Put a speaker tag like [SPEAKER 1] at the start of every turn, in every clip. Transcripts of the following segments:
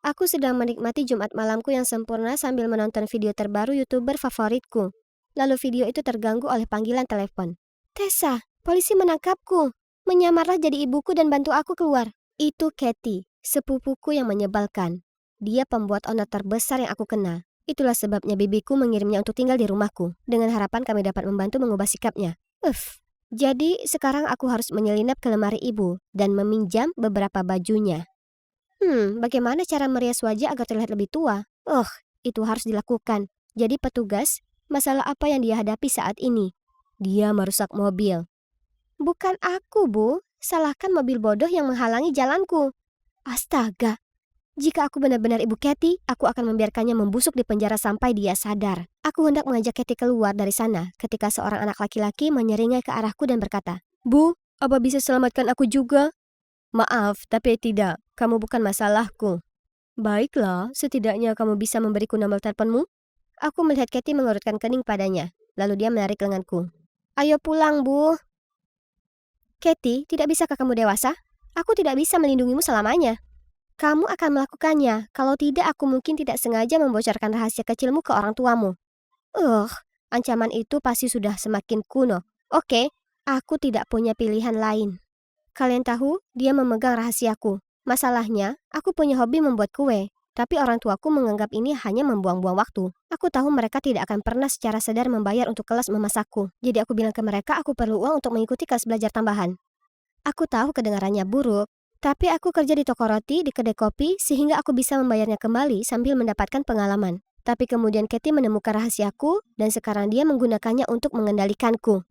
[SPEAKER 1] Aku sedang menikmati Jumat malamku yang sempurna sambil menonton video terbaru YouTuber favoritku. Lalu video itu terganggu oleh panggilan telepon. Tessa, polisi menangkapku. Menyamarlah jadi ibuku dan bantu aku keluar. Itu Katie, sepupuku yang menyebalkan. Dia pembuat onar terbesar yang aku kenal. Itulah sebabnya bibiku mengirimnya untuk tinggal di rumahku, dengan harapan kami dapat membantu mengubah sikapnya. Jadi sekarang aku harus menyelinap ke lemari ibu dan meminjam beberapa bajunya. Bagaimana cara merias wajah agar terlihat lebih tua? Itu harus dilakukan. Jadi petugas, masalah apa yang dia hadapi saat ini? Dia merusak mobil. Bukan aku, Bu. Salahkan mobil bodoh yang menghalangi jalanku. Astaga. Jika aku benar-benar Ibu Katie, aku akan membiarkannya membusuk di penjara sampai dia sadar. Aku hendak mengajak Katie keluar dari sana ketika seorang anak laki-laki menyeringai ke arahku dan berkata, Bu, apa bisa selamatkan aku juga? Maaf, tapi tidak. Kamu bukan masalahku. Baiklah, setidaknya kamu bisa memberiku nomor teleponmu? Aku melihat Katie mengerutkan kening padanya. Lalu dia menarik lenganku. Ayo pulang, Bu. Katie, tidak bisakah kamu dewasa? Aku tidak bisa melindungimu selamanya. Kamu akan melakukannya. Kalau tidak, aku mungkin tidak sengaja membocorkan rahasia kecilmu ke orang tuamu. Ancaman itu pasti sudah semakin kuno. Oke, aku tidak punya pilihan lain. Kalian tahu, dia memegang rahasiaku. Masalahnya, aku punya hobi membuat kue. Tapi orang tuaku menganggap ini hanya membuang-buang waktu. Aku tahu mereka tidak akan pernah secara sadar membayar untuk kelas memasakku. Jadi aku bilang ke mereka aku perlu uang untuk mengikuti kelas belajar tambahan. Aku tahu kedengarannya buruk, tapi aku kerja di toko roti, di kedai kopi, sehingga aku bisa membayarnya kembali sambil mendapatkan pengalaman. Tapi kemudian Katie menemukan rahasiaku, dan sekarang dia menggunakannya untuk mengendalikanku.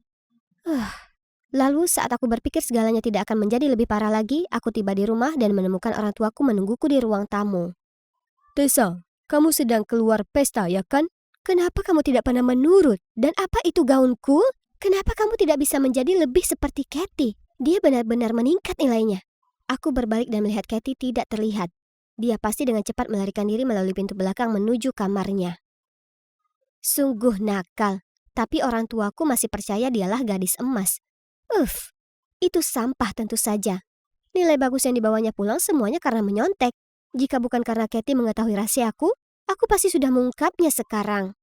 [SPEAKER 1] Lalu saat aku berpikir segalanya tidak akan menjadi lebih parah lagi, aku tiba di rumah dan menemukan orang tuaku menungguku di ruang tamu. Tessa, kamu sedang keluar pesta, ya kan? Kenapa kamu tidak pernah menurut? Dan apa itu gaunku? Kenapa kamu tidak bisa menjadi lebih seperti Katie? Dia benar-benar meningkat nilainya. Aku berbalik dan melihat Katie tidak terlihat. Dia pasti dengan cepat melarikan diri melalui pintu belakang menuju kamarnya. Sungguh nakal, tapi orang tuaku masih percaya dialah gadis emas. Itu sampah tentu saja. Nilai bagus yang dibawanya pulang semuanya karena menyontek. Jika bukan karena Katie mengetahui rahasiaku, aku pasti sudah mengungkapnya sekarang.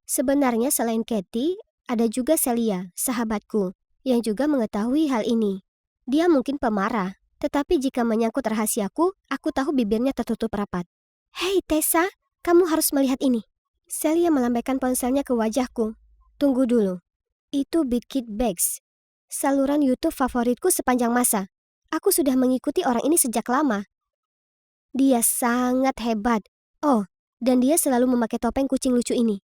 [SPEAKER 1] Sebenarnya selain Katie, ada juga Celia, sahabatku, yang juga mengetahui hal ini. Dia mungkin pemarah, tetapi jika menyangkut rahasiaku, aku tahu bibirnya tertutup rapat. Hei Tessa, kamu harus melihat ini. Celia melambaikan ponselnya ke wajahku. Tunggu dulu. Itu Big Kid Bags, saluran YouTube favoritku sepanjang masa. Aku sudah mengikuti orang ini sejak lama. Dia sangat hebat. Dan dia selalu memakai topeng kucing lucu ini.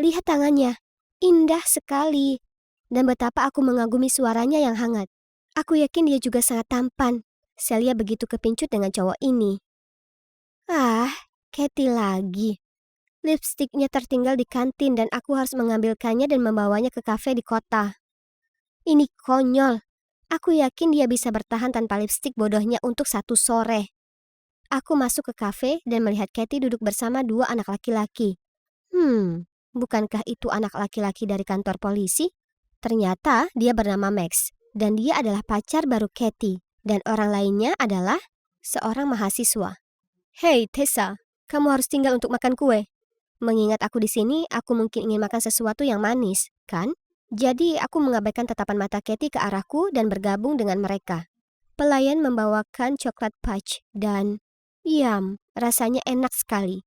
[SPEAKER 1] Lihat tangannya, indah sekali. Dan betapa aku mengagumi suaranya yang hangat. Aku yakin dia juga sangat tampan. Celia begitu kepincut dengan cowok ini. Katie lagi. Lipstiknya tertinggal di kantin dan aku harus mengambilkannya dan membawanya ke kafe di kota. Ini konyol. Aku yakin dia bisa bertahan tanpa lipstik bodohnya untuk satu sore. Aku masuk ke kafe dan melihat Katie duduk bersama dua anak laki-laki. Bukankah itu anak laki-laki dari kantor polisi? Ternyata dia bernama Max, dan dia adalah pacar baru Katie, dan orang lainnya adalah seorang mahasiswa. Hei Tessa, kamu harus tinggal untuk makan kue. Mengingat aku di sini, aku mungkin ingin makan sesuatu yang manis, kan? Jadi aku mengabaikan tatapan mata Katie ke arahku dan bergabung dengan mereka. Pelayan membawakan coklat fudge dan rasanya enak sekali.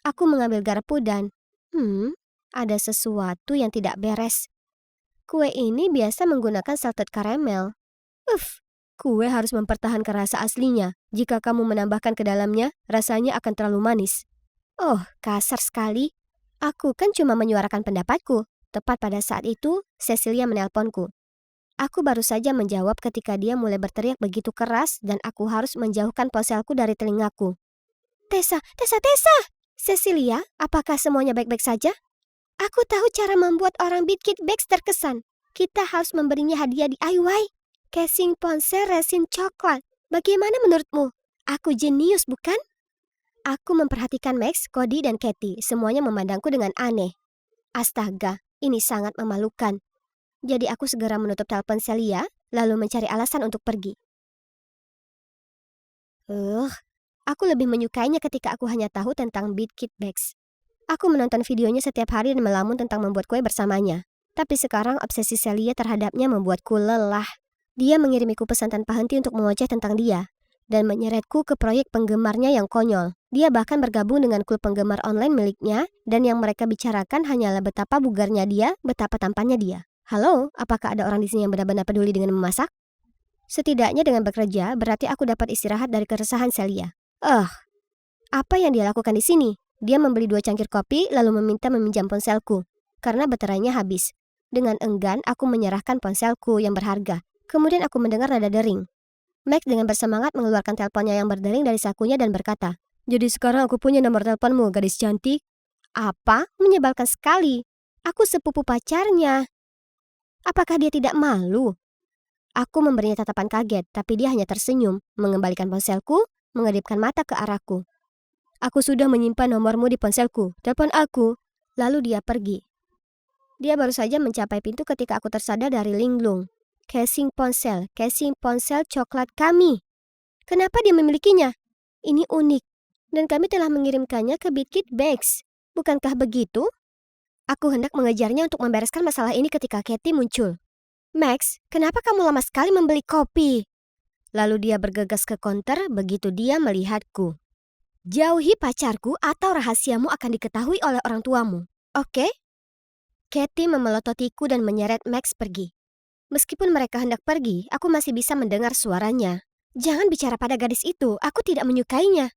[SPEAKER 1] Aku mengambil garpu dan ada sesuatu yang tidak beres. Kue ini biasa menggunakan salted caramel. Kue harus mempertahankan rasa aslinya. Jika kamu menambahkan ke dalamnya, rasanya akan terlalu manis. Kasar sekali. Aku kan cuma menyuarakan pendapatku. Tepat pada saat itu, Cecilia menelponku. Aku baru saja menjawab ketika dia mulai berteriak begitu keras dan aku harus menjauhkan ponselku dari telingaku. Tessa! Cecilia, apakah semuanya baik-baik saja? Aku tahu cara membuat orang Big Kid Bags terkesan. Kita harus memberinya hadiah DIY. Casing ponsel resin coklat. Bagaimana menurutmu? Aku jenius, bukan? Aku memperhatikan Max, Cody, dan Katie. Semuanya memandangku dengan aneh. Astaga, ini sangat memalukan. Jadi aku segera menutup telepon Celia, lalu mencari alasan untuk pergi. Aku lebih menyukainya ketika aku hanya tahu tentang Beat Kid Bags. Aku menonton videonya setiap hari dan melamun tentang membuat kue bersamanya. Tapi sekarang obsesi Celia terhadapnya membuatku lelah. Dia mengirimiku pesan tanpa henti untuk mengoceh tentang dia dan menyeretku ke proyek penggemarnya yang konyol. Dia bahkan bergabung dengan klub penggemar online miliknya dan yang mereka bicarakan hanyalah betapa bugarnya dia, betapa tampannya dia. Halo, apakah ada orang di sini yang benar-benar peduli dengan memasak? Setidaknya dengan bekerja, berarti aku dapat istirahat dari keresahan Celia. Apa yang dia lakukan di sini? Dia membeli 2 cangkir kopi lalu meminta meminjam ponselku karena baterainya habis. Dengan enggan, aku menyerahkan ponselku yang berharga. Kemudian aku mendengar nada dering. Max dengan bersemangat mengeluarkan teleponnya yang berdering dari sakunya dan berkata, "Jadi sekarang aku punya nomor teleponmu, gadis cantik." Apa? Menyebalkan sekali. Aku sepupu pacarnya. Apakah dia tidak malu? Aku memberinya tatapan kaget, tapi dia hanya tersenyum, mengembalikan ponselku, mengedipkan mata ke arahku. "Aku sudah menyimpan nomormu di ponselku. Telepon aku." Lalu dia pergi. Dia baru saja mencapai pintu ketika aku tersadar dari linglung. Casing ponsel coklat kami. Kenapa dia memilikinya? Ini unik. Dan kami telah mengirimkannya ke Beat Kid Bags. Bukankah begitu? Aku hendak mengejarnya untuk membereskan masalah ini ketika Katie muncul. "Max, kenapa kamu lama sekali membeli kopi?" Lalu dia bergegas ke konter begitu dia melihatku. "Jauhi pacarku atau rahasiamu akan diketahui oleh orang tuamu. Oke?" Katie memelototiku dan menyeret Max pergi. Meskipun mereka hendak pergi, aku masih bisa mendengar suaranya. "Jangan bicara pada gadis itu, aku tidak menyukainya."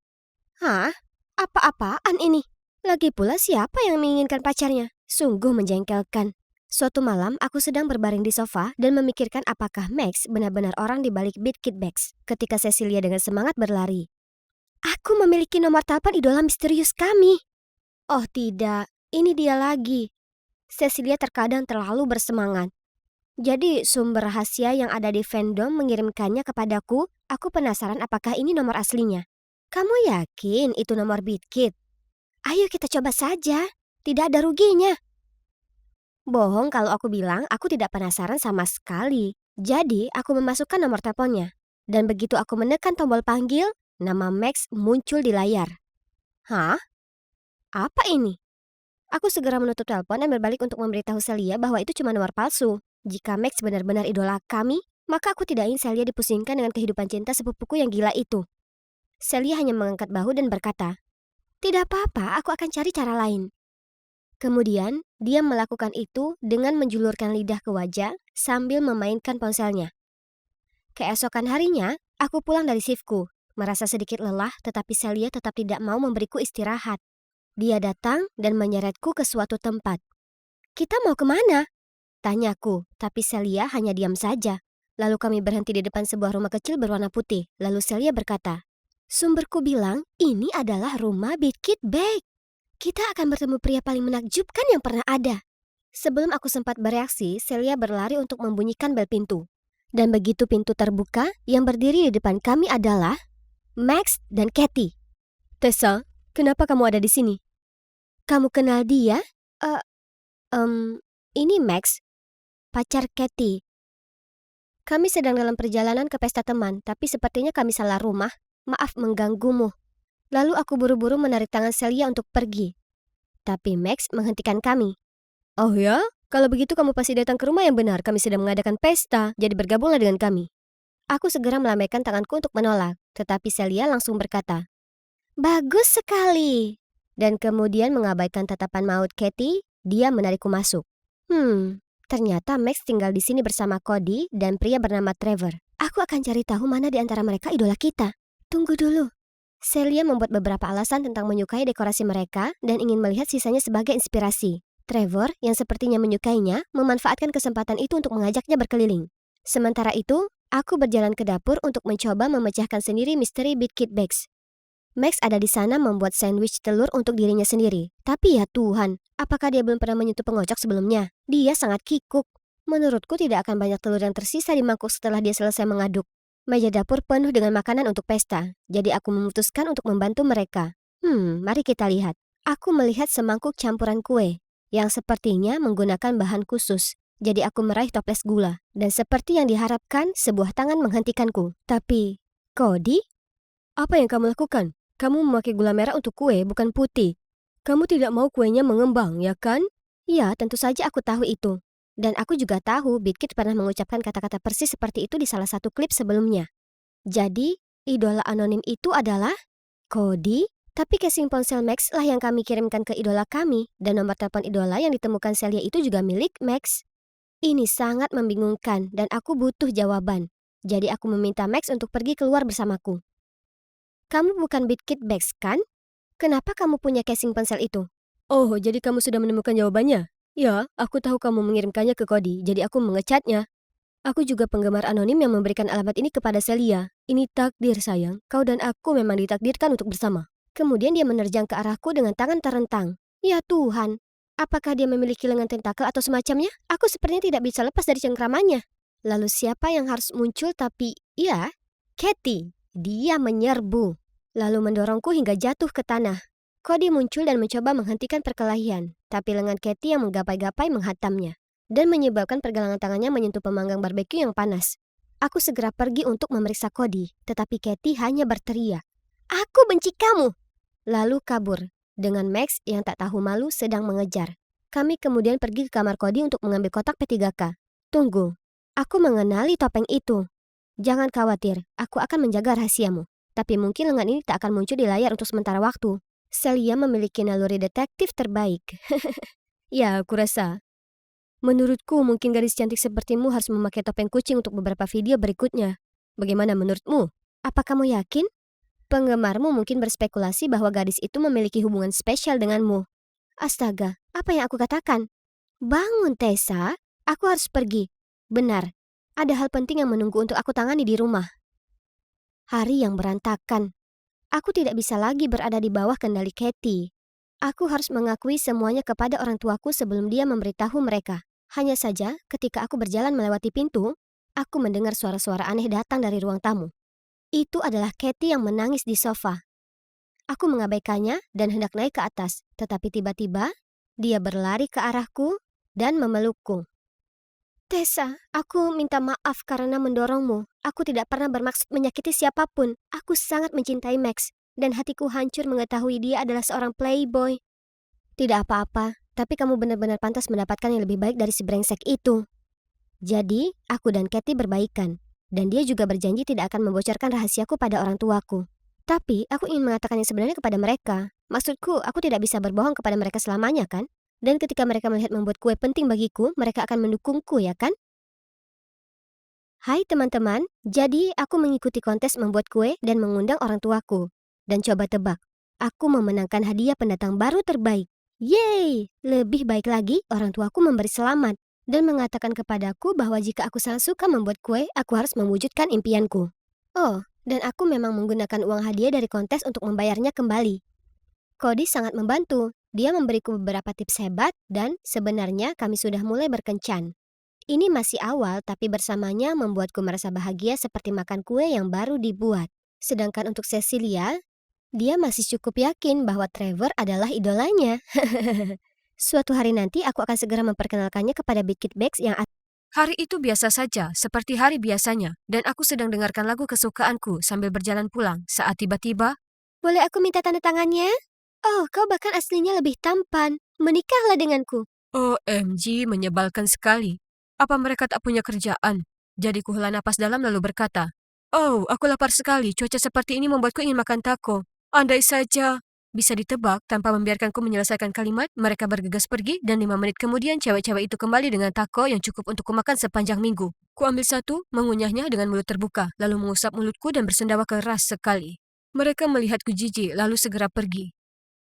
[SPEAKER 1] Hah? Apa-apaan ini? Lagi pula siapa yang menginginkan pacarnya? Sungguh menjengkelkan. Suatu malam, aku sedang berbaring di sofa dan memikirkan apakah Max benar-benar orang di balik Beat Kid Bags ketika Cecilia dengan semangat berlari. "Aku memiliki nomor telepon idola misterius kami." Oh tidak, ini dia lagi. Cecilia terkadang terlalu bersemangat. Jadi sumber rahasia yang ada di fandom mengirimkannya kepadaku. Aku penasaran apakah ini nomor aslinya. "Kamu yakin itu nomor Beat Kid? Ayo kita coba saja. Tidak ada ruginya." Bohong kalau aku bilang aku tidak penasaran sama sekali. Jadi aku memasukkan nomor teleponnya. Dan begitu aku menekan tombol panggil, nama Max muncul di layar. Hah? Apa ini? Aku segera menutup telepon dan berbalik untuk memberitahu Celia bahwa itu cuma nomor palsu. Jika Max benar-benar idola kami, maka aku tidak ingin Celia dipusingkan dengan kehidupan cinta sepupuku yang gila itu. Celia hanya mengangkat bahu dan berkata, "Tidak apa-apa, aku akan cari cara lain." Kemudian, dia melakukan itu dengan menjulurkan lidah ke wajah sambil memainkan ponselnya. Keesokan harinya, aku pulang dari shiftku, merasa sedikit lelah tetapi Celia tetap tidak mau memberiku istirahat. Dia datang dan menyeretku ke suatu tempat. "Kita mau kemana?" tanyaku, tapi Celia hanya diam saja. Lalu kami berhenti di depan sebuah rumah kecil berwarna putih. Lalu Celia berkata, "Sumberku bilang ini adalah rumah Beat Kid Bag. Kita akan bertemu pria paling menakjubkan yang pernah ada." Sebelum aku sempat bereaksi, Celia berlari untuk membunyikan bel pintu. Dan begitu pintu terbuka, yang berdiri di depan kami adalah Max dan Katie. "Tessa, kenapa kamu ada di sini?" "Kamu kenal dia?" Ini Max, pacar Katie. Kami sedang dalam perjalanan ke pesta teman, tapi sepertinya kami salah rumah. Maaf mengganggumu." Lalu aku buru-buru menarik tangan Celia untuk pergi. Tapi Max menghentikan kami. "Oh ya? Kalau begitu kamu pasti datang ke rumah yang benar. Kami sedang mengadakan pesta, jadi bergabunglah dengan kami." Aku segera melambaikan tanganku untuk menolak, tetapi Celia langsung berkata, "Bagus sekali." Dan kemudian mengabaikan tatapan maut Katie, dia menarikku masuk. Ternyata Max tinggal di sini bersama Cody dan pria bernama Trevor. Aku akan cari tahu mana di antara mereka idola kita. Tunggu dulu. Celia membuat beberapa alasan tentang menyukai dekorasi mereka dan ingin melihat sisanya sebagai inspirasi. Trevor, yang sepertinya menyukainya, memanfaatkan kesempatan itu untuk mengajaknya berkeliling. Sementara itu, aku berjalan ke dapur untuk mencoba memecahkan sendiri misteri Beat Kid Bags. Max ada di sana membuat sandwich telur untuk dirinya sendiri. Tapi ya Tuhan, apakah dia belum pernah menyentuh pengocok sebelumnya? Dia sangat kikuk. Menurutku tidak akan banyak telur yang tersisa di mangkuk setelah dia selesai mengaduk. Meja dapur penuh dengan makanan untuk pesta. Jadi aku memutuskan untuk membantu mereka. Mari kita lihat. Aku melihat semangkuk campuran kue yang sepertinya menggunakan bahan khusus. Jadi aku meraih toples gula. Dan seperti yang diharapkan, sebuah tangan menghentikanku. Tapi, Cody? Apa yang kamu lakukan? Kamu memakai gula merah untuk kue, bukan putih. Kamu tidak mau kuenya mengembang, ya kan? Ya, tentu saja aku tahu itu. Dan aku juga tahu Bitkit pernah mengucapkan kata-kata persis seperti itu di salah satu klip sebelumnya. Jadi, idola anonim itu adalah Cody? Tapi casing ponsel Max lah yang kami kirimkan ke idola kami, dan nomor telepon idola yang ditemukan Celia itu juga milik Max. Ini sangat membingungkan dan aku butuh jawaban. Jadi aku meminta Max untuk pergi keluar bersamaku. Kamu bukan Bitkit Bags, kan? Kenapa kamu punya casing ponsel itu? Oh, jadi kamu sudah menemukan jawabannya? Ya, aku tahu kamu mengirimkannya ke Cody, jadi aku mengecatnya. Aku juga penggemar anonim yang memberikan alamat ini kepada Celia. Ini takdir, sayang. Kau dan aku memang ditakdirkan untuk bersama. Kemudian dia menerjang ke arahku dengan tangan terentang. Ya Tuhan, apakah dia memiliki lengan tentakel atau semacamnya? Aku sepertinya tidak bisa lepas dari cengkramannya. Lalu siapa yang harus muncul tapi, ya, Katie. Dia menyerbu. Lalu mendorongku hingga jatuh ke tanah. Cody muncul dan mencoba menghentikan perkelahian, tapi lengan Katie yang menggapai-gapai menghantamnya dan menyebabkan pergelangan tangannya menyentuh pemanggang barbeque yang panas. Aku segera pergi untuk memeriksa Cody, tetapi Katie hanya berteriak, "Aku benci kamu!" Lalu kabur, dengan Max yang tak tahu malu sedang mengejar. Kami kemudian pergi ke kamar Cody untuk mengambil kotak P3K. Tunggu, aku mengenali topeng itu. Jangan khawatir, aku akan menjaga rahasiamu. Tapi mungkin lengan ini tak akan muncul di layar untuk sementara waktu. Celia memiliki naluri detektif terbaik. Ya, aku rasa. Menurutku, mungkin gadis cantik sepertimu harus memakai topeng kucing untuk beberapa video berikutnya. Bagaimana menurutmu? Apa kamu yakin? Penggemarmu mungkin berspekulasi bahwa gadis itu memiliki hubungan spesial denganmu. Astaga, apa yang aku katakan? Bangun, Tessa. Aku harus pergi. Benar, ada hal penting yang menunggu untuk aku tangani di rumah. Hari yang berantakan. Aku tidak bisa lagi berada di bawah kendali Katie. Aku harus mengakui semuanya kepada orang tuaku sebelum dia memberitahu mereka. Hanya saja, ketika aku berjalan melewati pintu, aku mendengar suara-suara aneh datang dari ruang tamu. Itu adalah Katie yang menangis di sofa. Aku mengabaikannya dan hendak naik ke atas, tetapi tiba-tiba dia berlari ke arahku dan memelukku. Tessa, aku minta maaf karena mendorongmu. Aku tidak pernah bermaksud menyakiti siapapun. Aku sangat mencintai Max, dan hatiku hancur mengetahui dia adalah seorang playboy. Tidak apa-apa, tapi kamu benar-benar pantas mendapatkan yang lebih baik dari si brengsek itu. Jadi, aku dan Katie berbaikan. Dan dia juga berjanji tidak akan membocorkan rahasiaku pada orang tuaku. Tapi, aku ingin mengatakan yang sebenarnya kepada mereka. Maksudku, aku tidak bisa berbohong kepada mereka selamanya, kan? Dan ketika mereka melihat membuat kue penting bagiku, mereka akan mendukungku, ya kan? Hai teman-teman, jadi aku mengikuti kontes membuat kue dan mengundang orang tuaku. Dan coba tebak, aku memenangkan hadiah pendatang baru terbaik. Yeay! Lebih baik lagi, orang tuaku memberi selamat dan mengatakan kepadaku bahwa jika aku sangat suka membuat kue, aku harus mewujudkan impianku. Oh, dan aku memang menggunakan uang hadiah dari kontes untuk membayarnya kembali. Cody sangat membantu. Dia memberiku beberapa tips hebat dan sebenarnya kami sudah mulai berkencan. Ini masih awal, tapi bersamanya membuatku merasa bahagia seperti makan kue yang baru dibuat. Sedangkan untuk Cecilia, dia masih cukup yakin bahwa Trevor adalah idolanya. Suatu hari nanti aku akan segera memperkenalkannya kepada Bitkit Bags yang
[SPEAKER 2] Hari itu biasa saja, seperti hari biasanya, dan aku sedang dengarkan lagu kesukaanku sambil berjalan pulang saat tiba-tiba,
[SPEAKER 1] Boleh aku minta tanda tangannya? Oh, kau bahkan aslinya lebih tampan. Menikahlah denganku.
[SPEAKER 2] OMG, menyebalkan sekali. Apa mereka tak punya kerjaan? Jadi kuhela napas dalam lalu berkata, "Oh, aku lapar sekali. Cuaca seperti ini membuatku ingin makan taco. Andai saja." Bisa ditebak, tanpa membiarkanku menyelesaikan kalimat, mereka bergegas pergi dan 5 menit kemudian cewek-cewek itu kembali dengan taco yang cukup untuk kumakan sepanjang minggu. Kuambil satu, mengunyahnya dengan mulut terbuka, lalu mengusap mulutku dan bersendawa keras sekali. Mereka melihatku jijik lalu segera pergi.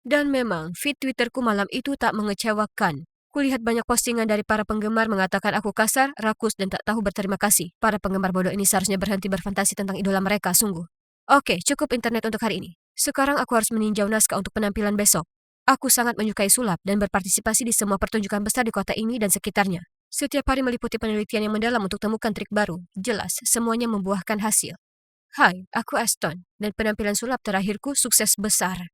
[SPEAKER 2] Dan memang, feed Twitterku malam itu tak mengecewakan. Kulihat banyak postingan dari para penggemar mengatakan aku kasar, rakus, dan tak tahu berterima kasih. Para penggemar bodoh ini seharusnya berhenti berfantasi tentang idola mereka, sungguh. Oke, cukup internet untuk hari ini. Sekarang aku harus meninjau naskah untuk penampilan besok. Aku sangat menyukai sulap dan berpartisipasi di semua pertunjukan besar di kota ini dan sekitarnya. Setiap hari meliputi penelitian yang mendalam untuk temukan trik baru. Jelas, semuanya membuahkan hasil. Hai, aku Aston, dan penampilan sulap terakhirku sukses besar.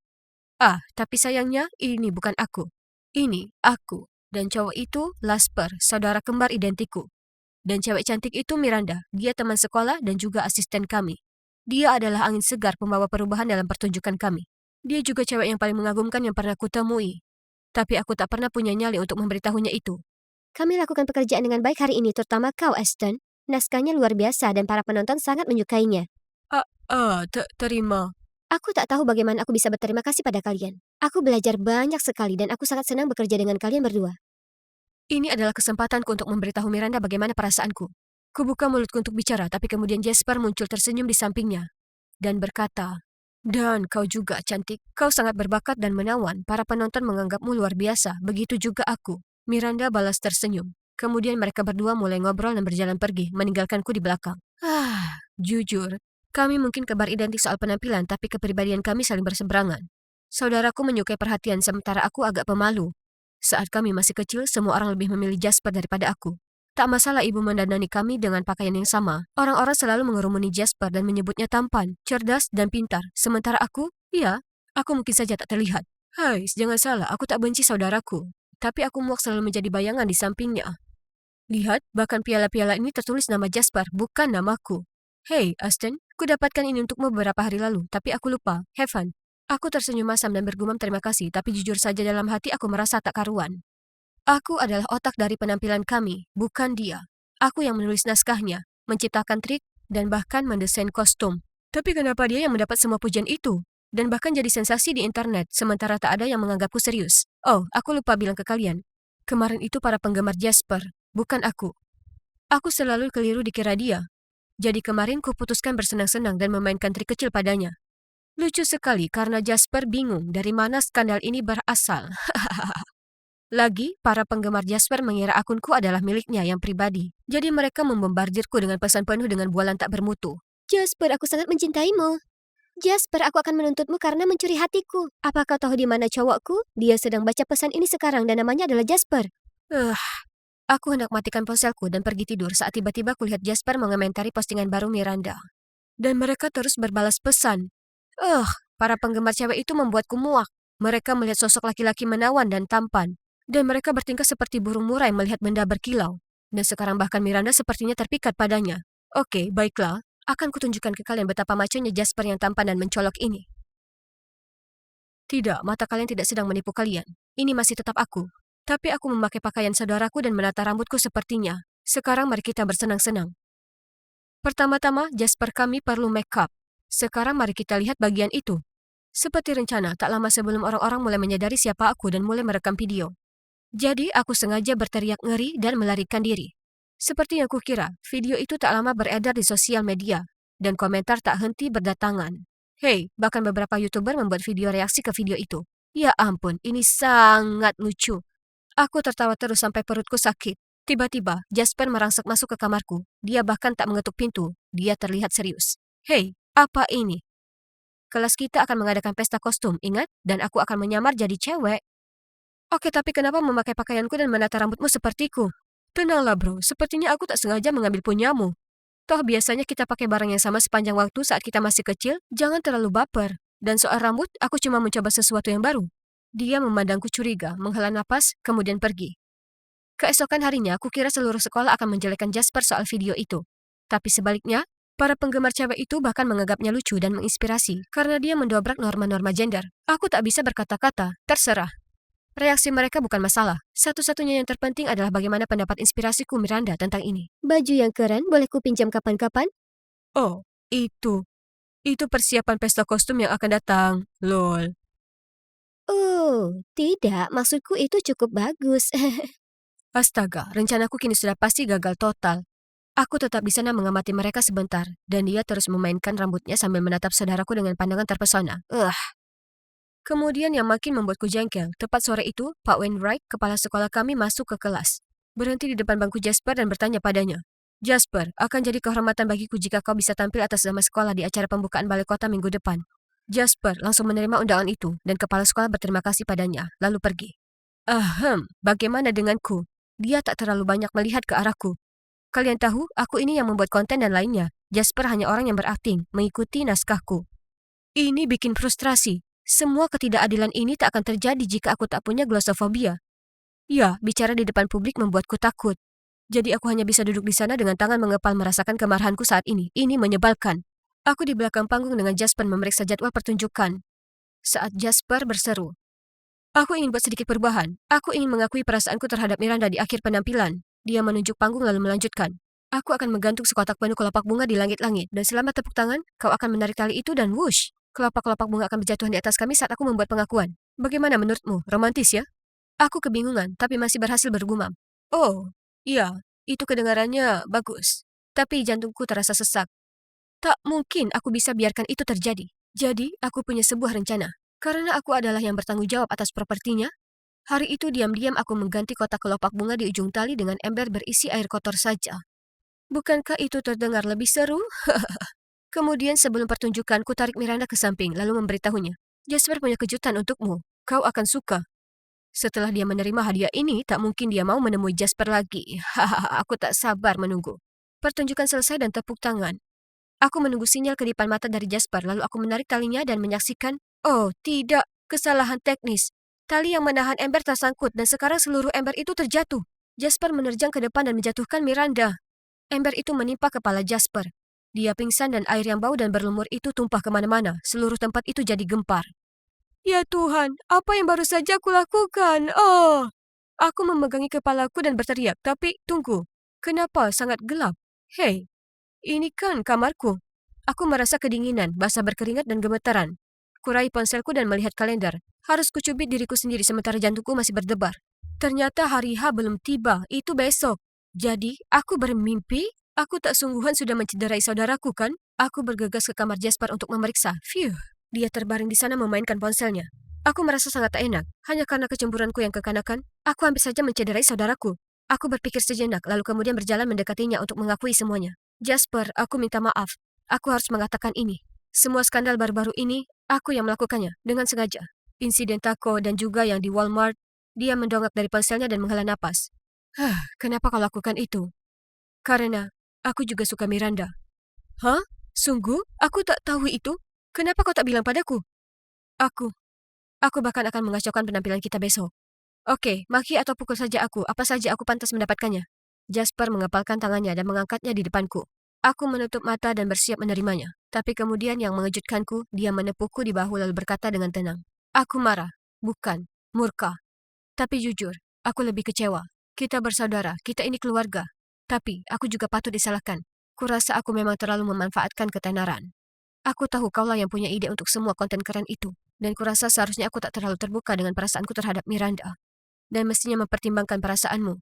[SPEAKER 2] Tapi sayangnya ini bukan aku. Ini aku. Dan cowok itu Lasper, saudara kembar identiku. Dan cewek cantik itu Miranda, dia teman sekolah dan juga asisten kami. Dia adalah angin segar pembawa perubahan dalam pertunjukan kami. Dia juga cewek yang paling mengagumkan yang pernah kutemui. Tapi aku tak pernah punya nyali untuk memberitahunya itu.
[SPEAKER 1] Kami lakukan pekerjaan dengan baik hari ini, terutama kau, Ashton. Naskahnya luar biasa dan para penonton sangat menyukainya.
[SPEAKER 2] Terima.
[SPEAKER 1] Aku tak tahu bagaimana aku bisa berterima kasih pada kalian. Aku belajar banyak sekali dan aku sangat senang bekerja dengan kalian berdua.
[SPEAKER 2] Ini adalah kesempatanku untuk memberitahu Miranda bagaimana perasaanku. Kubuka mulutku untuk bicara, tapi kemudian Jasper muncul tersenyum di sampingnya dan berkata, "Dan kau juga cantik. Kau sangat berbakat dan menawan. Para penonton menganggapmu luar biasa. Begitu juga aku." Miranda balas tersenyum. Kemudian mereka berdua mulai ngobrol dan berjalan pergi, meninggalkanku di belakang. Jujur, kami mungkin kembar identik soal penampilan, tapi kepribadian kami saling berseberangan. Saudaraku menyukai perhatian, sementara aku agak pemalu. Saat kami masih kecil, semua orang lebih memilih Jasper daripada aku. Tak masalah ibu mendandani kami dengan pakaian yang sama. Orang-orang selalu mengerumuni Jasper dan menyebutnya tampan, cerdas, dan pintar. Sementara aku, aku mungkin saja tak terlihat. Hai, jangan salah, aku tak benci saudaraku. Tapi aku muak selalu menjadi bayangan di sampingnya. Lihat, bahkan piala-piala ini tertulis nama Jasper, bukan namaku. Hei, Ashton, ku dapatkan ini untukmu beberapa hari lalu, tapi aku lupa. Have fun. Aku tersenyum masam dan bergumam terima kasih, tapi jujur saja dalam hati aku merasa tak karuan. Aku adalah otak dari penampilan kami, bukan dia. Aku yang menulis naskahnya, menciptakan trik, dan bahkan mendesain kostum. Tapi kenapa dia yang mendapat semua pujian itu? Dan bahkan jadi sensasi di internet, sementara tak ada yang menganggapku serius. Oh, aku lupa bilang ke kalian. Kemarin itu para penggemar Jasper, bukan aku. Aku selalu keliru dikira dia. Jadi kemarin kuputuskan bersenang-senang dan memainkan trik kecil padanya. Lucu sekali karena Jasper bingung dari mana skandal ini berasal. Lagi, para penggemar Jasper mengira akunku adalah miliknya yang pribadi. Jadi mereka membombardirku dengan pesan penuh dengan bualan tak bermutu.
[SPEAKER 1] Jasper, aku sangat mencintaimu. Jasper, aku akan menuntutmu karena mencuri hatiku. Apa kau tahu di mana cowokku? Dia sedang baca pesan ini sekarang dan namanya adalah Jasper.
[SPEAKER 2] Aku hendak matikan ponselku dan pergi tidur saat tiba-tiba kulihat Jasper mengomentari postingan baru Miranda. Dan mereka terus berbalas pesan. Para penggemar cewek itu membuatku muak. Mereka melihat sosok laki-laki menawan dan tampan. Dan mereka bertingkah seperti burung murai melihat benda berkilau. Dan sekarang bahkan Miranda sepertinya terpikat padanya. Oke, baiklah. Akan kutunjukkan ke kalian betapa maconya Jasper yang tampan dan mencolok ini. Tidak, mata kalian tidak sedang menipu kalian. Ini masih tetap aku. Tapi aku memakai pakaian saudaraku dan menata rambutku sepertinya. Sekarang mari kita bersenang-senang. Pertama-tama, Jasper kami perlu make up. Sekarang mari kita lihat bagian itu. Seperti rencana, tak lama sebelum orang-orang mulai menyadari siapa aku dan mulai merekam video. Jadi, aku sengaja berteriak ngeri dan melarikan diri. Seperti yang kukira, video itu tak lama beredar di sosial media, dan komentar tak henti berdatangan. Hei, bahkan beberapa YouTuber membuat video reaksi ke video itu. Ya ampun, ini sangat lucu. Aku tertawa terus sampai perutku sakit. Tiba-tiba, Jasper merangsek masuk ke kamarku. Dia bahkan tak mengetuk pintu. Dia terlihat serius. Hei, apa ini? Kelas kita akan mengadakan pesta kostum, ingat? Dan aku akan menyamar jadi cewek. Oke, tapi kenapa memakai pakaianku dan menata rambutmu sepertiku? Tenanglah bro, sepertinya aku tak sengaja mengambil punyamu. Toh biasanya kita pakai barang yang sama sepanjang waktu saat kita masih kecil, jangan terlalu baper. Dan soal rambut, aku cuma mencoba sesuatu yang baru. Dia memandangku curiga, menghela napas, kemudian pergi. Keesokan harinya, aku kira seluruh sekolah akan menjelekkan Jasper soal video itu. Tapi sebaliknya, para penggemar cewek itu bahkan menganggapnya lucu dan menginspirasi karena dia mendobrak norma-norma gender. Aku tak bisa berkata-kata, terserah. Reaksi mereka bukan masalah. Satu-satunya yang terpenting adalah bagaimana pendapat inspirasiku Miranda tentang ini.
[SPEAKER 1] Baju yang keren, boleh ku pinjam kapan-kapan?
[SPEAKER 2] Oh, itu. Itu persiapan pesta kostum yang akan datang. Lol.
[SPEAKER 1] Oh, tidak. Maksudku itu cukup bagus.
[SPEAKER 2] Astaga, rencanaku kini sudah pasti gagal total. Aku tetap di sana mengamati mereka sebentar, dan dia terus memainkan rambutnya sambil menatap saudaraku dengan pandangan terpesona. Kemudian yang makin membuatku jengkel, tepat sore itu, Pak Wainwright, kepala sekolah kami masuk ke kelas. Berhenti di depan bangku Jasper dan bertanya padanya. Jasper, akan jadi kehormatan bagiku jika kau bisa tampil atas nama sekolah di acara pembukaan balai kota minggu depan. Jasper langsung menerima undangan itu, dan kepala sekolah berterima kasih padanya, lalu pergi. Bagaimana denganku? Dia tak terlalu banyak melihat ke arahku. Kalian tahu, aku ini yang membuat konten dan lainnya. Jasper hanya orang yang berakting, mengikuti naskahku. Ini bikin frustrasi. Semua ketidakadilan ini tak akan terjadi jika aku tak punya glossofobia. Ya, bicara di depan publik membuatku takut. Jadi aku hanya bisa duduk di sana dengan tangan mengepal merasakan kemarahanku saat ini. Ini menyebalkan. Aku di belakang panggung dengan Jasper memeriksa jadwal pertunjukan. saat Jasper berseru. Aku ingin buat sedikit perubahan. Aku ingin mengakui perasaanku terhadap Miranda di akhir penampilan. Dia menunjuk panggung lalu melanjutkan. Aku akan menggantung sekotak penuh kelopak bunga di langit-langit, dan selama tepuk tangan, kau akan menarik tali itu dan wush, kelopak-kelopak bunga akan berjatuhan di atas kami saat aku membuat pengakuan. Bagaimana menurutmu? Romantis ya? Aku kebingungan, tapi masih berhasil bergumam. Oh, iya, itu kedengarannya bagus. Tapi jantungku terasa sesak. Tak mungkin aku bisa biarkan itu terjadi. Jadi, aku punya sebuah rencana. Karena aku adalah yang bertanggung jawab atas propertinya, hari itu diam-diam aku mengganti kotak kelopak bunga di ujung tali dengan ember berisi air kotor saja. Bukankah itu terdengar lebih seru? Kemudian sebelum pertunjukan, ku tarik Miranda ke samping, lalu memberitahunya. Jasper punya kejutan untukmu. Kau akan suka. Setelah dia menerima hadiah ini, tak mungkin dia mau menemui Jasper lagi. Hahaha, aku tak sabar menunggu. Pertunjukan selesai dan tepuk tangan. Aku menunggu sinyal kedipan mata dari Jasper, lalu aku menarik talinya dan menyaksikan, oh tidak, kesalahan teknis. Tali yang menahan ember tersangkut dan sekarang seluruh ember itu terjatuh. Jasper menerjang ke depan dan menjatuhkan Miranda. Ember itu menimpa kepala Jasper. Dia pingsan dan air yang bau dan berlumur itu tumpah kemana-mana. Seluruh tempat itu jadi gempar. Ya Tuhan, apa yang baru saja aku lakukan? Oh! Aku memegangi kepalaku dan berteriak, tapi tunggu. Kenapa sangat gelap? Hei, ini kan kamarku. Aku merasa kedinginan, basah berkeringat dan gemetaran. Kurai ponselku dan melihat kalender. Harus kucubit diriku sendiri sementara jantungku masih berdebar. Ternyata hari H belum tiba, itu besok. Jadi, aku bermimpi? Aku tak sungguhan sudah mencederai saudaraku kan? Aku bergegas ke kamar Jasper untuk memeriksa. Phew, dia terbaring di sana memainkan ponselnya. Aku merasa sangat tak enak. Hanya karena kecemburuanku yang kekanakan, aku hampir saja mencederai saudaraku. Aku berpikir sejenak, lalu kemudian berjalan mendekatinya untuk mengakui semuanya. Jasper, aku minta maaf. Aku harus mengatakan ini. Semua skandal baru-baru ini, aku yang melakukannya, dengan sengaja. Insiden Taco dan juga yang di Walmart, dia mendongak dari ponselnya dan menghela napas. Kenapa kau lakukan itu? Karena aku juga suka Miranda. Hah? Sungguh? Aku tak tahu itu. Kenapa kau tak bilang padaku? Aku bahkan akan mengacaukan penampilan kita besok. Oke, maki atau pukul saja aku, apa saja aku pantas mendapatkannya. Jasper mengepalkan tangannya dan mengangkatnya di depanku. Aku menutup mata dan bersiap menerimanya. Tapi kemudian yang mengejutkanku, dia menepukku di bahu lalu berkata dengan tenang. Aku marah, bukan murka. Tapi jujur, aku lebih kecewa. Kita bersaudara, kita ini keluarga. Tapi, aku juga patut disalahkan. Kurasa aku memang terlalu memanfaatkan ketenaran. Aku tahu kaulah yang punya ide untuk semua konten keren itu. Dan kurasa seharusnya aku tak terlalu terbuka dengan perasaanku terhadap Miranda. Dan mestinya mempertimbangkan perasaanmu.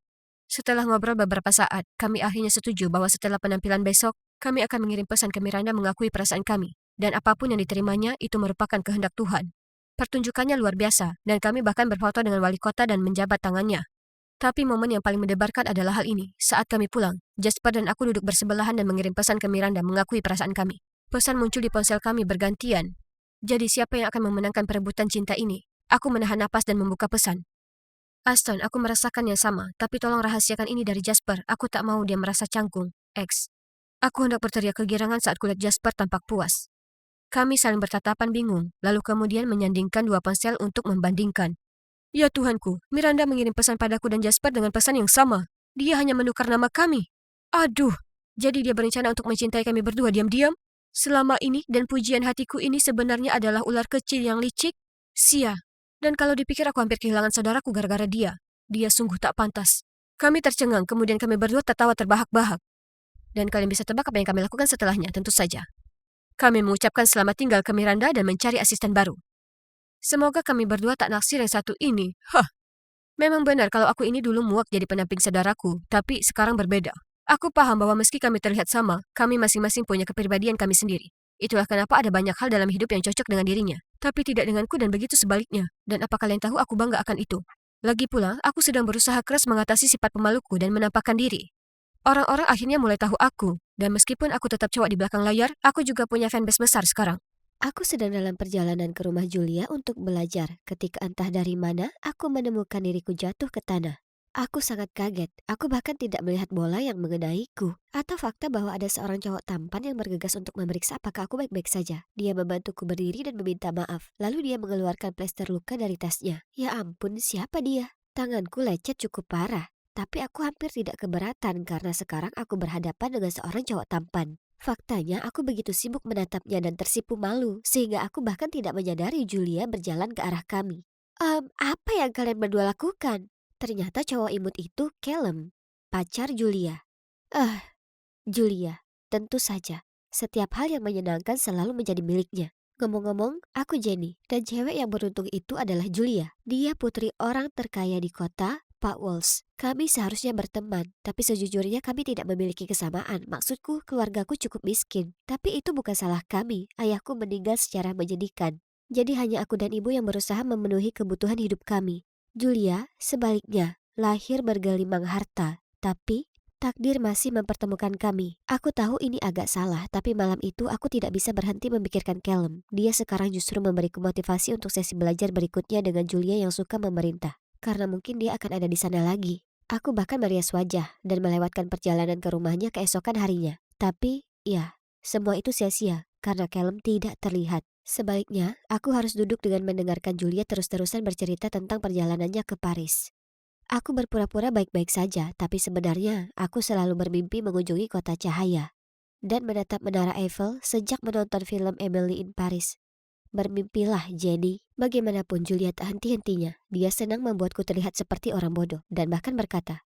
[SPEAKER 2] Setelah ngobrol beberapa saat, kami akhirnya setuju bahwa setelah penampilan besok, kami akan mengirim pesan ke Miranda mengakui perasaan kami. Dan apapun yang diterimanya, itu merupakan kehendak Tuhan. Pertunjukannya luar biasa, dan kami bahkan berfoto dengan wali kota dan menjabat tangannya. Tapi momen yang paling mendebarkan adalah hal ini. Saat kami pulang, Jasper dan aku duduk bersebelahan dan mengirim pesan ke Miranda mengakui perasaan kami. Pesan muncul di ponsel kami bergantian. Jadi siapa yang akan memenangkan perebutan cinta ini? Aku menahan napas dan membuka pesan. Aston, aku merasakan yang sama, tapi tolong rahasiakan ini dari Jasper. Aku tak mau dia merasa canggung. X. Aku hendak berteriak kegirangan saat kulihat Jasper tampak puas. Kami saling bertatapan bingung, lalu kemudian menyandingkan dua ponsel untuk membandingkan. Ya Tuhanku, Miranda mengirim pesan padaku dan Jasper dengan pesan yang sama. Dia hanya menukar nama kami. Aduh, jadi dia berencana untuk mencintai kami berdua diam-diam? Selama ini dan pujian hatiku ini sebenarnya adalah ular kecil yang licik? Sia. Dan kalau dipikir aku hampir kehilangan saudaraku gara-gara dia. Dia sungguh tak pantas. Kami tercengang, kemudian kami berdua tertawa terbahak-bahak. Dan kalian bisa tebak apa yang kami lakukan setelahnya, tentu saja. Kami mengucapkan selamat tinggal ke Miranda dan mencari asisten baru. Semoga kami berdua tak naksir yang satu ini. Memang benar kalau aku ini dulu muak jadi pendamping saudaraku, tapi sekarang berbeda. Aku paham bahwa meski kami terlihat sama, kami masing-masing punya kepribadian kami sendiri. Itulah kenapa ada banyak hal dalam hidup yang cocok dengan dirinya, tapi tidak denganku dan begitu sebaliknya. Dan apa kalian tahu aku bangga akan itu? Lagi pula, aku sedang berusaha keras mengatasi sifat pemaluku dan menampakkan diri. Orang-orang akhirnya mulai tahu aku, dan meskipun aku tetap cowok di belakang layar, aku juga punya fanbase besar sekarang.
[SPEAKER 1] Aku sedang dalam perjalanan ke rumah Julia untuk belajar. Ketika entah dari mana, aku menemukan diriku jatuh ke tanah. Aku sangat kaget. Aku bahkan tidak melihat bola yang mengenaiku. Atau fakta bahwa ada seorang cowok tampan yang bergegas untuk memeriksa apakah aku baik-baik saja. Dia membantuku berdiri dan meminta maaf. Lalu dia mengeluarkan plester luka dari tasnya. Ya ampun, siapa dia? Tanganku lecet cukup parah. Tapi aku hampir tidak keberatan karena sekarang aku berhadapan dengan seorang cowok tampan. Faktanya aku begitu sibuk menatapnya dan tersipu malu, sehingga aku bahkan tidak menyadari Julia berjalan ke arah kami. Apa yang kalian berdua lakukan? Ternyata cowok imut itu Callum, pacar Julia. Eh, Julia, tentu saja. Setiap hal yang menyenangkan selalu menjadi miliknya. Ngomong-ngomong, aku Jenny, dan cewek yang beruntung itu adalah Julia. Dia putri orang terkaya di kota, Pak Walsh. Kami seharusnya berteman, tapi sejujurnya kami tidak memiliki kesamaan. Maksudku, keluargaku cukup miskin. Tapi itu bukan salah kami. Ayahku meninggal secara menyedihkan. Jadi hanya aku dan ibu yang berusaha memenuhi kebutuhan hidup kami. Julia, sebaliknya, lahir bergelimang harta. Tapi takdir masih mempertemukan kami. Aku tahu ini agak salah, tapi malam itu aku tidak bisa berhenti memikirkan Callum. Dia sekarang justru memberiku motivasi untuk sesi belajar berikutnya dengan Julia yang suka memerintah. Karena mungkin dia akan ada di sana lagi. Aku bahkan merias wajah dan melewatkan perjalanan ke rumahnya keesokan harinya. Tapi, ya, semua itu sia-sia karena Callum tidak terlihat. Sebaliknya, aku harus duduk dengan mendengarkan Julia terus-terusan bercerita tentang perjalanannya ke Paris. Aku berpura-pura baik-baik saja, tapi sebenarnya aku selalu bermimpi mengunjungi kota cahaya dan menatap menara Eiffel sejak menonton film Emily in Paris. Bermimpilah, Jenny. Bagaimanapun Julia tak henti-hentinya. Dia senang membuatku terlihat seperti orang bodoh dan bahkan berkata,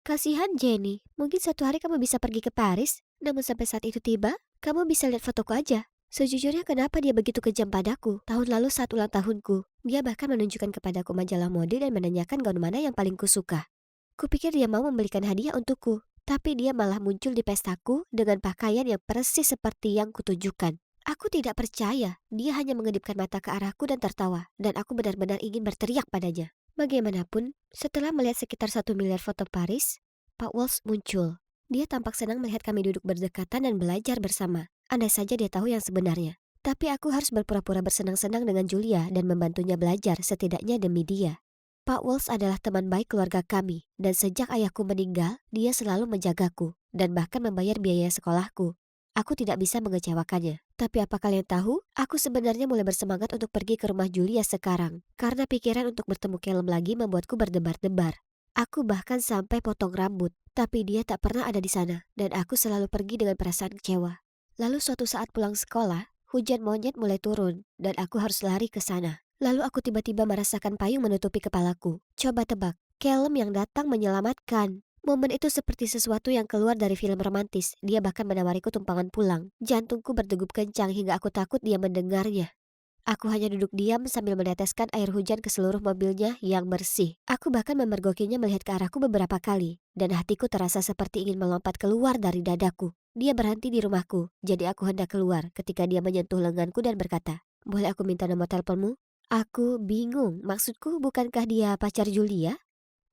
[SPEAKER 1] kasihan Jenny. Mungkin suatu hari kamu bisa pergi ke Paris. Namun sampai saat itu tiba, kamu bisa lihat fotoku aja. Sejujurnya kenapa dia begitu kejam padaku? Tahun lalu saat ulang tahunku, dia bahkan menunjukkan kepadaku majalah mode dan menanyakan gaun mana yang paling kusuka. Kupikir dia mau membelikan hadiah untukku, tapi dia malah muncul di pestaku dengan pakaian yang persis seperti yang kutujukan. Aku tidak percaya, dia hanya mengedipkan mata ke arahku dan tertawa, dan aku benar-benar ingin berteriak padanya. Bagaimanapun, setelah melihat sekitar 1 miliar foto Paris, Pak Walsh muncul. Dia tampak senang melihat kami duduk berdekatan dan belajar bersama. Andai saja dia tahu yang sebenarnya. Tapi aku harus berpura-pura bersenang-senang dengan Julia dan membantunya belajar setidaknya demi dia. Pak Walsh adalah teman baik keluarga kami, dan sejak ayahku meninggal, dia selalu menjagaku dan bahkan membayar biaya sekolahku. Aku tidak bisa mengecewakannya. Tapi apa kalian tahu? Aku sebenarnya mulai bersemangat untuk pergi ke rumah Julia sekarang, karena pikiran untuk bertemu Callum lagi membuatku berdebar-debar. Aku bahkan sampai potong rambut, tapi dia tak pernah ada di sana, dan aku selalu pergi dengan perasaan kecewa. Lalu suatu saat pulang sekolah, hujan monyet mulai turun, dan aku harus lari ke sana. Lalu aku tiba-tiba merasakan payung menutupi kepalaku. Coba tebak, Callum yang datang menyelamatkan. Momen itu seperti sesuatu yang keluar dari film romantis. Dia bahkan menawariku tumpangan pulang. Jantungku berdegup kencang hingga aku takut dia mendengarnya. Aku hanya duduk diam sambil meneteskan air hujan ke seluruh mobilnya yang bersih. Aku bahkan memergokinya melihat ke arahku beberapa kali, dan hatiku terasa seperti ingin melompat keluar dari dadaku. Dia berhenti di rumahku, jadi aku hendak keluar ketika dia menyentuh lenganku dan berkata, "Boleh aku minta nomor teleponmu?" Aku bingung, maksudku bukankah dia pacar Julia?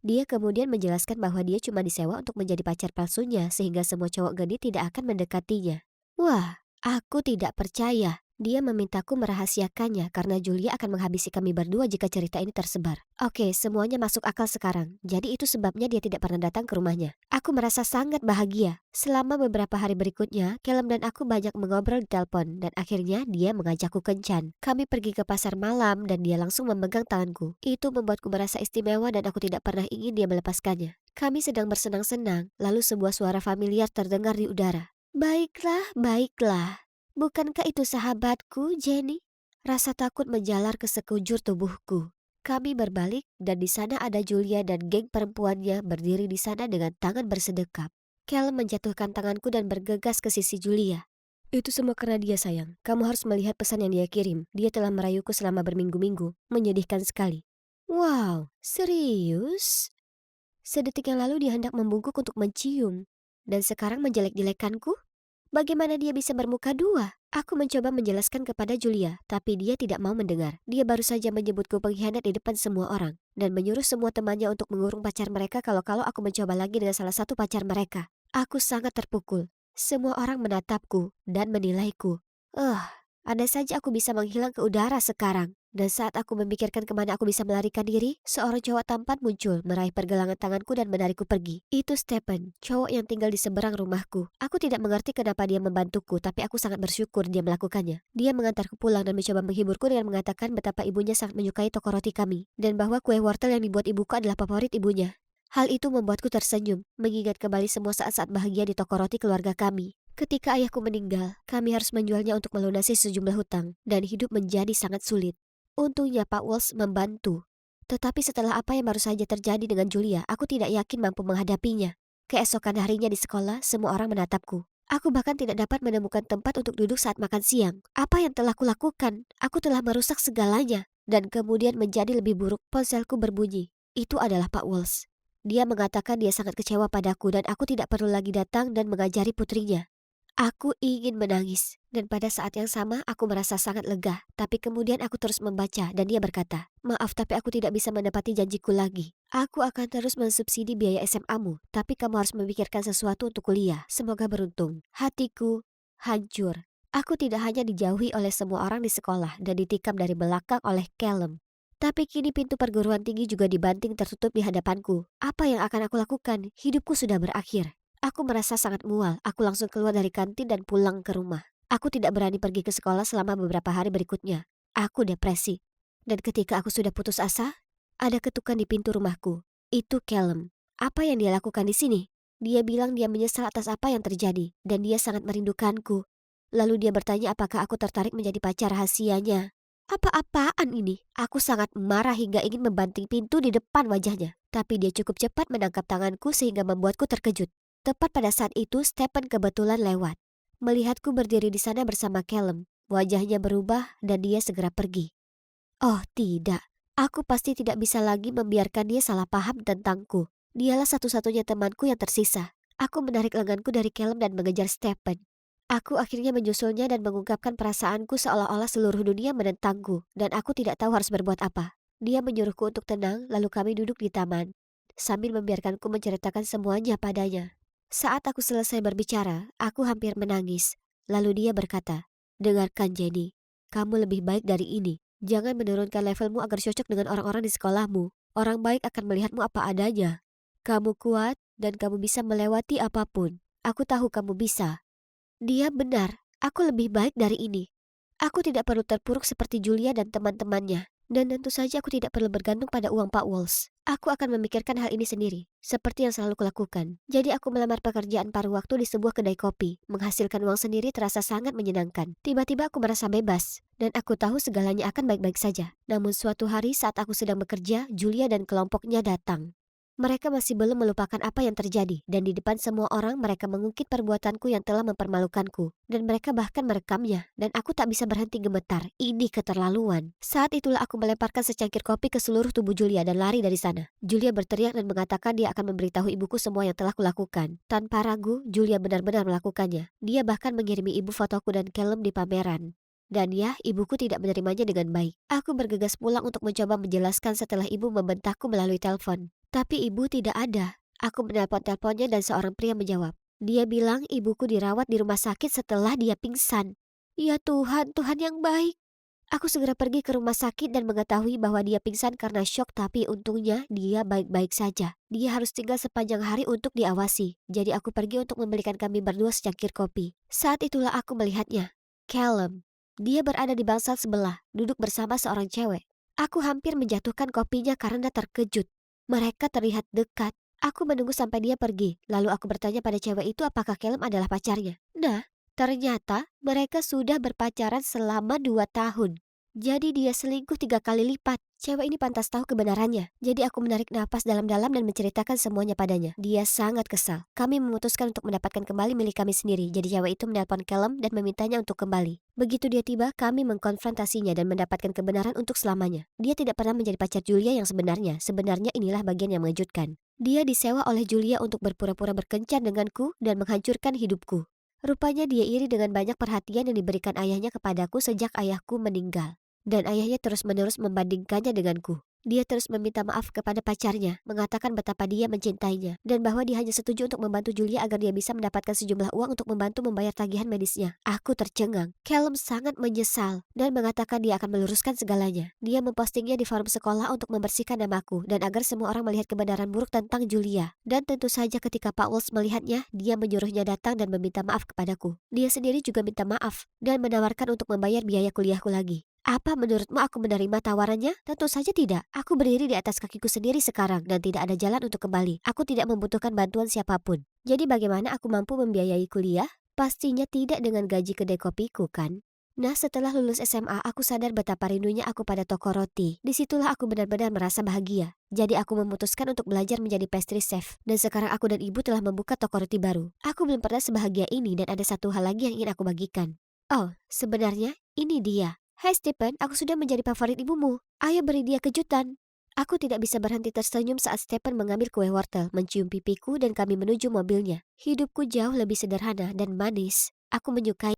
[SPEAKER 1] Dia kemudian menjelaskan bahwa dia cuma disewa untuk menjadi pacar palsunya sehingga semua cowok genit tidak akan mendekatinya. Wah, aku tidak percaya. Dia memintaku merahasiakannya karena Julia akan menghabisi kami berdua jika cerita ini tersebar. Oke, semuanya masuk akal sekarang. Jadi itu sebabnya dia tidak pernah datang ke rumahnya. Aku merasa sangat bahagia. Selama beberapa hari berikutnya, Callum dan aku banyak mengobrol di telepon dan akhirnya dia mengajakku kencan. Kami pergi ke pasar malam dan dia langsung memegang tanganku. Itu membuatku merasa istimewa dan aku tidak pernah ingin dia melepaskannya. Kami sedang bersenang-senang, lalu sebuah suara familiar terdengar di udara. Baiklah, baiklah. Bukankah itu sahabatku, Jenny? Rasa takut menjalar ke sekujur tubuhku. Kami berbalik dan di sana ada Julia dan geng perempuannya berdiri di sana dengan tangan bersedekap. Callum menjatuhkan tanganku dan bergegas ke sisi Julia. Itu semua karena dia, sayang. Kamu harus melihat pesan yang dia kirim. Dia telah merayuku selama berminggu-minggu. Menyedihkan sekali. Wow, serius? Sedetik yang lalu dia hendak membungkuk untuk mencium. Dan sekarang menjelek-jelekanku? Bagaimana dia bisa bermuka dua? Aku mencoba menjelaskan kepada Julia, tapi dia tidak mau mendengar. Dia baru saja menyebutku pengkhianat di depan semua orang, dan menyuruh semua temannya untuk mengurung pacar mereka kalau-kalau aku mencoba lagi dengan salah satu pacar mereka. Aku sangat terpukul. Semua orang menatapku dan menilaiku. Andai saja aku bisa menghilang ke udara sekarang. Dan saat aku memikirkan kemana aku bisa melarikan diri, seorang cowok tampan muncul, meraih pergelangan tanganku dan menarikku pergi. Itu Stephen, cowok yang tinggal di seberang rumahku. Aku tidak mengerti kenapa dia membantuku, tapi aku sangat bersyukur dia melakukannya. Dia mengantarku pulang dan mencoba menghiburku dengan mengatakan betapa ibunya sangat menyukai toko roti kami, dan bahwa kue wortel yang dibuat ibuku adalah favorit ibunya. Hal itu membuatku tersenyum, mengingat kembali semua saat-saat bahagia di toko roti keluarga kami. Ketika ayahku meninggal, kami harus menjualnya untuk melunasi sejumlah hutang dan hidup menjadi sangat sulit. Untungnya Pak Walsh membantu. Tetapi setelah apa yang baru saja terjadi dengan Julia, aku tidak yakin mampu menghadapinya. Keesokan harinya di sekolah, semua orang menatapku. Aku bahkan tidak dapat menemukan tempat untuk duduk saat makan siang. Apa yang telah kulakukan? Aku telah merusak segalanya. Dan kemudian menjadi lebih buruk, ponselku berbunyi. Itu adalah Pak Walsh. Dia mengatakan dia sangat kecewa padaku dan aku tidak perlu lagi datang dan mengajari putrinya. Aku ingin menangis, dan pada saat yang sama aku merasa sangat lega. Tapi kemudian aku terus membaca dan dia berkata, "Maaf tapi aku tidak bisa menepati janjiku lagi. Aku akan terus mensubsidi biaya SMA-mu, tapi kamu harus memikirkan sesuatu untuk kuliah. Semoga beruntung." Hatiku hancur. Aku tidak hanya dijauhi oleh semua orang di sekolah dan ditikam dari belakang oleh Callum. Tapi kini pintu perguruan tinggi juga dibanting tertutup di hadapanku. Apa yang akan aku lakukan? Hidupku sudah berakhir. Aku merasa sangat mual. Aku langsung keluar dari kantin dan pulang ke rumah. Aku tidak berani pergi ke sekolah selama beberapa hari berikutnya. Aku depresi. Dan ketika aku sudah putus asa, ada ketukan di pintu rumahku. Itu Callum. Apa yang dia lakukan di sini? Dia bilang dia menyesal atas apa yang terjadi dan dia sangat merindukanku. Lalu dia bertanya apakah aku tertarik menjadi pacar rahasianya. Apa-apaan ini? Aku sangat marah hingga ingin membanting pintu di depan wajahnya. Tapi dia cukup cepat menangkap tanganku sehingga membuatku terkejut. Tepat pada saat itu, Stephen kebetulan lewat. Melihatku berdiri di sana bersama Callum, wajahnya berubah dan dia segera pergi. Oh tidak, aku pasti tidak bisa lagi membiarkan dia salah paham tentangku. Dialah satu-satunya temanku yang tersisa. Aku menarik lenganku dari Callum dan mengejar Stephen. Aku akhirnya menyusulnya dan mengungkapkan perasaanku seolah-olah seluruh dunia menentangku dan aku tidak tahu harus berbuat apa. Dia menyuruhku untuk tenang, lalu kami duduk di taman, sambil membiarkanku menceritakan semuanya padanya. Saat aku selesai berbicara, aku hampir menangis. Lalu dia berkata, "Dengarkan Jenny, kamu lebih baik dari ini. Jangan menurunkan levelmu agar cocok dengan orang-orang di sekolahmu. Orang baik akan melihatmu apa adanya. Kamu kuat dan kamu bisa melewati apapun. Aku tahu kamu bisa." Dia benar, aku lebih baik dari ini. Aku tidak perlu terpuruk seperti Julia dan teman-temannya. Dan tentu saja aku tidak perlu bergantung pada uang Pak Walsh. Aku akan memikirkan hal ini sendiri, seperti yang selalu kulakukan. Jadi aku melamar pekerjaan paruh waktu di sebuah kedai kopi. Menghasilkan uang sendiri terasa sangat menyenangkan. Tiba-tiba aku merasa bebas, dan aku tahu segalanya akan baik-baik saja. Namun suatu hari saat aku sedang bekerja, Julia dan kelompoknya datang. Mereka masih belum melupakan apa yang terjadi, dan di depan semua orang mereka mengungkit perbuatanku yang telah mempermalukanku. Dan mereka bahkan merekamnya, dan aku tak bisa berhenti gemetar. Ini keterlaluan. Saat itulah aku melemparkan secangkir kopi ke seluruh tubuh Julia dan lari dari sana. Julia berteriak dan mengatakan dia akan memberitahu ibuku semua yang telah kulakukan. Tanpa ragu, Julia benar-benar melakukannya. Dia bahkan mengirimi ibu fotoku dan Callum di pameran. Dan ya, ibuku tidak menerimanya dengan baik. Aku bergegas pulang untuk mencoba menjelaskan setelah ibu membentakku melalui telepon. Tapi ibu tidak ada. Aku menelpon teleponnya dan seorang pria menjawab. Dia bilang ibuku dirawat di rumah sakit setelah dia pingsan. Ya Tuhan, Tuhan yang baik. Aku segera pergi ke rumah sakit dan mengetahui bahwa dia pingsan karena syok, tapi untungnya dia baik-baik saja. Dia harus tinggal sepanjang hari untuk diawasi. Jadi aku pergi untuk membelikan kami berdua secangkir kopi. Saat itulah aku melihatnya. Callum. Dia berada di bangsal sebelah, duduk bersama seorang cewek. Aku hampir menjatuhkan kopinya karena terkejut. Mereka terlihat dekat. Aku menunggu sampai dia pergi. Lalu aku bertanya pada cewek itu apakah Callum adalah pacarnya. Nah, ternyata mereka sudah berpacaran selama 2 tahun. Jadi dia selingkuh 3 kali lipat. Cewek ini pantas tahu kebenarannya. Jadi aku menarik napas dalam-dalam dan menceritakan semuanya padanya. Dia sangat kesal. Kami memutuskan untuk mendapatkan kembali milik kami sendiri. Jadi cewek itu menelpon Callum dan memintanya untuk kembali. Begitu dia tiba, kami mengkonfrontasinya dan mendapatkan kebenaran untuk selamanya. Dia tidak pernah menjadi pacar Julia yang sebenarnya. Sebenarnya inilah bagian yang mengejutkan. Dia disewa oleh Julia untuk berpura-pura berkencan denganku dan menghancurkan hidupku. Rupanya dia iri dengan banyak perhatian yang diberikan ayahnya kepadaku sejak ayahku meninggal. Dan ayahnya terus-menerus membandingkannya denganku. Dia terus meminta maaf kepada pacarnya, mengatakan betapa dia mencintainya, dan bahwa dia hanya setuju untuk membantu Julia agar dia bisa mendapatkan sejumlah uang untuk membantu membayar tagihan medisnya. Aku tercengang. Callum sangat menyesal dan mengatakan dia akan meluruskan segalanya. Dia mempostingnya di forum sekolah untuk membersihkan namaku dan agar semua orang melihat kebenaran buruk tentang Julia. Dan tentu saja ketika Pak Walsh melihatnya, dia menyuruhnya datang dan meminta maaf kepadaku. Dia sendiri juga minta maaf dan menawarkan untuk membayar biaya kuliahku lagi. Apa menurutmu aku menerima tawarannya? Tentu saja tidak. Aku berdiri di atas kakiku sendiri sekarang dan tidak ada jalan untuk kembali. Aku tidak membutuhkan bantuan siapapun. Jadi bagaimana aku mampu membiayai kuliah? Pastinya tidak dengan gaji kedai kopiku kan? Nah, setelah lulus SMA, aku sadar betapa rindunya aku pada toko roti. Disitulah aku benar-benar merasa bahagia. Jadi aku memutuskan untuk belajar menjadi pastry chef. Dan sekarang aku dan ibu telah membuka toko roti baru. Aku belum pernah sebahagia ini dan ada satu hal lagi yang ingin aku bagikan. Oh, sebenarnya ini dia. Hai Stephen, aku sudah menjadi favorit ibumu. Ayo beri dia kejutan. Aku tidak bisa berhenti tersenyum saat Stephen mengambil kue wortel, mencium pipiku dan kami menuju mobilnya. Hidupku jauh lebih sederhana dan manis. Aku menyukai.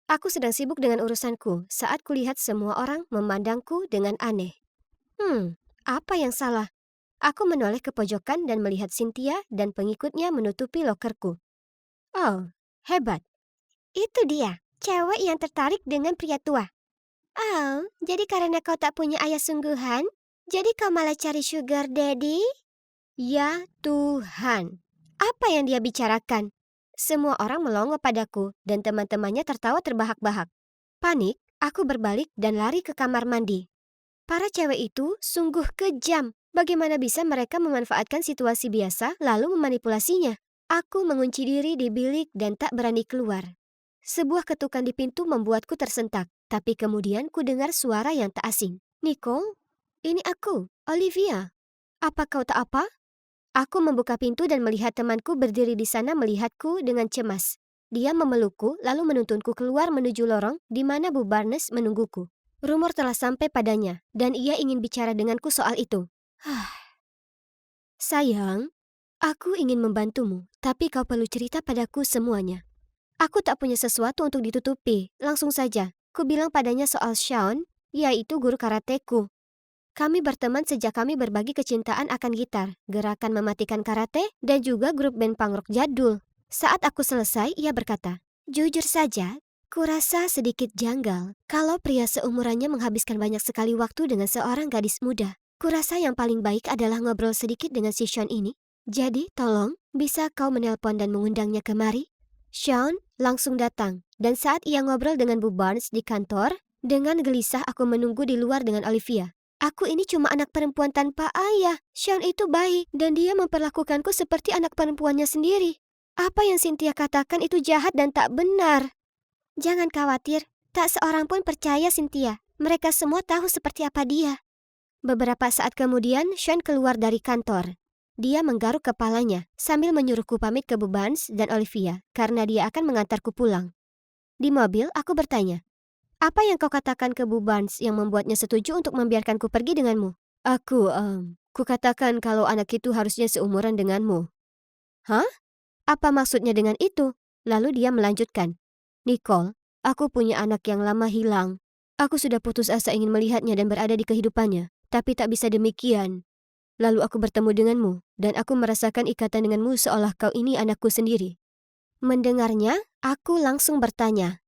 [SPEAKER 1] Aku sedang sibuk dengan urusanku saat kulihat semua orang memandangku dengan aneh. Apa yang salah? Aku menoleh ke pojokan dan melihat Cynthia dan pengikutnya menutupi lokerku. Oh, hebat. Itu dia, cewek yang tertarik dengan pria tua. Oh, jadi karena kau tak punya ayah sungguhan, jadi kau malah cari sugar daddy? Ya Tuhan, apa yang dia bicarakan? Semua orang melongo padaku dan teman-temannya tertawa terbahak-bahak. Panik, aku berbalik dan lari ke kamar mandi. Para cewek itu sungguh kejam. Bagaimana bisa mereka memanfaatkan situasi biasa lalu memanipulasinya? Aku mengunci diri di bilik dan tak berani keluar. Sebuah ketukan di pintu membuatku tersentak, tapi kemudian ku dengar suara yang tak asing. Nicole, ini aku, Olivia. Apa kau tak apa? Aku membuka pintu dan melihat temanku berdiri di sana melihatku dengan cemas. Dia memelukku lalu menuntunku keluar menuju lorong di mana Bu Barnes menungguku. Rumor telah sampai padanya dan ia ingin bicara denganku soal itu. Sayang, aku ingin membantumu, tapi kau perlu cerita padaku semuanya. Aku tak punya sesuatu untuk ditutupi. Langsung saja, ku bilang padanya soal Sean, yaitu guru karateku. Kami berteman sejak kami berbagi kecintaan akan gitar, gerakan mematikan karate, dan juga grup band punk rock jadul. Saat aku selesai, ia berkata, "Jujur saja, kurasa sedikit janggal kalau pria seumurannya menghabiskan banyak sekali waktu dengan seorang gadis muda. Kurasa yang paling baik adalah ngobrol sedikit dengan si Sean ini. Jadi, tolong, bisa kau menelpon dan mengundangnya kemari?" Sean langsung datang, dan saat ia ngobrol dengan Bu Barnes di kantor, dengan gelisah aku menunggu di luar dengan Olivia. Aku ini cuma anak perempuan tanpa ayah. Sean itu baik dan dia memperlakukanku seperti anak perempuannya sendiri. Apa yang Cynthia katakan itu jahat dan tak benar. Jangan khawatir, tak seorang pun percaya Cynthia. Mereka semua tahu seperti apa dia. Beberapa saat kemudian, Sean keluar dari kantor. Dia menggaruk kepalanya sambil menyuruhku pamit ke Bu Barnes dan Olivia karena dia akan mengantarku pulang. Di mobil, aku bertanya, "Apa yang kau katakan ke Bu Barnes yang membuatnya setuju untuk membiarkanku pergi denganmu?" Ku katakan kalau anak itu harusnya seumuran denganmu. Hah? Apa maksudnya dengan itu? Lalu dia melanjutkan, "Nicole, aku punya anak yang lama hilang. Aku sudah putus asa ingin melihatnya dan berada di kehidupannya, tapi tak bisa demikian. Lalu aku bertemu denganmu, dan aku merasakan ikatan denganmu seolah kau ini anakku sendiri." Mendengarnya, aku langsung bertanya,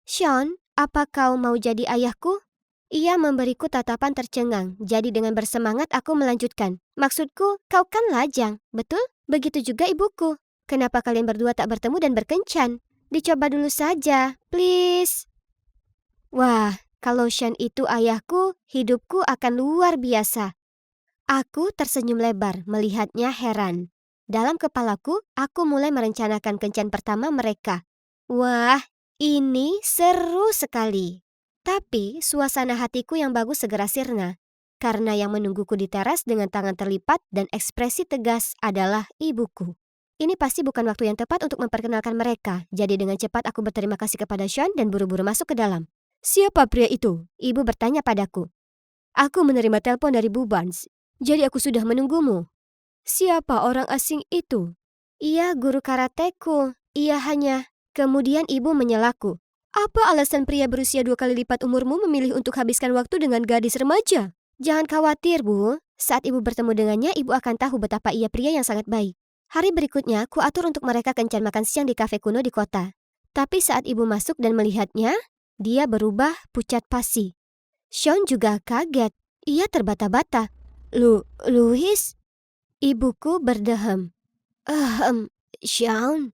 [SPEAKER 1] "Sean, apa kau mau jadi ayahku?" Ia memberiku tatapan tercengang, jadi dengan bersemangat aku melanjutkan. "Maksudku, kau kan lajang, betul? Begitu juga ibuku. Kenapa kalian berdua tak bertemu dan berkencan? Dicoba dulu saja, please." Wah, kalau Sean itu ayahku, hidupku akan luar biasa. Aku tersenyum lebar, melihatnya heran. Dalam kepalaku, aku mulai merencanakan kencan pertama mereka. Wah, ini seru sekali. Tapi suasana hatiku yang bagus segera sirna. Karena yang menungguku di teras dengan tangan terlipat dan ekspresi tegas adalah ibuku. Ini pasti bukan waktu yang tepat untuk memperkenalkan mereka. Jadi dengan cepat aku berterima kasih kepada Sean dan buru-buru masuk ke dalam. "Siapa pria itu?" Ibu bertanya padaku. "Aku menerima telepon dari Bu Barnes. Jadi aku sudah menunggumu." "Siapa orang asing itu?" "Ia guru karateku. Ia hanya..." Kemudian ibu menyelaku. "Apa alasan pria berusia 2 kali lipat umurmu memilih untuk habiskan waktu dengan gadis remaja?" "Jangan khawatir, Bu. Saat ibu bertemu dengannya, ibu akan tahu betapa ia pria yang sangat baik." Hari berikutnya, ku atur untuk mereka kencan makan siang di kafe kuno di kota. Tapi saat ibu masuk dan melihatnya, dia berubah pucat pasi. Sean juga kaget. Ia terbata-bata. Louis?" Ibuku berdehem. Sean?"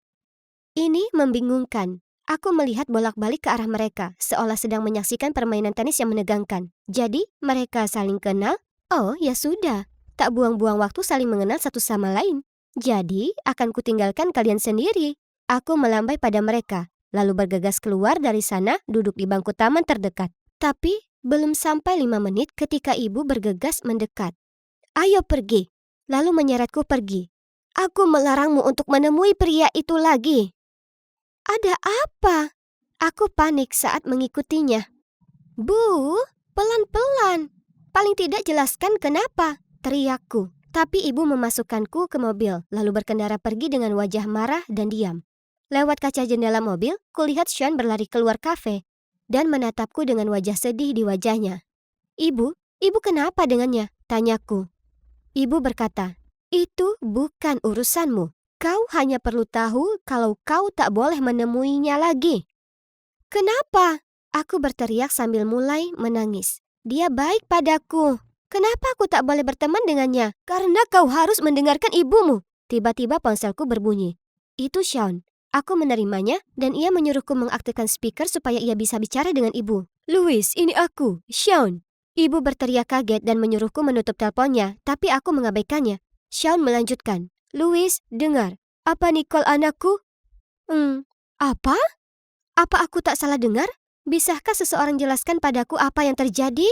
[SPEAKER 1] Ini membingungkan. Aku melihat bolak-balik ke arah mereka, seolah sedang menyaksikan permainan tenis yang menegangkan. Jadi, mereka saling kenal? Oh, ya sudah. Tak buang-buang waktu saling mengenal satu sama lain. Jadi, akan kutinggalkan kalian sendiri. Aku melambai pada mereka, lalu bergegas keluar dari sana duduk di bangku taman terdekat. Tapi belum sampai 5 menit ketika ibu bergegas mendekat. Ayo pergi, lalu menyeretku pergi. Aku melarangmu untuk menemui pria itu lagi. Ada apa? Aku panik saat mengikutinya. Bu, pelan-pelan. Paling tidak jelaskan kenapa, teriakku. Tapi ibu memasukkanku ke mobil, lalu berkendara pergi dengan wajah marah dan diam. Lewat kaca jendela mobil, kulihat Sean berlari keluar kafe dan menatapku dengan wajah sedih di wajahnya. Ibu kenapa dengannya? Tanyaku. Ibu berkata, itu bukan urusanmu. Kau hanya perlu tahu kalau kau tak boleh menemuinya lagi. Kenapa? Aku berteriak sambil mulai menangis. Dia baik padaku. Kenapa aku tak boleh berteman dengannya? Karena kau harus mendengarkan ibumu. Tiba-tiba ponselku berbunyi. Itu Sean. Aku menerimanya dan ia menyuruhku mengaktifkan speaker supaya ia bisa bicara dengan ibu. Louis, ini aku, Sean. Ibu berteriak kaget dan menyuruhku menutup teleponnya, tapi aku mengabaikannya. Sean melanjutkan. Louis, dengar. Apa Nicole anakku? Apa? Apa aku tak salah dengar? Bisakah seseorang jelaskan padaku apa yang terjadi?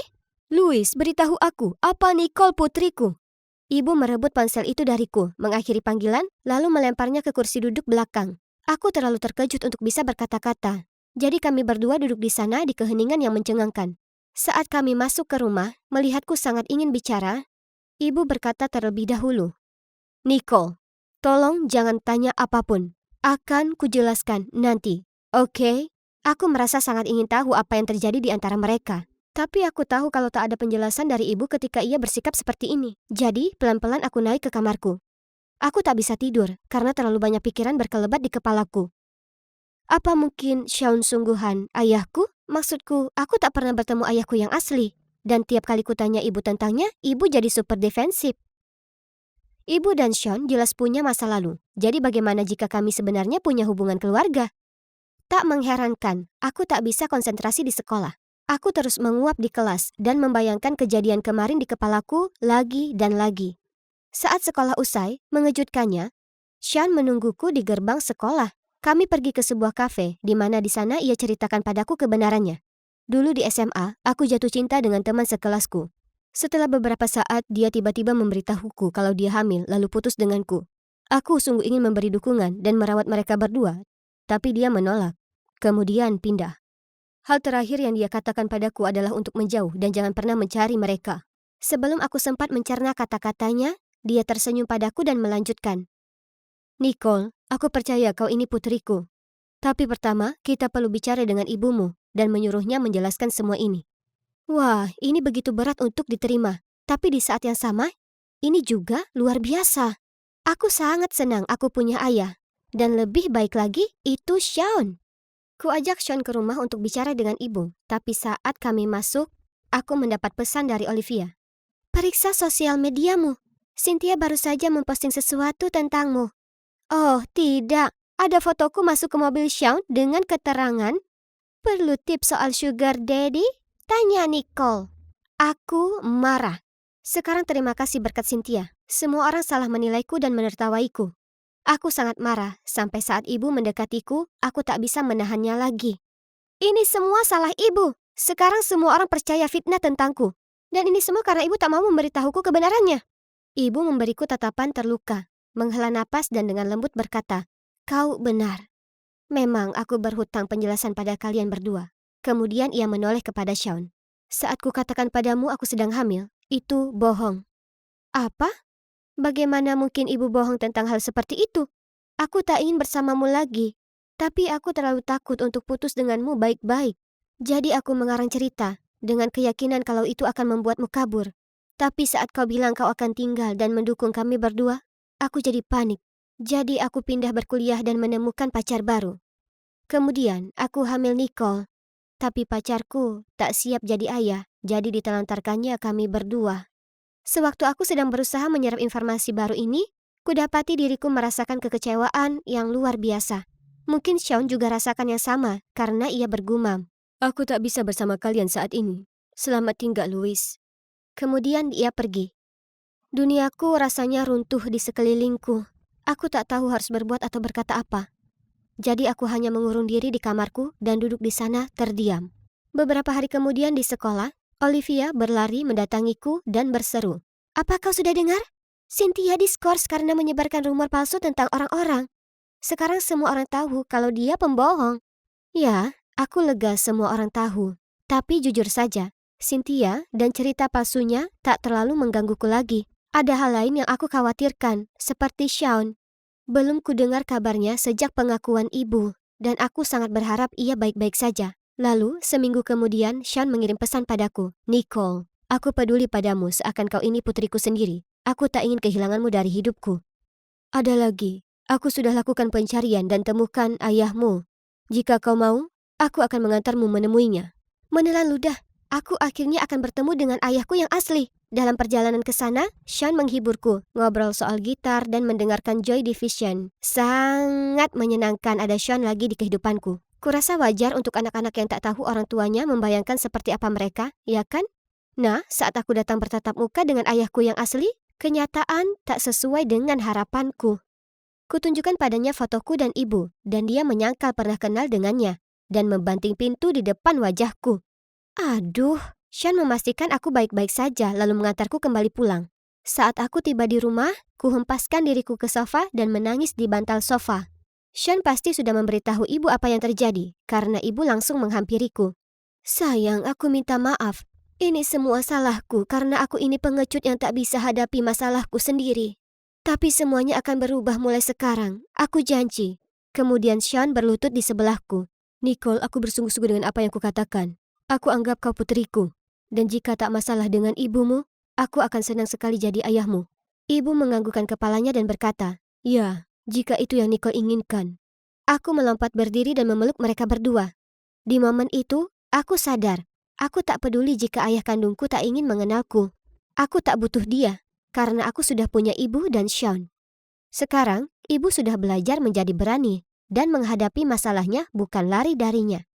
[SPEAKER 1] Louis, beritahu aku, apa Nicole putriku? Ibu merebut ponsel itu dariku, mengakhiri panggilan, lalu melemparnya ke kursi duduk belakang. Aku terlalu terkejut untuk bisa berkata-kata. Jadi kami berdua duduk di sana di keheningan yang mencengangkan. Saat kami masuk ke rumah, melihatku sangat ingin bicara, ibu berkata terlebih dahulu. Nicole, tolong jangan tanya apapun. Akan kujelaskan nanti, oke? Aku merasa sangat ingin tahu apa yang terjadi di antara mereka. Tapi aku tahu kalau tak ada penjelasan dari ibu ketika ia bersikap seperti ini. Jadi, pelan-pelan aku naik ke kamarku. Aku tak bisa tidur karena terlalu banyak pikiran berkelebat di kepalaku. Apa mungkin Sean sungguhan ayahku? Maksudku, aku tak pernah bertemu ayahku yang asli. Dan tiap kali kutanya ibu tentangnya, ibu jadi super defensif. Ibu dan Sean jelas punya masa lalu. Jadi bagaimana jika kami sebenarnya punya hubungan keluarga? Tak mengherankan, aku tak bisa konsentrasi di sekolah. Aku terus menguap di kelas dan membayangkan kejadian kemarin di kepalaku lagi dan lagi. Saat sekolah usai, mengejutkannya, Sean menungguku di gerbang sekolah. Kami pergi ke sebuah kafe, di mana di sana ia ceritakan padaku kebenarannya. Dulu di SMA, aku jatuh cinta dengan teman sekelasku. Setelah beberapa saat, dia tiba-tiba memberitahuku kalau dia hamil lalu putus denganku. Aku sungguh ingin memberi dukungan dan merawat mereka berdua, tapi dia menolak. Kemudian pindah. Hal terakhir yang dia katakan padaku adalah untuk menjauh dan jangan pernah mencari mereka. Sebelum aku sempat mencerna kata-katanya, dia tersenyum padaku dan melanjutkan. Nicole, aku percaya kau ini putriku. Tapi pertama, kita perlu bicara dengan ibumu dan menyuruhnya menjelaskan semua ini. Wah, ini begitu berat untuk diterima. Tapi di saat yang sama, ini juga luar biasa. Aku sangat senang aku punya ayah. Dan lebih baik lagi, itu Sean. Kuajak Sean ke rumah untuk bicara dengan ibu, tapi saat kami masuk, aku mendapat pesan dari Olivia. Periksa sosial mediamu. Cynthia baru saja memposting sesuatu tentangmu. Oh, tidak. Ada fotoku masuk ke mobil Sean dengan keterangan, perlu tips soal sugar daddy? Tanya Nicole. Aku marah. Sekarang terima kasih berkat Cynthia. Semua orang salah menilaiku dan menertawaiku. Aku sangat marah, sampai saat ibu mendekatiku, aku tak bisa menahannya lagi. Ini semua salah ibu. Sekarang semua orang percaya fitnah tentangku. Dan ini semua karena ibu tak mau memberitahuku kebenarannya. Ibu memberiku tatapan terluka, menghela napas dan dengan lembut berkata, kau benar. Memang aku berhutang penjelasan pada kalian berdua. Kemudian ia menoleh kepada Sean. Saat ku katakan padamu aku sedang hamil, itu bohong. Apa? Bagaimana mungkin ibu bohong tentang hal seperti itu? Aku tak ingin bersamamu lagi. Tapi aku terlalu takut untuk putus denganmu baik-baik. Jadi aku mengarang cerita dengan keyakinan kalau itu akan membuatmu kabur. Tapi saat kau bilang kau akan tinggal dan mendukung kami berdua, aku jadi panik. Jadi aku pindah berkuliah dan menemukan pacar baru. Kemudian aku hamil Nicole. Tapi pacarku tak siap jadi ayah, jadi ditelantarkannya kami berdua. Sewaktu aku sedang berusaha menyerap informasi baru ini, kudapati diriku merasakan kekecewaan yang luar biasa. Mungkin Sean juga rasakan yang sama karena ia bergumam. Aku tak bisa bersama kalian saat ini. Selamat tinggal, Louis. Kemudian ia pergi. Duniaku rasanya runtuh di sekelilingku. Aku tak tahu harus berbuat atau berkata apa. Jadi aku hanya mengurung diri di kamarku dan duduk di sana terdiam. Beberapa hari kemudian di sekolah, Olivia berlari mendatangiku dan berseru, "Apa kau sudah dengar? Cynthia diskors karena menyebarkan rumor palsu tentang orang-orang. Sekarang semua orang tahu kalau dia pembohong." Ya, aku lega semua orang tahu. Tapi jujur saja, Cynthia dan cerita palsunya tak terlalu menggangguku lagi. Ada hal lain yang aku khawatirkan, seperti Shaun. Belum kudengar kabarnya sejak pengakuan ibu, dan aku sangat berharap ia baik-baik saja. Lalu, seminggu kemudian, Shaun mengirim pesan padaku, "Nicole, aku peduli padamu seakan kau ini putriku sendiri. Aku tak ingin kehilanganmu dari hidupku. Ada lagi, aku sudah lakukan pencarian dan temukan ayahmu. Jika kau mau, aku akan mengantarmu menemuinya." Menelan ludah, aku akhirnya akan bertemu dengan ayahku yang asli. Dalam perjalanan ke sana, Shaun menghiburku, ngobrol soal gitar dan mendengarkan Joy Division. Sangat menyenangkan ada Shaun lagi di kehidupanku. Kurasa wajar untuk anak-anak yang tak tahu orang tuanya membayangkan seperti apa mereka, ya kan? Nah, saat aku datang bertatap muka dengan ayahku yang asli, kenyataan tak sesuai dengan harapanku. Kutunjukkan padanya fotoku dan ibu, dan dia menyangkal pernah kenal dengannya, dan membanting pintu di depan wajahku. Aduh, Shaun memastikan aku baik-baik saja lalu mengantarku kembali pulang. Saat aku tiba di rumah, kuhempaskan diriku ke sofa dan menangis di bantal sofa. Shaun pasti sudah memberitahu ibu apa yang terjadi, karena ibu langsung menghampiriku. "Sayang, aku minta maaf. Ini semua salahku karena aku ini pengecut yang tak bisa hadapi masalahku sendiri. Tapi semuanya akan berubah mulai sekarang, aku janji." Kemudian Shaun berlutut di sebelahku. "Nicole, aku bersungguh-sungguh dengan apa yang kukatakan. Aku anggap kau putriku. Dan jika tak masalah dengan ibumu, aku akan senang sekali jadi ayahmu." Ibu menganggukkan kepalanya dan berkata, "Ya, jika itu yang Nicole inginkan." Aku melompat berdiri dan memeluk mereka berdua. Di momen itu, aku sadar, aku tak peduli jika ayah kandungku tak ingin mengenalku. Aku tak butuh dia, karena aku sudah punya ibu dan Shaun. Sekarang, ibu sudah belajar menjadi berani dan menghadapi masalahnya bukan lari darinya.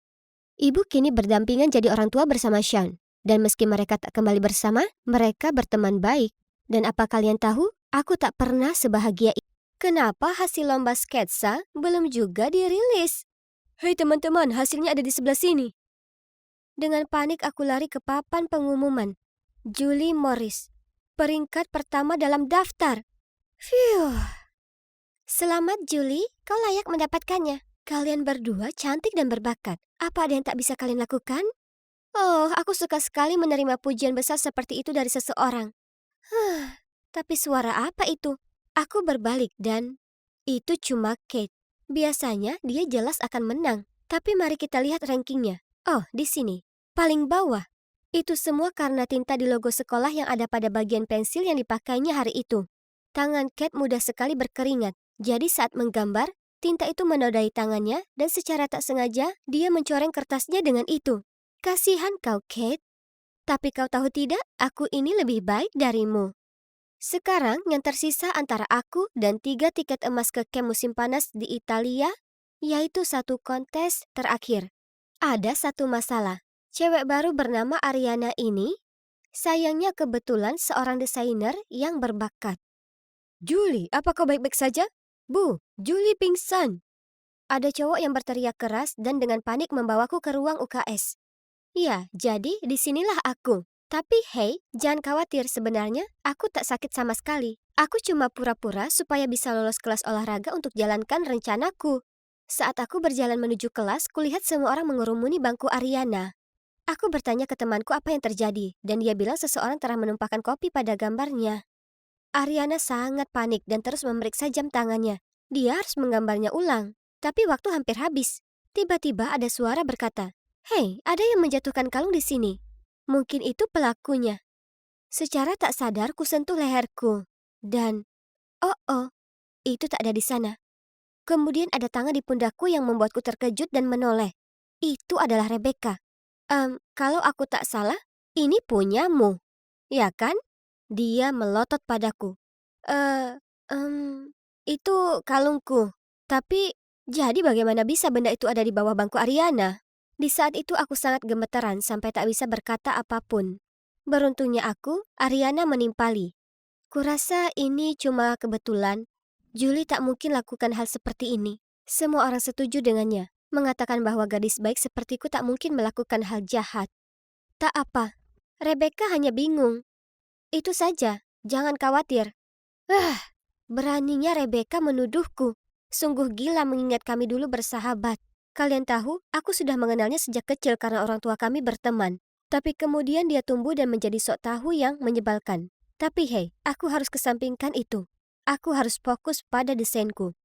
[SPEAKER 1] Ibu kini berdampingan jadi orang tua bersama Shaun. Dan meski mereka tak kembali bersama, mereka berteman baik. Dan apa kalian tahu? Aku tak pernah sebahagia itu. Kenapa hasil lomba sketsa belum juga dirilis? "Hei teman-teman, hasilnya ada di sebelah sini." Dengan panik aku lari ke papan pengumuman. Julie Morris, peringkat pertama dalam daftar. Phew. Selamat Julie, kau layak mendapatkannya. Kalian berdua cantik dan berbakat. Apa ada yang tak bisa kalian lakukan? Oh, aku suka sekali menerima pujian besar seperti itu dari seseorang. Tapi suara apa itu? Aku berbalik dan itu cuma Kate. Biasanya dia jelas akan menang. Tapi mari kita lihat rankingnya. Oh, di sini. Paling bawah. Itu semua karena tinta di logo sekolah yang ada pada bagian pensil yang dipakainya hari itu. Tangan Kate mudah sekali berkeringat. Jadi saat menggambar, tinta itu menodai tangannya dan secara tak sengaja dia mencoreng kertasnya dengan itu. Kasihan kau, Kate. Tapi kau tahu tidak, aku ini lebih baik darimu. Sekarang yang tersisa antara aku dan 3 tiket emas ke camp musim panas di Italia, yaitu satu kontes terakhir. Ada satu masalah. Cewek baru bernama Ariana ini, sayangnya kebetulan seorang desainer yang berbakat. "Julie, apa kau baik-baik saja?" "Bu, Julie pingsan." Ada cowok yang berteriak keras dan dengan panik membawaku ke ruang UKS. Ya, jadi disinilah aku. Tapi hey, jangan khawatir, sebenarnya aku tak sakit sama sekali. Aku cuma pura-pura supaya bisa lolos kelas olahraga untuk jalankan rencanaku. Saat aku berjalan menuju kelas, kulihat semua orang mengurumuni bangku Ariana. Aku bertanya ke temanku apa yang terjadi, dan dia bilang seseorang telah menumpahkan kopi pada gambarnya. Ariana sangat panik dan terus memeriksa jam tangannya. Dia harus menggambarnya ulang, tapi waktu hampir habis. Tiba-tiba ada suara berkata, "Hei, ada yang menjatuhkan kalung di sini." Mungkin itu pelakunya. Secara tak sadar kusentuh leherku. Dan, oh, itu tak ada di sana. Kemudian ada tangan di pundakku yang membuatku terkejut dan menoleh. Itu adalah Rebecca. Kalau aku tak salah, ini punyamu. Ya kan? Dia melotot padaku. Eh, itu kalungku. Tapi, jadi bagaimana bisa benda itu ada di bawah bangku Ariana? Di saat itu aku sangat gemeteran sampai tak bisa berkata apapun. Beruntungnya aku, Ariana menimpali. Kurasa ini cuma kebetulan. Julie tak mungkin lakukan hal seperti ini. Semua orang setuju dengannya, mengatakan bahwa gadis baik sepertiku tak mungkin melakukan hal jahat. Tak apa, Rebecca hanya bingung. Itu saja, jangan khawatir. Beraninya Rebecca menuduhku. Sungguh gila mengingat kami dulu bersahabat. Kalian tahu, aku sudah mengenalnya sejak kecil karena orang tua kami berteman. Tapi kemudian dia tumbuh dan menjadi sok tahu yang menyebalkan. Tapi hei, aku harus kesampingkan itu. Aku harus fokus pada desainku.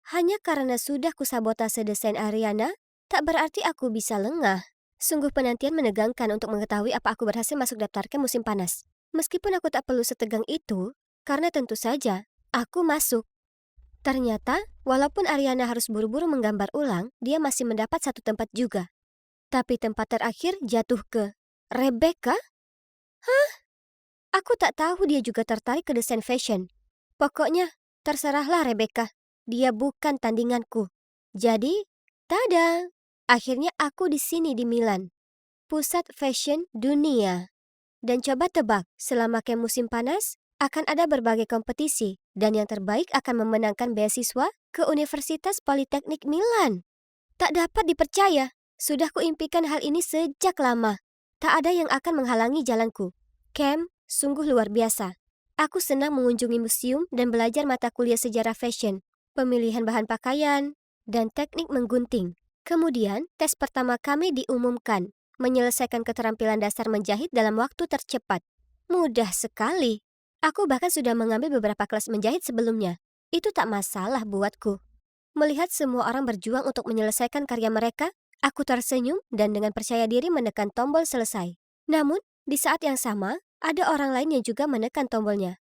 [SPEAKER 1] Hanya karena sudah kusabotase desain Ariana, tak berarti aku bisa lengah. Sungguh penantian menegangkan untuk mengetahui apa aku berhasil masuk daftar ke musim panas. Meskipun aku tak perlu setegang itu, karena tentu saja, aku masuk. Ternyata, walaupun Ariana harus buru-buru menggambar ulang, dia masih mendapat satu tempat juga. Tapi tempat terakhir jatuh ke Rebecca? Aku tak tahu dia juga tertarik ke desain fashion. Pokoknya, terserahlah Rebecca. Dia bukan tandinganku. Jadi, tada! Akhirnya aku di sini di Milan. Pusat fashion dunia. Dan coba tebak, selama camp musim panas, akan ada berbagai kompetisi. Dan yang terbaik akan memenangkan beasiswa ke Universitas Politeknik Milan. Tak dapat dipercaya. Sudah kuimpikan hal ini sejak lama. Tak ada yang akan menghalangi jalanku. Camp sungguh luar biasa. Aku senang mengunjungi museum dan belajar mata kuliah sejarah fashion, pemilihan bahan pakaian, dan teknik menggunting. Kemudian, tes pertama kami diumumkan, menyelesaikan keterampilan dasar menjahit dalam waktu tercepat. Mudah sekali. Aku bahkan sudah mengambil beberapa kelas menjahit sebelumnya. Itu tak masalah buatku. Melihat semua orang berjuang untuk menyelesaikan karya mereka, aku tersenyum dan dengan percaya diri menekan tombol selesai. Namun, di saat yang sama, ada orang lain yang juga menekan tombolnya.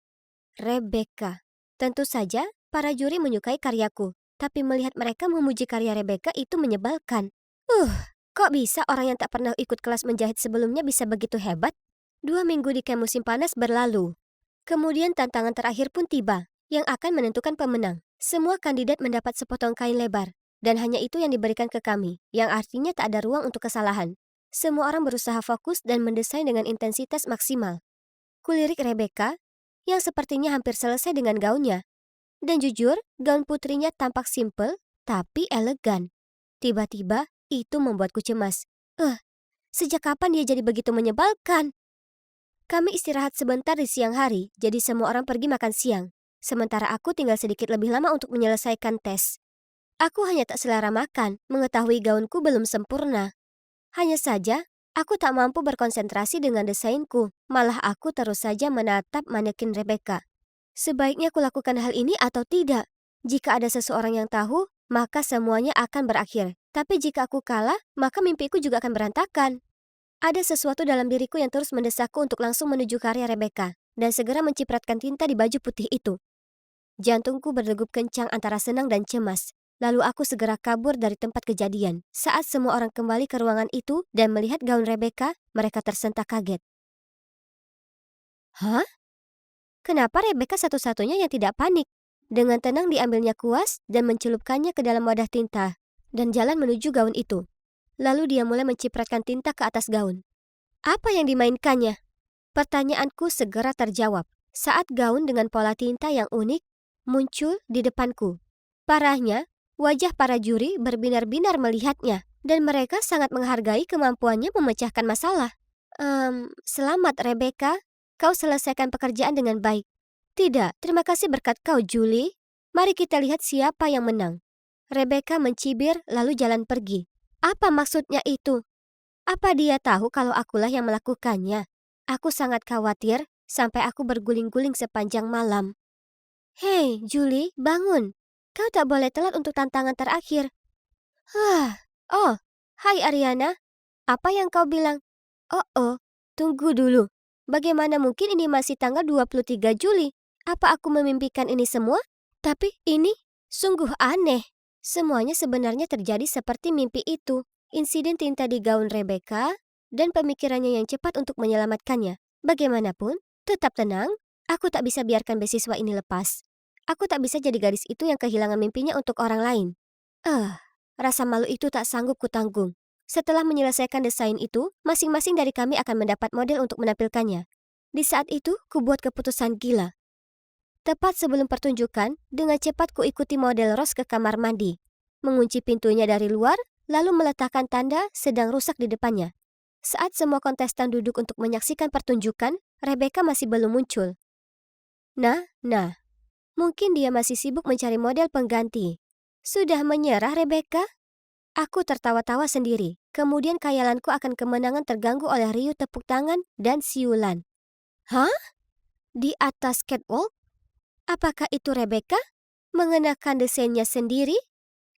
[SPEAKER 1] Rebecca. Tentu saja, para juri menyukai karyaku, tapi melihat mereka memuji karya Rebecca itu menyebalkan. Kok bisa orang yang tak pernah ikut kelas menjahit sebelumnya bisa begitu hebat? 2 minggu di camp musim panas berlalu. Kemudian tantangan terakhir pun tiba, yang akan menentukan pemenang. Semua kandidat mendapat sepotong kain lebar, dan hanya itu yang diberikan ke kami, yang artinya tak ada ruang untuk kesalahan. Semua orang berusaha fokus dan mendesain dengan intensitas maksimal. Kulirik Rebecca, yang sepertinya hampir selesai dengan gaunnya. Dan jujur, gaun putrinya tampak simpel, tapi elegan. Tiba-tiba, itu membuatku cemas. Sejak kapan dia jadi begitu menyebalkan? Kami istirahat sebentar di siang hari, jadi semua orang pergi makan siang. Sementara aku tinggal sedikit lebih lama untuk menyelesaikan tes. Aku hanya tak selera makan, mengetahui gaunku belum sempurna. Hanya saja, aku tak mampu berkonsentrasi dengan desainku. Malah aku terus saja menatap manekin Rebecca. Sebaiknya aku lakukan hal ini atau tidak? Jika ada seseorang yang tahu, maka semuanya akan berakhir. Tapi jika aku kalah, maka mimpiku juga akan berantakan. Ada sesuatu dalam diriku yang terus mendesakku untuk langsung menuju karya Rebecca dan segera mencipratkan tinta di baju putih itu. Jantungku berdegup kencang antara senang dan cemas. Lalu aku segera kabur dari tempat kejadian. Saat semua orang kembali ke ruangan itu dan melihat gaun Rebecca, mereka tersentak kaget. Hah? Kenapa Rebecca satu-satunya yang tidak panik? Dengan tenang diambilnya kuas dan mencelupkannya ke dalam wadah tinta dan jalan menuju gaun itu. Lalu dia mulai mencipratkan tinta ke atas gaun. Apa yang dimainkannya? Pertanyaanku segera terjawab saat gaun dengan pola tinta yang unik muncul di depanku. Parahnya, wajah para juri berbinar-binar melihatnya, dan mereka sangat menghargai kemampuannya memecahkan masalah. Selamat Rebecca, kau selesaikan pekerjaan dengan baik. Tidak, terima kasih berkat kau Julie. Mari kita lihat siapa yang menang. Rebecca mencibir lalu jalan pergi. Apa maksudnya itu? Apa dia tahu kalau akulah yang melakukannya? Aku sangat khawatir sampai aku berguling-guling sepanjang malam. Hei, Julie, bangun. Kau tak boleh telat untuk tantangan terakhir. Oh, hai Ariana. Apa yang kau bilang? Tunggu dulu. Bagaimana mungkin ini masih tanggal 23 Juli? Apa aku memimpikan ini semua? Tapi ini sungguh aneh. Semuanya sebenarnya terjadi seperti mimpi itu. Insiden tinta di gaun Rebecca dan pemikirannya yang cepat untuk menyelamatkannya. Bagaimanapun, tetap tenang. Aku tak bisa biarkan beasiswa ini lepas. Aku tak bisa jadi gadis itu yang kehilangan mimpinya untuk orang lain. Rasa malu itu tak sanggup kutanggung. Setelah menyelesaikan desain itu, masing-masing dari kami akan mendapat model untuk menampilkannya. Di saat itu, kubuat keputusan gila. Tepat sebelum pertunjukan, dengan cepat kuikuti model Rose ke kamar mandi. mengunci pintunya dari luar, lalu meletakkan tanda sedang rusak di depannya. Saat semua kontestan duduk untuk menyaksikan pertunjukan, Rebecca masih belum muncul. Nah, mungkin dia masih sibuk mencari model pengganti. Sudah menyerah, Rebecca? Aku tertawa-tawa sendiri. Kemudian khayalanku akan kemenangan terganggu oleh riuh tepuk tangan dan siulan. Hah? Di atas catwalk? Apakah itu Rebecca? Mengenakan desainnya sendiri?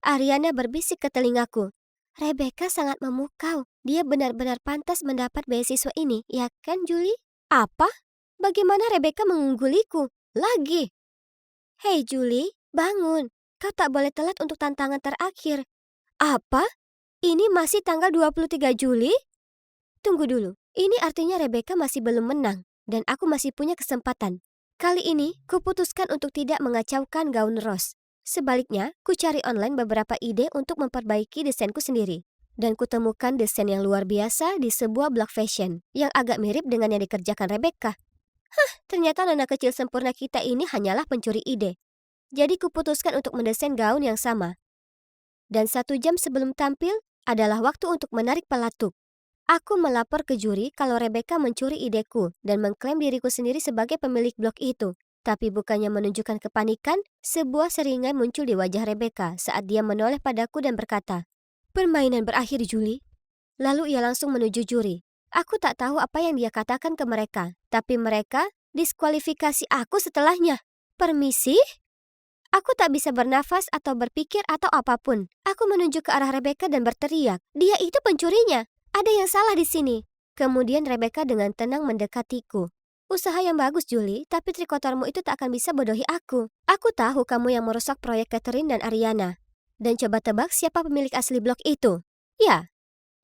[SPEAKER 1] Ariana berbisik ke telingaku. Rebecca sangat memukau. Dia benar-benar pantas mendapat beasiswa ini, ya kan, Julie? Apa? Bagaimana Rebecca mengungguliku? Lagi. Hei Julie, bangun. Kau tak boleh telat untuk tantangan terakhir. Apa? Ini masih tanggal 23 Juli? Tunggu dulu, ini artinya Rebecca masih belum menang, dan aku masih punya kesempatan. Kali ini, kuputuskan untuk tidak mengacaukan gaun Rose. Sebaliknya, ku cari online beberapa ide untuk memperbaiki desainku sendiri. Dan kutemukan desain yang luar biasa di sebuah blog fashion, yang agak mirip dengan yang dikerjakan Rebecca. Ternyata nona kecil sempurna kita ini hanyalah pencuri ide. Jadi kuputuskan untuk mendesain gaun yang sama. Dan 1 jam sebelum tampil adalah waktu untuk menarik pelatuk. Aku melapor ke juri kalau Rebecca mencuri ideku dan mengklaim diriku sendiri sebagai pemilik blog itu. Tapi bukannya menunjukkan kepanikan, sebuah seringai muncul di wajah Rebecca saat dia menoleh padaku dan berkata, "Permainan berakhir, Julie." Lalu ia langsung menuju juri. Aku tak tahu apa yang dia katakan ke mereka, tapi mereka diskualifikasi aku setelahnya. Permisi? Aku tak bisa bernafas atau berpikir atau apapun. Aku menunjuk ke arah Rebecca dan berteriak, "Dia itu pencurinya! Ada yang salah di sini." Kemudian Rebecca dengan tenang mendekatiku. "Usaha yang bagus, Julie, tapi trik kotormu itu tak akan bisa bodohi aku. Aku tahu kamu yang merusak proyek Catherine dan Ariana. Dan coba tebak siapa pemilik asli blog itu?" "Ya,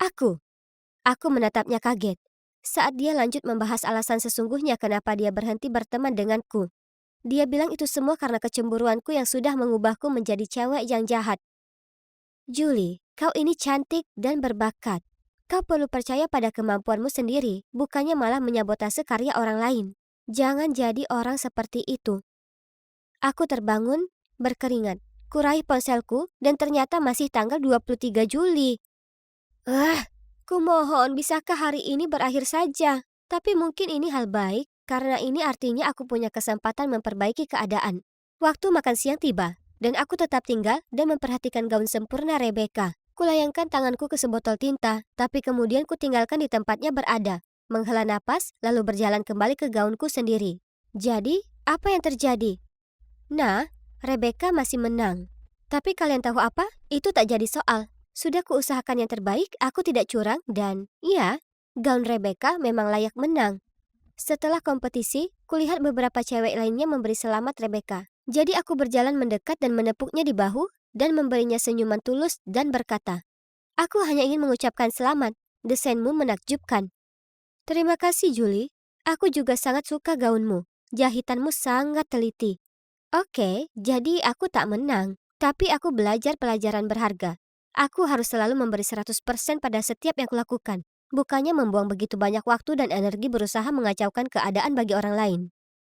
[SPEAKER 1] aku." Aku menatapnya kaget. Saat dia lanjut membahas alasan sesungguhnya kenapa dia berhenti berteman denganku. Dia bilang itu semua karena kecemburuanku yang sudah mengubahku menjadi cewek yang jahat. "Julie, kau ini cantik dan berbakat. Kau perlu percaya pada kemampuanmu sendiri, bukannya malah menyabotase karya orang lain. Jangan jadi orang seperti itu." Aku terbangun, berkeringat. Kuraih ponselku dan ternyata masih tanggal 23 Juli. Kumohon bisakah hari ini berakhir saja? Tapi mungkin ini hal baik, karena ini artinya aku punya kesempatan memperbaiki keadaan. Waktu makan siang tiba, dan aku tetap tinggal dan memperhatikan gaun sempurna Rebecca. Kulayangkan tanganku ke sebotol tinta, tapi kemudian kutinggalkan di tempatnya berada. Menghela napas, lalu berjalan kembali ke gaunku sendiri. Jadi, apa yang terjadi? Nah, Rebecca masih menang. Tapi kalian tahu apa? Itu tak jadi soal. Sudah kuusahakan yang terbaik, aku tidak curang, dan ya, gaun Rebecca memang layak menang. Setelah kompetisi, kulihat beberapa cewek lainnya memberi selamat Rebecca. Jadi aku berjalan mendekat dan menepuknya di bahu dan memberinya senyuman tulus dan berkata, "Aku hanya ingin mengucapkan selamat, desainmu menakjubkan." "Terima kasih, Julie. Aku juga sangat suka gaunmu. Jahitanmu sangat teliti." "Oke, jadi aku tak menang, tapi aku belajar pelajaran berharga. Aku harus selalu memberi 100% pada setiap yang kulakukan. Bukannya membuang begitu banyak waktu dan energi berusaha mengacaukan keadaan bagi orang lain."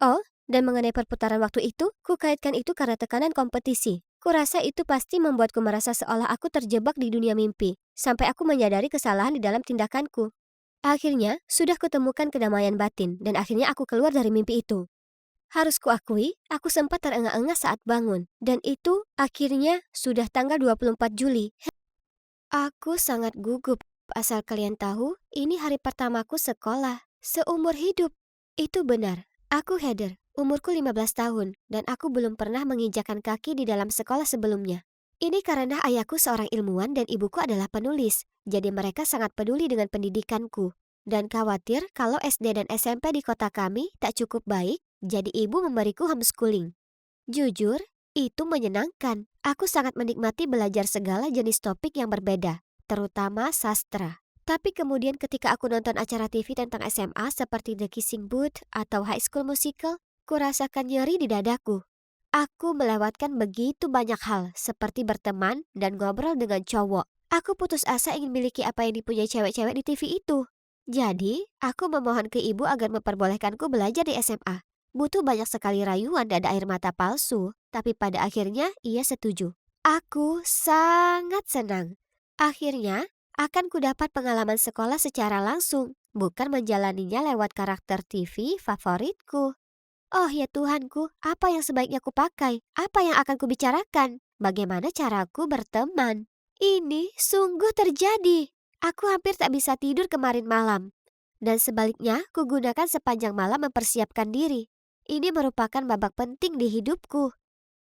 [SPEAKER 1] Oh, dan mengenai perputaran waktu itu, kukaitkan itu karena tekanan kompetisi. Kurasa itu pasti membuatku merasa seolah aku terjebak di dunia mimpi, sampai aku menyadari kesalahan di dalam tindakanku. Akhirnya, sudah kutemukan kedamaian batin, dan akhirnya aku keluar dari mimpi itu. Harus kuakui, aku sempat terengah-engah saat bangun, dan itu akhirnya sudah tanggal 24 Juli. Aku sangat gugup. Asal kalian tahu, ini hari pertamaku sekolah. Seumur hidup. Itu benar. Aku Heather, umurku 15 tahun, dan aku belum pernah menginjakkan kaki di dalam sekolah sebelumnya. Ini karena ayahku seorang ilmuwan dan ibuku adalah penulis, jadi mereka sangat peduli dengan pendidikanku. Dan khawatir kalau SD dan SMP di kota kami tak cukup baik, jadi ibu memberiku homeschooling. Jujur, itu menyenangkan. Aku sangat menikmati belajar segala jenis topik yang berbeda, terutama sastra. Tapi kemudian ketika aku nonton acara TV tentang SMA seperti The Kissing Booth atau High School Musical, kurasakan nyeri di dadaku. Aku melewatkan begitu banyak hal, seperti berteman dan ngobrol dengan cowok. Aku putus asa ingin miliki apa yang dipunyai cewek-cewek di TV itu. Jadi, aku memohon ke ibu agar memperbolehkanku belajar di SMA. Butuh banyak sekali rayuan dan air mata palsu, tapi pada akhirnya ia setuju. Aku sangat senang. Akhirnya, akan kudapat pengalaman sekolah secara langsung, bukan menjalaninya lewat karakter TV favoritku. Oh ya Tuhanku, apa yang sebaiknya kupakai? Apa yang akan kubicarakan? Bagaimana caraku berteman? Ini sungguh terjadi. Aku hampir tak bisa tidur kemarin malam. Dan sebaliknya, kugunakan sepanjang malam mempersiapkan diri. Ini merupakan babak penting di hidupku.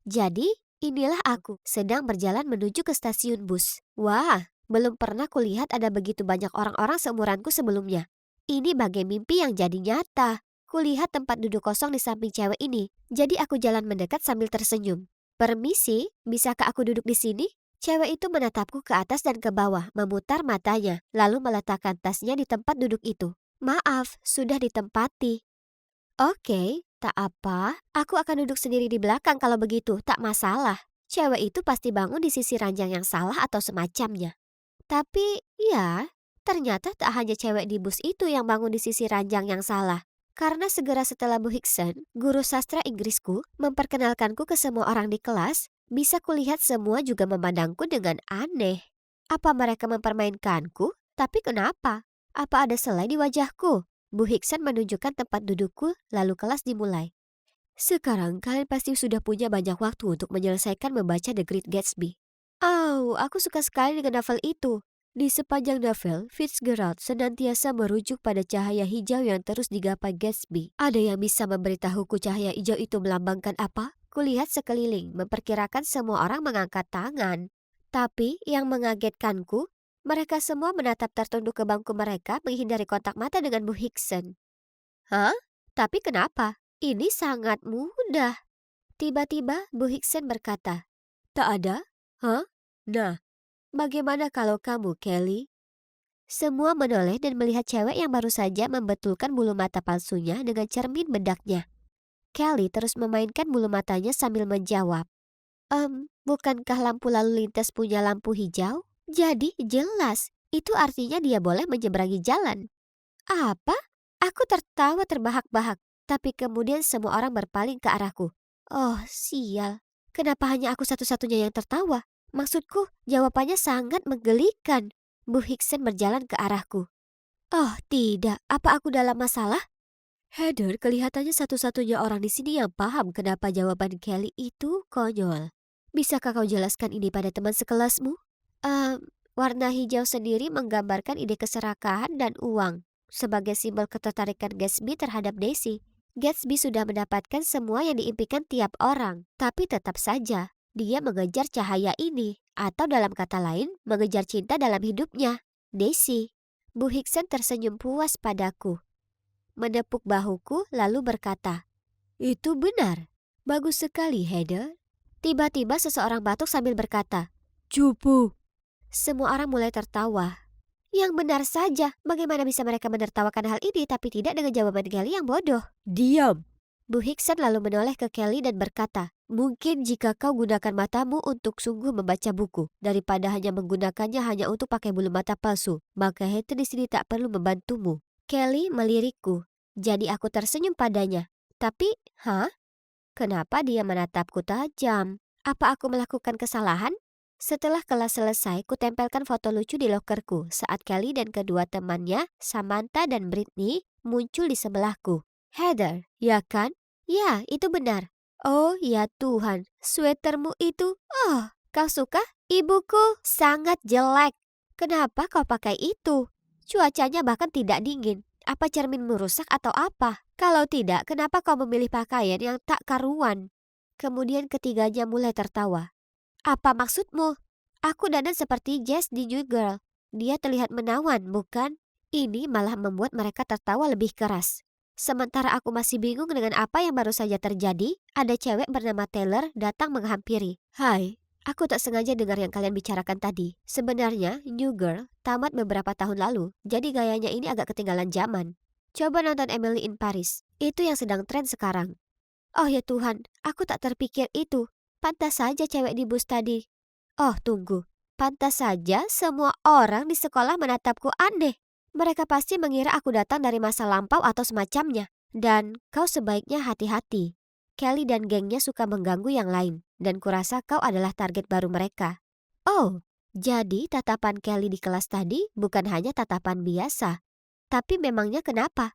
[SPEAKER 1] Jadi, inilah aku sedang berjalan menuju ke stasiun bus. Wah, belum pernah kulihat ada begitu banyak orang-orang seumuranku sebelumnya. Ini bagai mimpi yang jadi nyata. Kulihat tempat duduk kosong di samping cewek ini, jadi aku jalan mendekat sambil tersenyum. Permisi, bisakah aku duduk di sini? Cewek itu menatapku ke atas dan ke bawah, memutar matanya, lalu meletakkan tasnya di tempat duduk itu. Maaf, sudah ditempati. Oke, tak apa. Aku akan duduk sendiri di belakang kalau begitu, tak masalah. Cewek itu pasti bangun di sisi ranjang yang salah atau semacamnya. Tapi, ya, ternyata tak hanya cewek di bus itu yang bangun di sisi ranjang yang salah. Karena segera setelah Bu Hickson, guru sastra Inggrisku, memperkenalkanku ke semua orang di kelas, bisa kulihat semua juga memandangku dengan aneh. Apa mereka mempermainkanku? Tapi kenapa? Apa ada selai di wajahku? Bu Hickson menunjukkan tempat dudukku, lalu kelas dimulai. Sekarang kalian pasti sudah punya banyak waktu untuk menyelesaikan membaca The Great Gatsby. Oh, aku suka sekali dengan novel itu. Di sepanjang novel, Fitzgerald senantiasa merujuk pada cahaya hijau yang terus digapai Gatsby. Ada yang bisa memberitahuku cahaya hijau itu melambangkan apa? Kulihat sekeliling, memperkirakan semua orang mengangkat tangan. Tapi yang mengagetkanku, mereka semua menatap tertunduk ke bangku mereka menghindari kontak mata dengan Bu Hickson. Hah? Tapi kenapa? Ini sangat mudah. Tiba-tiba Bu Hickson berkata, tak ada? Hah? Nah, bagaimana kalau kamu, Kelly? Semua menoleh dan melihat cewek yang baru saja membetulkan bulu mata palsunya dengan cermin bedaknya. Kelly terus memainkan bulu matanya sambil menjawab. Bukankah lampu lalu lintas punya lampu hijau? Jadi jelas, itu artinya dia boleh menyeberangi jalan. Apa? Aku tertawa terbahak-bahak, tapi kemudian semua orang berpaling ke arahku. Oh, sial. Kenapa hanya aku satu-satunya yang tertawa? Maksudku, jawabannya sangat menggelikan. Bu Hickson berjalan ke arahku. Oh, tidak. Apa aku dalam masalah? Heather kelihatannya satu-satunya orang di sini yang paham kenapa jawaban Kelly itu konyol. Bisakah kau jelaskan ini pada teman sekelasmu? Warna hijau sendiri menggambarkan ide keserakahan dan uang sebagai simbol ketertarikan Gatsby terhadap Daisy. Gatsby sudah mendapatkan semua yang diimpikan tiap orang, tapi tetap saja dia mengejar cahaya ini, atau dalam kata lain, mengejar cinta dalam hidupnya, Daisy. Bu Hickson tersenyum puas padaku, menepuk bahuku lalu berkata, itu benar. Bagus sekali, Heather. Tiba-tiba seseorang batuk sambil berkata, cupu. Semua orang mulai tertawa. Yang benar saja, bagaimana bisa mereka menertawakan hal ini tapi tidak dengan jawaban Kelly yang bodoh? Diam. Bu Hickson lalu menoleh ke Kelly dan berkata, mungkin jika kau gunakan matamu untuk sungguh membaca buku, daripada hanya menggunakannya hanya untuk pakai bulu mata palsu, maka Heather di sini tak perlu membantumu. Kelly melirikku, jadi aku tersenyum padanya. Tapi, kenapa dia menatapku tajam? Apa aku melakukan kesalahan? Setelah kelas selesai, kutempelkan foto lucu di lokerku saat Kelly dan kedua temannya, Samantha dan Britney, muncul di sebelahku. Heather, ya kan? Ya, itu benar. Oh ya Tuhan, sweatermu itu, kau suka? Ibuku sangat jelek. Kenapa kau pakai itu? Cuacanya bahkan tidak dingin. Apa cerminmu rusak atau apa? Kalau tidak, kenapa kau memilih pakaian yang tak karuan? Kemudian ketiganya mulai tertawa. Apa maksudmu? Aku dandan seperti Jess di New Girl. Dia terlihat menawan, bukan? Ini malah membuat mereka tertawa lebih keras. Sementara aku masih bingung dengan apa yang baru saja terjadi, ada cewek bernama Taylor datang menghampiri. Hai, aku tak sengaja dengar yang kalian bicarakan tadi. Sebenarnya, New Girl tamat beberapa tahun lalu, jadi gayanya ini agak ketinggalan zaman. Coba nonton Emily in Paris. Itu yang sedang tren sekarang. Oh ya Tuhan, aku tak terpikir itu. Pantas saja cewek di bus tadi. Oh tunggu, pantas saja semua orang di sekolah menatapku aneh. Mereka pasti mengira aku datang dari masa lampau atau semacamnya. Dan kau sebaiknya hati-hati. Kelly dan gengnya suka mengganggu yang lain, dan kurasa kau adalah target baru mereka. Oh, jadi tatapan Kelly di kelas tadi bukan hanya tatapan biasa. Tapi memangnya kenapa?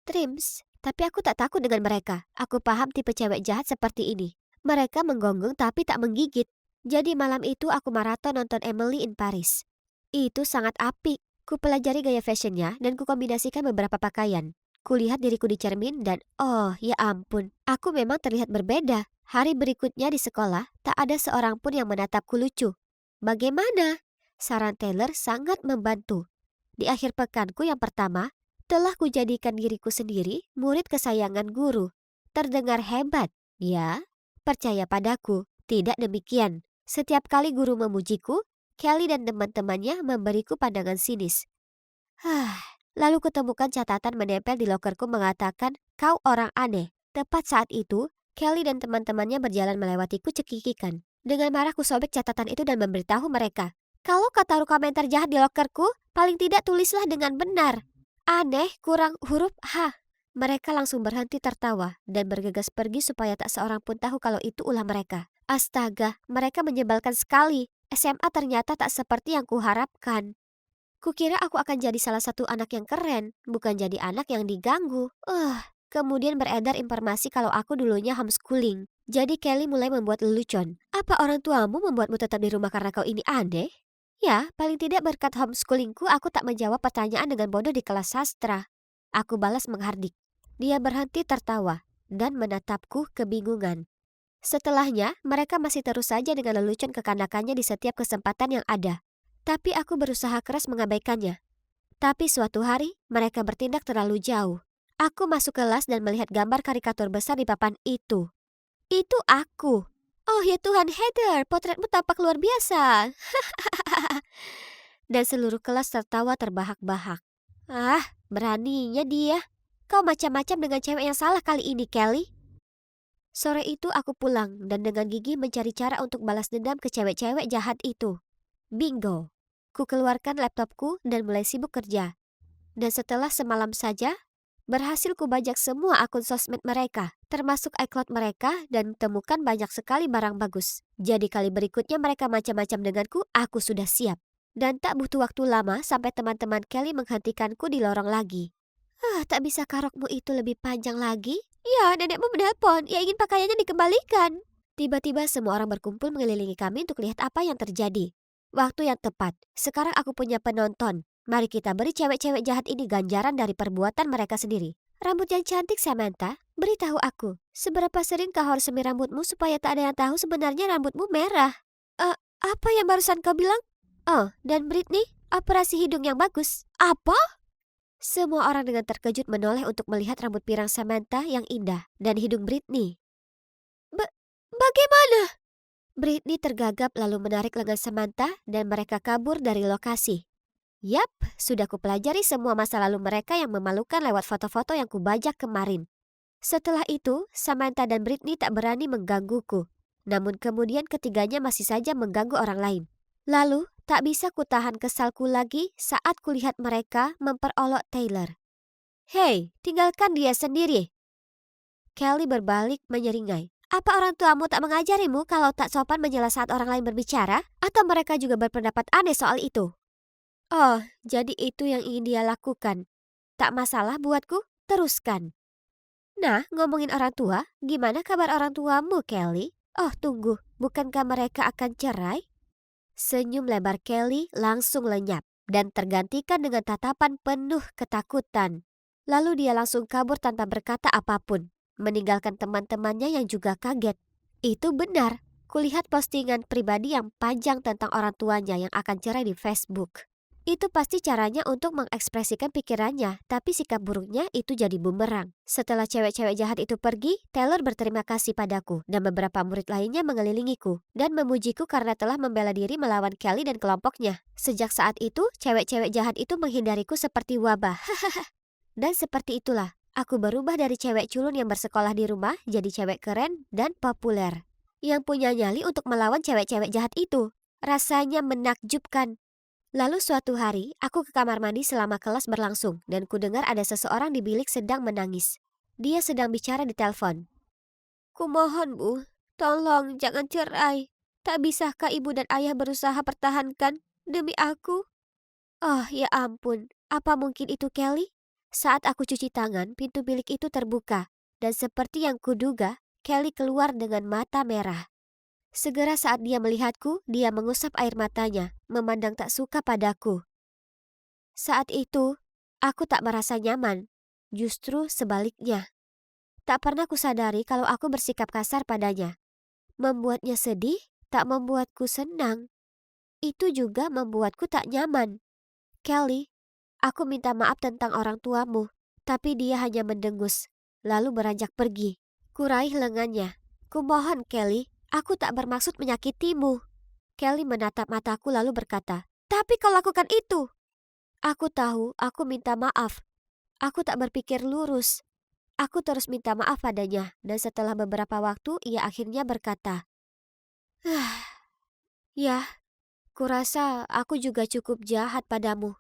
[SPEAKER 1] Trims, tapi aku tak takut dengan mereka. Aku paham tipe cewek jahat seperti ini. Mereka menggonggong tapi tak menggigit. Jadi malam itu aku maraton nonton Emily in Paris. Itu sangat apik. Ku pelajari gaya fashionnya dan ku kombinasikan beberapa pakaian. Kulihat diriku di cermin dan oh ya ampun, aku memang terlihat berbeda. Hari berikutnya di sekolah, tak ada seorang pun yang menatapku lucu. Bagaimana? Saran Taylor sangat membantu. Di akhir pekanku yang pertama, telah kujadikan diriku sendiri murid kesayangan guru. Terdengar hebat, ya? Percaya padaku, tidak demikian. Setiap kali guru memujiku, Kelly dan teman-temannya memberiku pandangan sinis. Lalu kutemukan catatan menempel di lokerku mengatakan, kau orang aneh. Tepat saat itu, Kelly dan teman-temannya berjalan melewatiku cekikikan. Dengan marah ku sobek catatan itu dan memberitahu mereka, kalau kau taruh komentar jahat di lokerku, paling tidak tulislah dengan benar. Aneh kurang huruf H. Mereka langsung berhenti tertawa dan bergegas pergi supaya tak seorang pun tahu kalau itu ulah mereka. Astaga, mereka menyebalkan sekali. SMA ternyata tak seperti yang kuharapkan. Kukira aku akan jadi salah satu anak yang keren, bukan jadi anak yang diganggu. Kemudian beredar informasi kalau aku dulunya homeschooling. Jadi Kelly mulai membuat lelucon. Apa orang tuamu membuatmu tetap di rumah karena kau ini aneh? Ya, paling tidak berkat homeschoolingku aku tak menjawab pertanyaan dengan bodoh di kelas sastra. Aku balas menghardik. Dia berhenti tertawa dan menatapku kebingungan. Setelahnya, mereka masih terus saja dengan lelucon kekanakannya di setiap kesempatan yang ada. Tapi aku berusaha keras mengabaikannya. Tapi suatu hari, mereka bertindak terlalu jauh. Aku masuk kelas dan melihat gambar karikatur besar di papan itu. Itu aku. Oh ya Tuhan, Heather, potretmu tampak luar biasa. Dan seluruh kelas tertawa terbahak-bahak. Beraninya dia. Kau macam-macam dengan cewek yang salah kali ini, Kelly. Sore itu aku pulang dan dengan gigih mencari cara untuk balas dendam ke cewek-cewek jahat itu. Bingo. Ku keluarkan laptopku dan mulai sibuk kerja. Dan setelah semalam saja, berhasil kubajak semua akun sosmed mereka, termasuk iCloud mereka dan temukan banyak sekali barang bagus. Jadi kali berikutnya mereka macam-macam denganku, aku sudah siap. Dan tak butuh waktu lama sampai teman-teman Kelly menghentikanku di lorong lagi. Tak bisa rokmu itu lebih panjang lagi? Ya, nenekmu menelpon. Ia ingin pakaiannya dikembalikan. Tiba-tiba semua orang berkumpul mengelilingi kami untuk lihat apa yang terjadi. Waktu yang tepat. Sekarang aku punya penonton. Mari kita beri cewek-cewek jahat ini ganjaran dari perbuatan mereka sendiri. Rambut yang cantik, Samantha. Beritahu aku, seberapa sering kau harus semir rambutmu supaya tak ada yang tahu sebenarnya rambutmu merah? Apa yang barusan kau bilang? Oh, dan Britney, operasi hidung yang bagus. Apa? Semua orang dengan terkejut menoleh untuk melihat rambut pirang Samantha yang indah dan hidung Britney. Bagaimana? Britney tergagap lalu menarik lengan Samantha dan mereka kabur dari lokasi. Yap, sudah kupelajari semua masa lalu mereka yang memalukan lewat foto-foto yang kubajak kemarin. Setelah itu, Samantha dan Britney tak berani menggangguku. Namun kemudian ketiganya masih saja mengganggu orang lain. Lalu, tak bisa kutahan kesalku lagi saat kulihat mereka memperolok Taylor. Hei, tinggalkan dia sendiri. Kelly berbalik menyeringai. Apa orang tuamu tak mengajarimu kalau tak sopan menyela saat orang lain berbicara? Atau mereka juga berpendapat aneh soal itu? Oh, jadi itu yang ingin dia lakukan. Tak masalah buatku, teruskan. Nah, ngomongin orang tua, gimana kabar orang tuamu, Kelly? Oh, tunggu, bukankah mereka akan cerai? Senyum lebar Kelly langsung lenyap dan tergantikan dengan tatapan penuh ketakutan. Lalu dia langsung kabur tanpa berkata apapun, meninggalkan teman-temannya yang juga kaget. Itu benar, kulihat postingan pribadi yang panjang tentang orang tuanya yang akan cerai di Facebook. Itu pasti caranya untuk mengekspresikan pikirannya, tapi sikap buruknya itu jadi bumerang. Setelah cewek-cewek jahat itu pergi, Taylor berterima kasih padaku dan beberapa murid lainnya mengelilingiku dan memujiku karena telah membela diri melawan Kelly dan kelompoknya. Sejak saat itu, cewek-cewek jahat itu menghindariku seperti wabah. Dan seperti itulah, aku berubah dari cewek culun yang bersekolah di rumah jadi cewek keren dan populer. Yang punya nyali untuk melawan cewek-cewek jahat itu. Rasanya menakjubkan. Lalu suatu hari, aku ke kamar mandi selama kelas berlangsung dan kudengar ada seseorang di bilik sedang menangis. Dia sedang bicara di telepon. Kumohon, Bu, tolong jangan cerai. Tak bisakah ibu dan ayah berusaha pertahankan demi aku? Oh, ya ampun. Apa mungkin itu Kelly? Saat aku cuci tangan, pintu bilik itu terbuka. Dan seperti yang kuduga, Kelly keluar dengan mata merah. Segera saat dia melihatku, dia mengusap air matanya, memandang tak suka padaku. Saat itu, aku tak merasa nyaman. Justru sebaliknya. Tak pernah kusadari kalau aku bersikap kasar padanya. Membuatnya sedih, tak membuatku senang. Itu juga membuatku tak nyaman. Kelly, aku minta maaf tentang orang tuamu, tapi dia hanya mendengus, lalu beranjak pergi. Kuraih lengannya. Kumohon, Kelly, aku tak bermaksud menyakitimu. Kelly menatap mataku lalu berkata, tapi kau lakukan itu. Aku tahu, aku minta maaf. Aku tak berpikir lurus. Aku terus minta maaf padanya, dan setelah beberapa waktu ia akhirnya berkata, ya, kurasa aku juga cukup jahat padamu.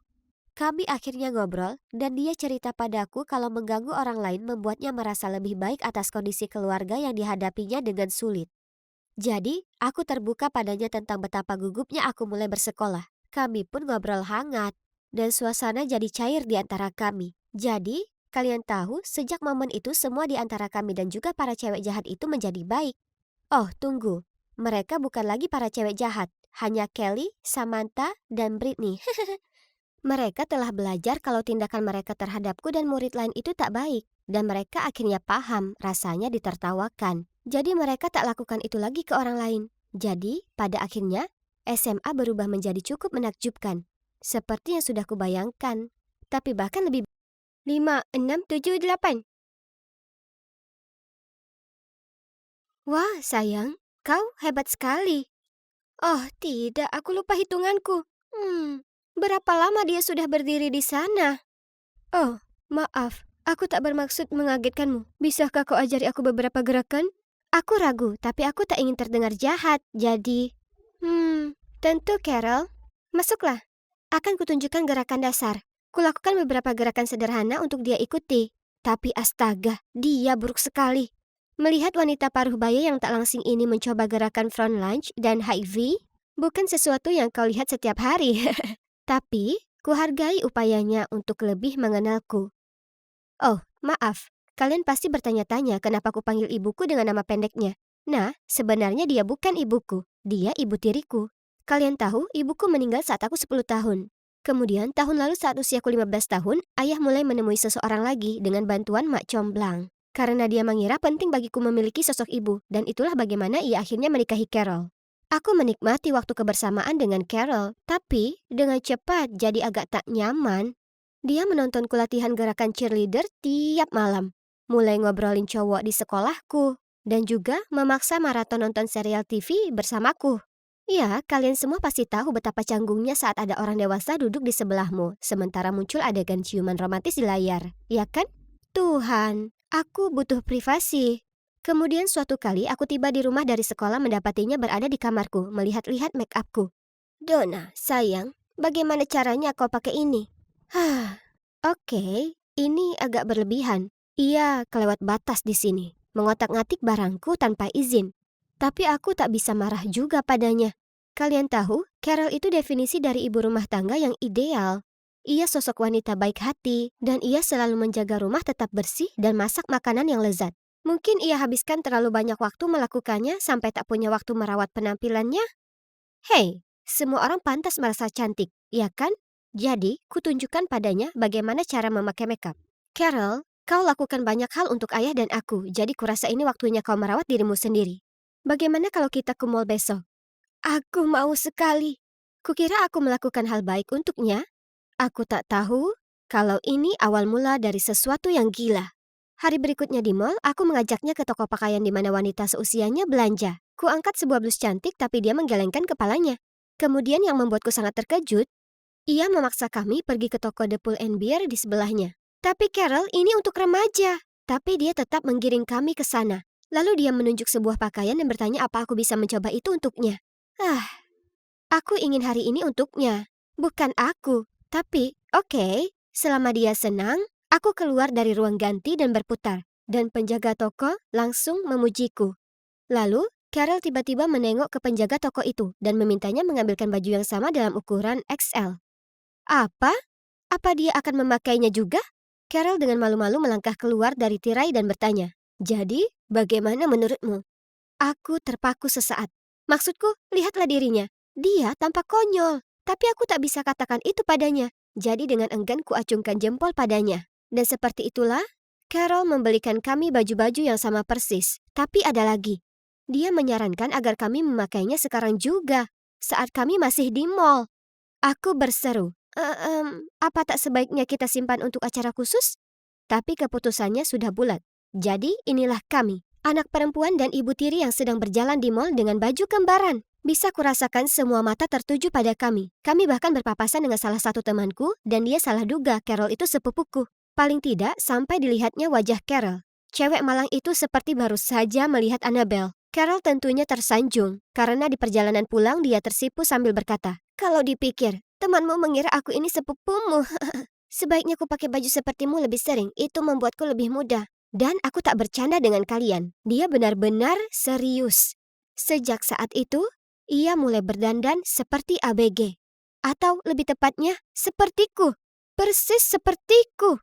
[SPEAKER 1] Kami akhirnya ngobrol, dan dia cerita padaku kalau mengganggu orang lain membuatnya merasa lebih baik atas kondisi keluarga yang dihadapinya dengan sulit. Jadi, aku terbuka padanya tentang betapa gugupnya aku mulai bersekolah. Kami pun ngobrol hangat, dan suasana jadi cair di antara kami. Jadi, kalian tahu, sejak momen itu semua di antara kami dan juga para cewek jahat itu menjadi baik. Oh, tunggu. Mereka bukan lagi para cewek jahat. Hanya Kelly, Samantha, dan Britney. Mereka telah belajar kalau tindakan mereka terhadapku dan murid lain itu tak baik. Dan mereka akhirnya paham rasanya ditertawakan. Jadi mereka tak lakukan itu lagi ke orang lain. Jadi, pada akhirnya, SMA berubah menjadi cukup menakjubkan. Seperti yang sudah kubayangkan. Tapi bahkan lebih 5, 6, 7, 8. Wah, sayang, kau hebat sekali. Oh, tidak, aku lupa hitunganku. Berapa lama dia sudah berdiri di sana? Oh, maaf, aku tak bermaksud mengagetkanmu. Bisakah kau ajari aku beberapa gerakan? Aku ragu, tapi aku tak ingin terdengar jahat. Jadi, tentu Carol. Masuklah. Akan kutunjukkan gerakan dasar. Kulakukan beberapa gerakan sederhana untuk dia ikuti. Tapi astaga, dia buruk sekali. Melihat wanita paruh baya yang tak langsing ini mencoba gerakan front lunge dan high V, bukan sesuatu yang kau lihat setiap hari. Tapi, kuhargai upayanya untuk lebih mengenalku. Oh, maaf. Kalian pasti bertanya-tanya kenapa ku panggil ibuku dengan nama pendeknya. Nah, sebenarnya dia bukan ibuku. Dia ibu tiriku. Kalian tahu, ibuku meninggal saat aku 10 tahun. Kemudian, tahun lalu saat usiaku 15 tahun, ayah mulai menemui seseorang lagi dengan bantuan Mak Comblang. Karena dia mengira penting bagiku memiliki sosok ibu, dan itulah bagaimana ia akhirnya menikahi Carol. Aku menikmati waktu kebersamaan dengan Carol, tapi dengan cepat jadi agak tak nyaman. Dia menontonku latihan gerakan cheerleader tiap malam, mulai ngobrolin cowok di sekolahku, dan juga memaksa maraton nonton serial TV bersamaku. Ya, kalian semua pasti tahu betapa canggungnya saat ada orang dewasa duduk di sebelahmu, sementara muncul adegan ciuman romantis di layar, ya kan? Tuhan, aku butuh privasi. Kemudian suatu kali aku tiba di rumah dari sekolah mendapatinya berada di kamarku, melihat-lihat make upku. Donna, sayang, bagaimana caranya kau pakai ini? Oke, ini agak berlebihan. Ia kelewat batas di sini, mengotak-ngatik barangku tanpa izin. Tapi aku tak bisa marah juga padanya. Kalian tahu, Carol itu definisi dari ibu rumah tangga yang ideal. Ia sosok wanita baik hati, dan ia selalu menjaga rumah tetap bersih dan masak makanan yang lezat. Mungkin ia habiskan terlalu banyak waktu melakukannya sampai tak punya waktu merawat penampilannya. Hei, semua orang pantas merasa cantik, ya kan? Jadi, kutunjukkan padanya bagaimana cara memakai makeup. Carol, kau lakukan banyak hal untuk ayah dan aku, jadi kurasa ini waktunya kau merawat dirimu sendiri. Bagaimana kalau kita ke mall besok? Aku mau sekali. Kukira aku melakukan hal baik untuknya. Aku tak tahu kalau ini awal mula dari sesuatu yang gila. Hari berikutnya di mall, aku mengajaknya ke toko pakaian di mana wanita seusianya belanja. Ku angkat sebuah blus cantik tapi dia menggelengkan kepalanya. Kemudian yang membuatku sangat terkejut, ia memaksa kami pergi ke toko The Pull and Bear di sebelahnya. Tapi Carol, ini untuk remaja. Tapi dia tetap menggiring kami ke sana. Lalu dia menunjuk sebuah pakaian dan bertanya apa aku bisa mencoba itu untuknya. Aku ingin hari ini untuknya. Bukan aku. Tapi, oke, selama dia senang, aku keluar dari ruang ganti dan berputar. Dan penjaga toko langsung memujiku. Lalu, Carol tiba-tiba menengok ke penjaga toko itu dan memintanya mengambilkan baju yang sama dalam ukuran XL. Apa? Apa dia akan memakainya juga? Carol dengan malu-malu melangkah keluar dari tirai dan bertanya, "Jadi, bagaimana menurutmu?" Aku terpaku sesaat. Maksudku, lihatlah dirinya. Dia tampak konyol, tapi aku tak bisa katakan itu padanya. Jadi dengan enggan kuacungkan jempol padanya. Dan seperti itulah, Carol membelikan kami baju-baju yang sama persis. Tapi ada lagi. Dia menyarankan agar kami memakainya sekarang juga, saat kami masih di mall. Aku berseru, apa tak sebaiknya kita simpan untuk acara khusus? Tapi keputusannya sudah bulat. Jadi inilah kami, anak perempuan dan ibu tiri yang sedang berjalan di mall dengan baju kembaran. Bisa kurasakan semua mata tertuju pada kami. Kami bahkan berpapasan dengan salah satu temanku dan dia salah duga Carol itu sepupuku. Paling tidak sampai dilihatnya wajah Carol. Cewek malang itu seperti baru saja melihat Annabelle. Carol tentunya tersanjung karena di perjalanan pulang dia tersipu sambil berkata, "Kalau dipikir, temanmu mengira aku ini sepupumu. Sebaiknya ku pakai baju sepertimu lebih sering, itu membuatku lebih mudah." Dan aku tak bercanda dengan kalian. Dia benar-benar serius. Sejak saat itu, ia mulai berdandan seperti ABG. Atau lebih tepatnya, sepertiku. Persis sepertiku.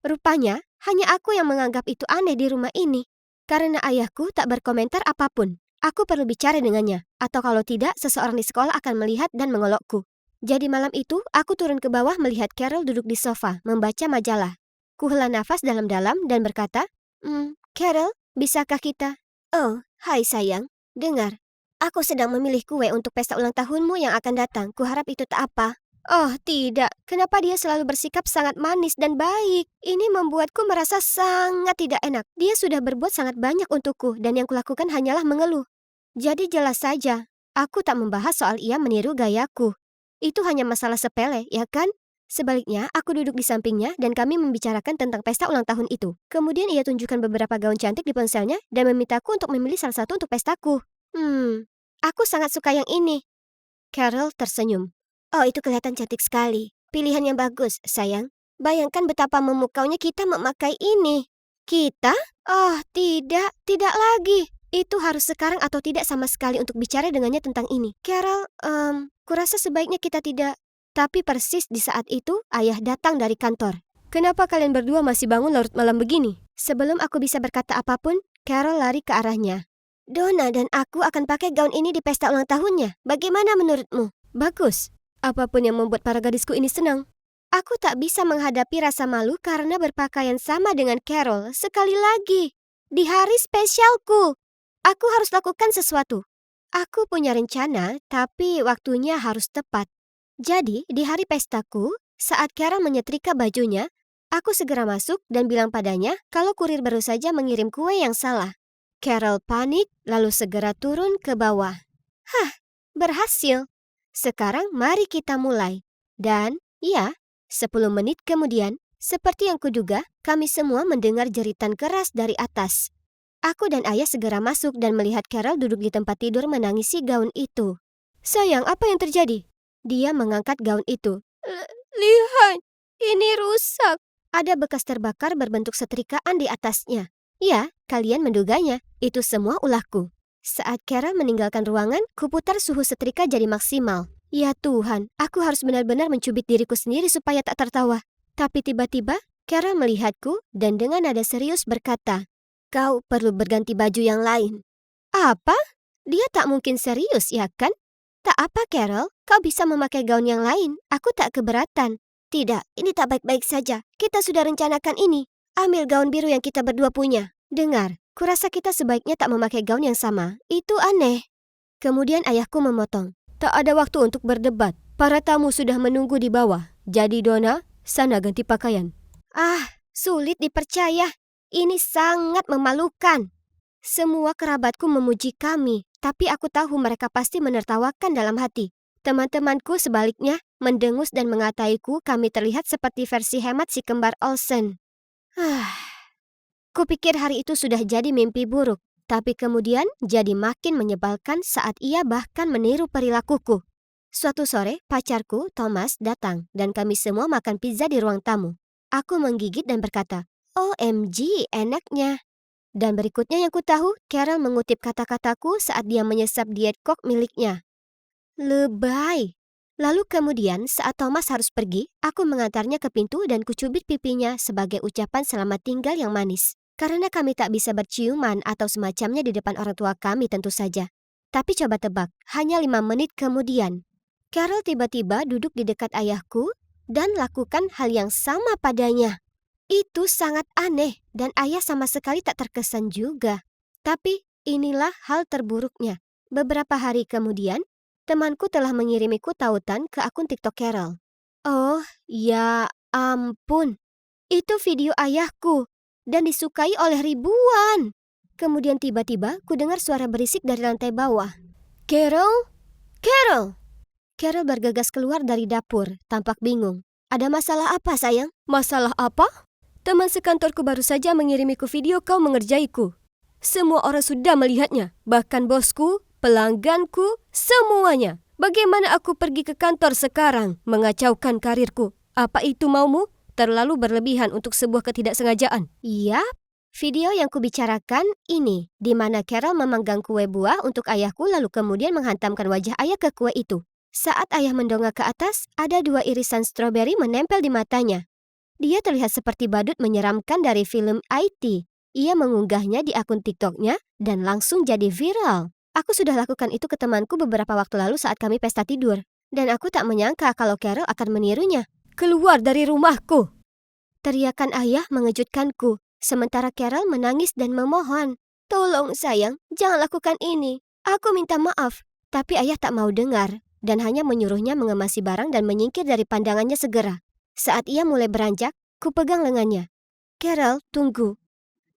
[SPEAKER 1] Rupanya, hanya aku yang menganggap itu aneh di rumah ini. Karena ayahku tak berkomentar apapun. Aku perlu bicara dengannya. Atau kalau tidak, seseorang di sekolah akan melihat dan mengolokku. Jadi malam itu, aku turun ke bawah melihat Carol duduk di sofa, membaca majalah. Kuhela nafas dalam-dalam dan berkata, Carol, bisakah kita? Oh, hai sayang. Dengar, aku sedang memilih kue untuk pesta ulang tahunmu yang akan datang. Kuharap itu tak apa. Oh, tidak. Kenapa dia selalu bersikap sangat manis dan baik? Ini membuatku merasa sangat tidak enak. Dia sudah berbuat sangat banyak untukku dan yang kulakukan hanyalah mengeluh. Jadi jelas saja, aku tak membahas soal ia meniru gayaku. Itu hanya masalah sepele, ya kan? Sebaliknya, aku duduk di sampingnya dan kami membicarakan tentang pesta ulang tahun itu. Kemudian ia tunjukkan beberapa gaun cantik di ponselnya dan memintaku untuk memilih salah satu untuk pestaku. Aku sangat suka yang ini. Carol tersenyum. Oh, itu kelihatan cantik sekali. Pilihan yang bagus, sayang. Bayangkan betapa memukaunya kita memakai ini. Kita? Oh, tidak lagi. Itu harus sekarang atau tidak sama sekali untuk bicara dengannya tentang ini. Carol, kurasa sebaiknya kita tidak. Tapi persis di saat itu, ayah datang dari kantor. Kenapa kalian berdua masih bangun larut malam begini? Sebelum aku bisa berkata apapun, Carol lari ke arahnya. Donna dan aku akan pakai gaun ini di pesta ulang tahunnya. Bagaimana menurutmu? Bagus. Apapun yang membuat para gadisku ini senang. Aku tak bisa menghadapi rasa malu karena berpakaian sama dengan Carol sekali lagi. Di hari spesialku. Aku harus lakukan sesuatu. Aku punya rencana, tapi waktunya harus tepat. Jadi, di hari pestaku, saat Carol menyetrika bajunya, aku segera masuk dan bilang padanya kalau kurir baru saja mengirim kue yang salah. Carol panik, lalu segera turun ke bawah. Hah, berhasil. Sekarang mari kita mulai. Dan, ya, 10 menit kemudian, seperti yang kuduga, kami semua mendengar jeritan keras dari atas. Aku dan ayah segera masuk dan melihat Carol duduk di tempat tidur menangisi gaun itu. Sayang, apa yang terjadi? Dia mengangkat gaun itu. Lihat, ini rusak. Ada bekas terbakar berbentuk setrikaan di atasnya. Ya, kalian menduganya. Itu semua ulahku. Saat Carol meninggalkan ruangan, kuputar suhu setrika jadi maksimal. Ya Tuhan, aku harus benar-benar mencubit diriku sendiri supaya tak tertawa. Tapi tiba-tiba, Carol melihatku dan dengan nada serius berkata, "Kau perlu berganti baju yang lain." Apa? Dia tak mungkin serius, ya kan? Tak apa, Carol. Kau bisa memakai gaun yang lain. Aku tak keberatan. Tidak, ini tak baik-baik saja. Kita sudah rencanakan ini. Ambil gaun biru yang kita berdua punya. Dengar, kurasa kita sebaiknya tak memakai gaun yang sama. Itu aneh. Kemudian ayahku memotong. Tak ada waktu untuk berdebat. Para tamu sudah menunggu di bawah. Jadi Donna, sana ganti pakaian. Sulit dipercaya. Ini sangat memalukan. Semua kerabatku memuji kami, tapi aku tahu mereka pasti menertawakan dalam hati. Teman-temanku sebaliknya mendengus dan mengataiku kami terlihat seperti versi hemat si kembar Olsen. Kupikir hari itu sudah jadi mimpi buruk, tapi kemudian jadi makin menyebalkan saat ia bahkan meniru perilakuku. Suatu sore, pacarku, Thomas, datang dan kami semua makan pizza di ruang tamu. Aku menggigit dan berkata, OMG, enaknya. Dan berikutnya yang ku tahu, Carol mengutip kata-kataku saat dia menyesap diet kok miliknya. Lebay. Lalu kemudian saat Thomas harus pergi, aku mengantarnya ke pintu dan kucubit pipinya sebagai ucapan selamat tinggal yang manis. Karena kami tak bisa berciuman atau semacamnya di depan orang tua kami tentu saja. Tapi coba tebak, hanya 5 menit kemudian, Carol tiba-tiba duduk di dekat ayahku dan lakukan hal yang sama padanya. Itu sangat aneh dan ayah sama sekali tak terkesan juga. Tapi inilah hal terburuknya. Beberapa hari kemudian, temanku telah mengirimiku tautan ke akun TikTok Carol. Oh, ya ampun. Itu video ayahku dan disukai oleh ribuan. Kemudian tiba-tiba ku dengar suara berisik dari lantai bawah. Carol? Carol! Carol bergegas keluar dari dapur, tampak bingung. Ada masalah apa, sayang? Masalah apa? Teman sekantorku baru saja mengirimiku video kau mengerjaiku. Semua orang sudah melihatnya, bahkan bosku, pelangganku, semuanya. Bagaimana aku pergi ke kantor sekarang, mengacaukan karirku? Apa itu maumu? Terlalu berlebihan untuk sebuah ketidaksengajaan. Iya, video yang kubicarakan ini, di mana Carol memanggang kue buah untuk ayahku lalu kemudian menghantamkan wajah ayah ke kue itu. Saat ayah mendongak ke atas, ada 2 irisan stroberi menempel di matanya. Dia terlihat seperti badut menyeramkan dari film IT. Ia mengunggahnya di akun TikToknya dan langsung jadi viral. Aku sudah lakukan itu ke temanku beberapa waktu lalu saat kami pesta tidur. Dan aku tak menyangka kalau Carol akan menirunya. Keluar dari rumahku! Teriakan ayah mengejutkanku. Sementara Carol menangis dan memohon. Tolong sayang, jangan lakukan ini. Aku minta maaf. Tapi ayah tak mau dengar dan hanya menyuruhnya mengemasi barang dan menyingkir dari pandangannya segera. Saat ia mulai beranjak, ku pegang lengannya. Carol, tunggu.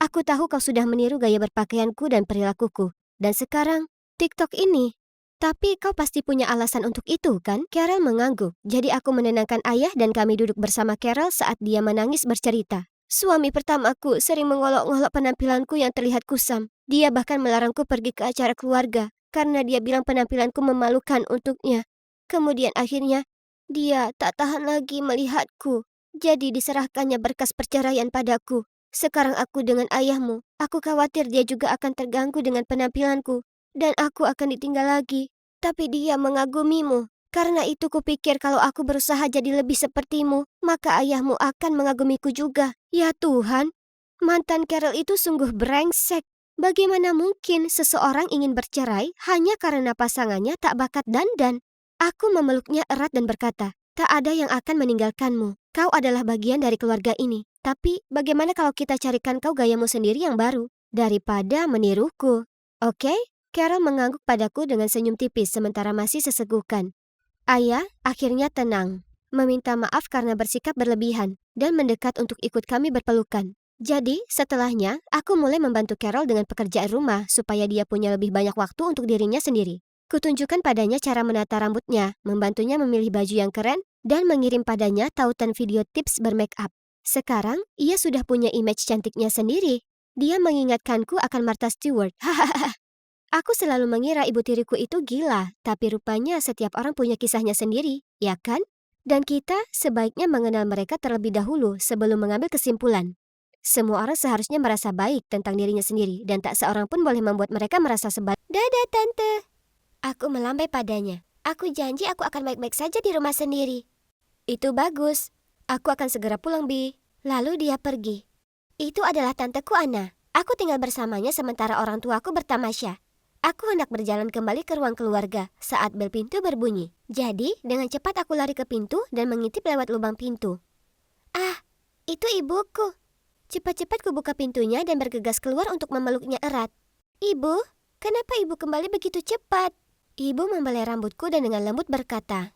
[SPEAKER 1] Aku tahu kau sudah meniru gaya berpakaianku dan perilakuku. Dan sekarang, TikTok ini. Tapi kau pasti punya alasan untuk itu, kan? Carol mengangguk. Jadi aku menenangkan ayah dan kami duduk bersama Carol saat dia menangis bercerita. Suami pertamaku sering mengolok-ngolok penampilanku yang terlihat kusam. Dia bahkan melarangku pergi ke acara keluarga karena dia bilang penampilanku memalukan untuknya. Kemudian akhirnya, dia tak tahan lagi melihatku. Jadi diserahkannya berkas perceraian padaku. Sekarang aku dengan ayahmu. Aku khawatir dia juga akan terganggu dengan penampilanku. Dan aku akan ditinggal lagi. Tapi dia mengagumimu. Karena itu kupikir kalau aku berusaha jadi lebih sepertimu, maka ayahmu akan mengagumiku juga. Ya Tuhan, mantan Carol itu sungguh brengsek. Bagaimana mungkin seseorang ingin bercerai hanya karena pasangannya tak bakat dandan? Aku memeluknya erat dan berkata, tak ada yang akan meninggalkanmu. Kau adalah bagian dari keluarga ini. Tapi bagaimana kalau kita carikan kau gayamu sendiri yang baru, daripada meniruku? Oke? Carol mengangguk padaku dengan senyum tipis sementara masih sesegukan. Ayah akhirnya tenang, meminta maaf karena bersikap berlebihan, dan mendekat untuk ikut kami berpelukan. Jadi, setelahnya, aku mulai membantu Carol dengan pekerjaan rumah supaya dia punya lebih banyak waktu untuk dirinya sendiri. Kutunjukkan padanya cara menata rambutnya, membantunya memilih baju yang keren, dan mengirim padanya tautan video tips bermake up. Sekarang, ia sudah punya image cantiknya sendiri. Dia mengingatkanku akan Martha Stewart. Hahaha. Aku selalu mengira ibu tiriku itu gila, tapi rupanya setiap orang punya kisahnya sendiri, ya kan? Dan kita sebaiknya mengenal mereka terlebih dahulu sebelum mengambil kesimpulan. Semua orang seharusnya merasa baik tentang dirinya sendiri, dan tak seorang pun boleh membuat mereka merasa sebaik. Dadah, Tante. Aku melambai padanya. Aku janji aku akan baik-baik saja di rumah sendiri. Itu bagus. Aku akan segera pulang, Bi. Lalu dia pergi. Itu adalah tanteku Anna. Aku tinggal bersamanya sementara orang tuaku bertamasya. Aku hendak berjalan kembali ke ruang keluarga saat bel pintu berbunyi. Jadi, dengan cepat aku lari ke pintu dan mengintip lewat lubang pintu. Ah, itu ibuku. Cepat-cepat ku buka pintunya dan bergegas keluar untuk memeluknya erat. Ibu, kenapa ibu kembali begitu cepat? Ibu membelai rambutku dan dengan lembut berkata,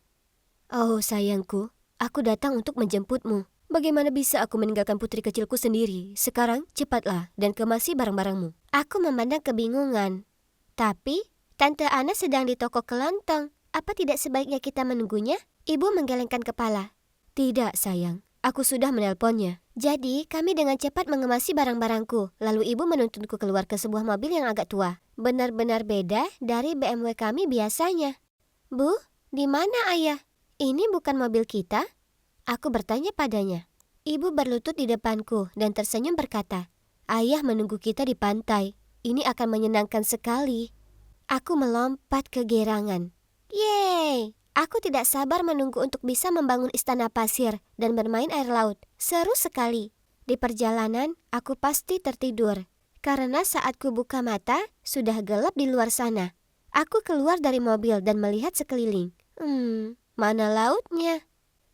[SPEAKER 1] "Oh sayangku, aku datang untuk menjemputmu. Bagaimana bisa aku meninggalkan putri kecilku sendiri? Sekarang cepatlah dan kemasi barang-barangmu." Aku memandang kebingungan. Tapi, Tante Ana sedang di toko kelontong. Apa tidak sebaiknya kita menunggunya? Ibu menggelengkan kepala. Tidak sayang, aku sudah menelponnya. Jadi, kami dengan cepat mengemasi barang-barangku. Lalu ibu menuntunku keluar ke sebuah mobil yang agak tua. Benar-benar beda dari BMW kami biasanya. Bu, di mana ayah? Ini bukan mobil kita? Aku bertanya padanya. Ibu berlutut di depanku dan tersenyum berkata, "Ayah menunggu kita di pantai. Ini akan menyenangkan sekali." Aku melompat kegirangan. Yeay! Aku tidak sabar menunggu untuk bisa membangun istana pasir dan bermain air laut. Seru sekali. Di perjalanan, aku pasti tertidur. Karena saat ku buka mata, sudah gelap di luar sana. Aku keluar dari mobil dan melihat sekeliling. Mana lautnya?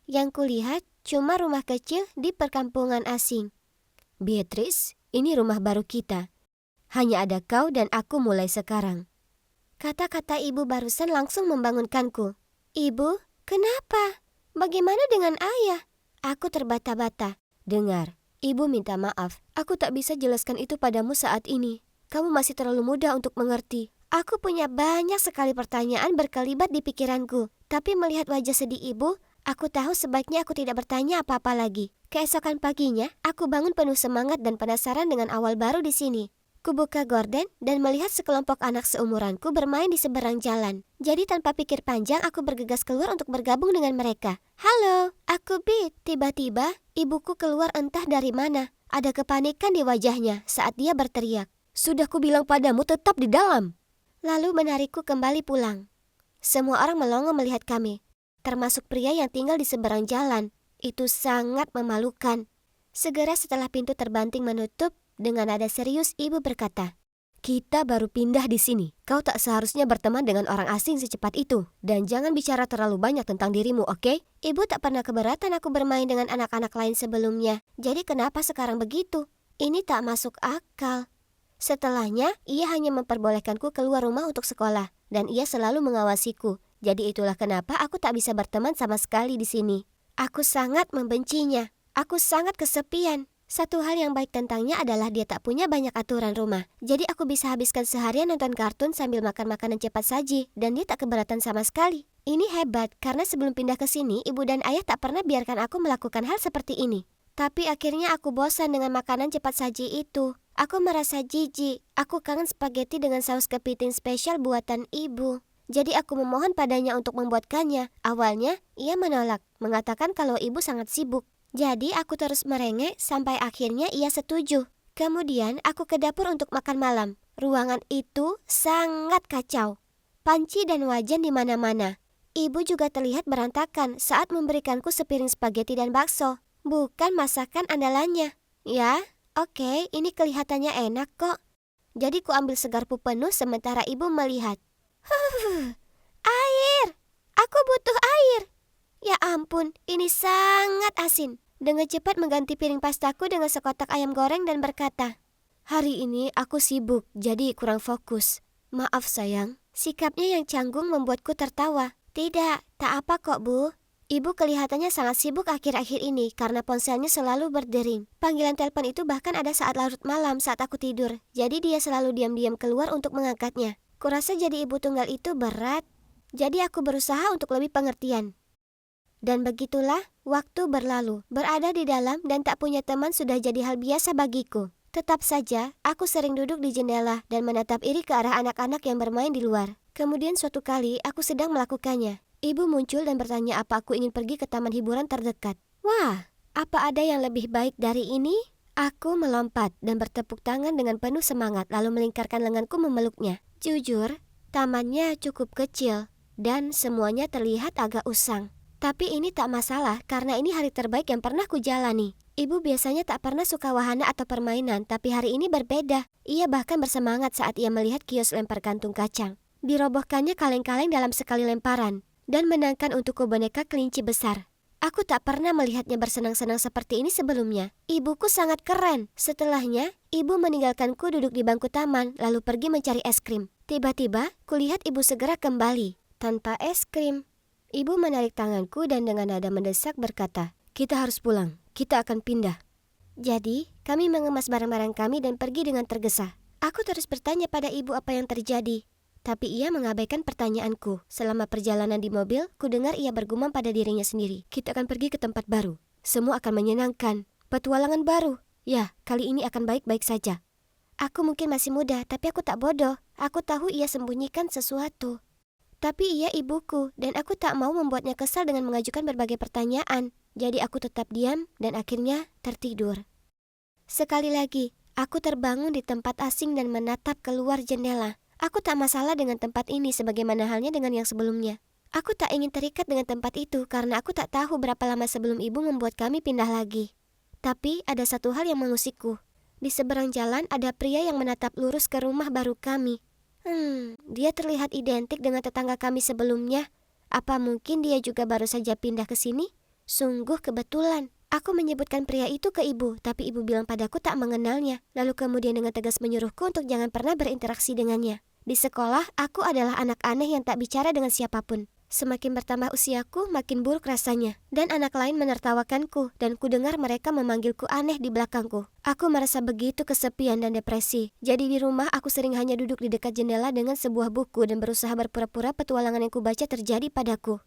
[SPEAKER 1] Yang kulihat cuma rumah kecil di perkampungan asing. Beatrice, ini rumah baru kita. Hanya ada kau dan aku mulai sekarang. Kata-kata ibu barusan langsung membangunkanku. Ibu, kenapa? Bagaimana dengan ayah? Aku terbata-bata. Dengar, ibu minta maaf. Aku tak bisa jelaskan itu padamu saat ini. Kamu masih terlalu muda untuk mengerti. Aku punya banyak sekali pertanyaan berkelibat di pikiranku. Tapi melihat wajah sedih ibu, aku tahu sebaiknya aku tidak bertanya apa-apa lagi. Keesokan paginya, aku bangun penuh semangat dan penasaran dengan awal baru di sini. Kubuka gorden dan melihat sekelompok anak seumuranku bermain di seberang jalan. Jadi tanpa pikir panjang, aku bergegas keluar untuk bergabung dengan mereka. "Halo, aku Beat." Tiba-tiba, ibuku keluar entah dari mana. Ada kepanikan di wajahnya saat dia berteriak, "Sudah kubilang padamu tetap di dalam." Lalu menarikku kembali pulang. Semua orang melongo melihat kami, termasuk pria yang tinggal di seberang jalan. Itu sangat memalukan. Segera setelah pintu terbanting menutup, dengan nada serius ibu berkata, "Kita baru pindah di sini. Kau tak seharusnya berteman dengan orang asing secepat itu. Dan jangan bicara terlalu banyak tentang dirimu, oke?" Ibu tak pernah keberatan aku bermain dengan anak-anak lain sebelumnya. Jadi kenapa sekarang begitu? Ini tak masuk akal. Setelahnya, ia hanya memperbolehkanku keluar rumah untuk sekolah. Dan ia selalu mengawasiku. Jadi itulah kenapa aku tak bisa berteman sama sekali di sini. Aku sangat membencinya. Aku sangat kesepian. Satu hal yang baik tentangnya adalah dia tak punya banyak aturan rumah. Jadi aku bisa habiskan seharian nonton kartun sambil makan makanan cepat saji. Dan dia tak keberatan sama sekali. Ini hebat, karena sebelum pindah ke sini, ibu dan ayah tak pernah biarkan aku melakukan hal seperti ini. Tapi akhirnya aku bosan dengan makanan cepat saji itu. Aku merasa jijik. Aku kangen spaghetti dengan saus kepiting spesial buatan ibu. Jadi aku memohon padanya untuk membuatkannya. Awalnya, ia menolak, mengatakan kalau ibu sangat sibuk. Jadi aku terus merengek sampai akhirnya ia setuju. Kemudian aku ke dapur untuk makan malam. Ruangan itu sangat kacau. Panci dan wajan di mana-mana. Ibu juga terlihat berantakan saat memberikanku sepiring spaghetti dan bakso. Bukan masakan andalannya. Ya, oke, ini kelihatannya enak kok. Jadi ku ambil segarpu penuh sementara ibu melihat. Air! Aku butuh air! Ya ampun, ini sangat asin. Dengan cepat mengganti piring pastaku dengan sekotak ayam goreng dan berkata, "Hari ini aku sibuk, jadi kurang fokus. Maaf sayang." Sikapnya yang canggung membuatku tertawa. "Tidak, tak apa kok Bu. Ibu kelihatannya sangat sibuk akhir-akhir ini karena ponselnya selalu berdering. Panggilan telepon itu bahkan ada saat larut malam saat aku tidur. Jadi dia selalu diam-diam keluar untuk mengangkatnya. Kurasa jadi ibu tunggal itu berat. Jadi aku berusaha untuk lebih pengertian." Dan begitulah waktu berlalu. Berada di dalam dan tak punya teman sudah jadi hal biasa bagiku. Tetap saja, aku sering duduk di jendela dan menatap iri ke arah anak-anak yang bermain di luar. Kemudian suatu kali aku sedang melakukannya. Ibu muncul dan bertanya apa aku ingin pergi ke taman hiburan terdekat. Wah, apa ada yang lebih baik dari ini? Aku melompat dan bertepuk tangan dengan penuh semangat lalu melingkarkan lenganku memeluknya. Jujur, tamannya cukup kecil dan semuanya terlihat agak usang. Tapi ini tak masalah karena ini hari terbaik yang pernah kujalani. Ibu biasanya tak pernah suka wahana atau permainan, tapi hari ini berbeda. Ia bahkan bersemangat saat ia melihat kios lempar kantung kacang. Dirobohkannya kaleng-kaleng dalam sekali lemparan dan menangkan untukku boneka kelinci besar. Aku tak pernah melihatnya bersenang-senang seperti ini sebelumnya. Ibuku sangat keren. Setelahnya, ibu meninggalkanku duduk di bangku taman lalu pergi mencari es krim. Tiba-tiba, kulihat ibu segera kembali tanpa es krim. Ibu menarik tanganku dan dengan nada mendesak berkata, "Kita harus pulang, kita akan pindah." Jadi, kami mengemas barang-barang kami dan pergi dengan tergesa. Aku terus bertanya pada ibu apa yang terjadi. Tapi ia mengabaikan pertanyaanku. Selama perjalanan di mobil, ku dengar ia bergumam pada dirinya sendiri. "Kita akan pergi ke tempat baru. Semua akan menyenangkan. Petualangan baru. Ya, kali ini akan baik-baik saja." Aku mungkin masih muda, tapi aku tak bodoh. Aku tahu ia sembunyikan sesuatu. Tapi ia ibuku, dan aku tak mau membuatnya kesal dengan mengajukan berbagai pertanyaan. Jadi aku tetap diam dan akhirnya tertidur. Sekali lagi, aku terbangun di tempat asing dan menatap keluar jendela. Aku tak masalah dengan tempat ini sebagaimana halnya dengan yang sebelumnya. Aku tak ingin terikat dengan tempat itu karena aku tak tahu berapa lama sebelum ibu membuat kami pindah lagi. Tapi ada satu hal yang mengusikku. Di seberang jalan ada pria yang menatap lurus ke rumah baru kami. Dia terlihat identik dengan tetangga kami sebelumnya. Apa mungkin dia juga baru saja pindah ke sini? Sungguh kebetulan. Aku menyebutkan pria itu ke ibu, tapi ibu bilang padaku tak mengenalnya. Lalu kemudian dengan tegas menyuruhku untuk jangan pernah berinteraksi dengannya. Di sekolah, aku adalah anak aneh yang tak bicara dengan siapapun. Semakin bertambah usiaku, makin buruk rasanya. Dan anak lain menertawakanku, dan kudengar mereka memanggilku aneh di belakangku. Aku merasa begitu kesepian dan depresi. Jadi di rumah aku sering hanya duduk di dekat jendela dengan sebuah buku dan berusaha berpura-pura petualangan yang kubaca terjadi padaku.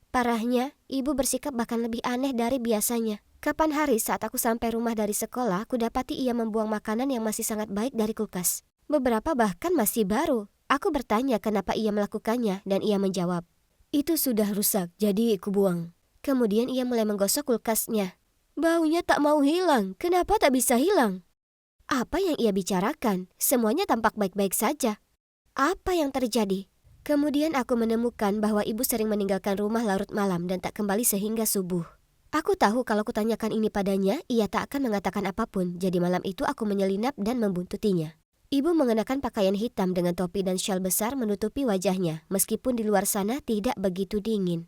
[SPEAKER 1] Parahnya, ibu bersikap bahkan lebih aneh dari biasanya. Kapan hari saat aku sampai rumah dari sekolah, kudapati ia membuang makanan yang masih sangat baik dari kulkas. Beberapa bahkan masih baru. Aku bertanya kenapa ia melakukannya dan ia menjawab, "Itu sudah rusak, jadi kubuang." Kemudian ia mulai menggosok kulkasnya. Baunya tak mau hilang, kenapa tak bisa hilang? Apa yang ia bicarakan? Semuanya tampak baik-baik saja. Apa yang terjadi? Kemudian aku menemukan bahwa ibu sering meninggalkan rumah larut malam dan tak kembali sehingga subuh. Aku tahu kalau kutanyakan ini padanya, ia tak akan mengatakan apapun, jadi malam itu aku menyelinap dan membuntutinya. Ibu mengenakan pakaian hitam dengan topi dan syal besar menutupi wajahnya, meskipun di luar sana tidak begitu dingin.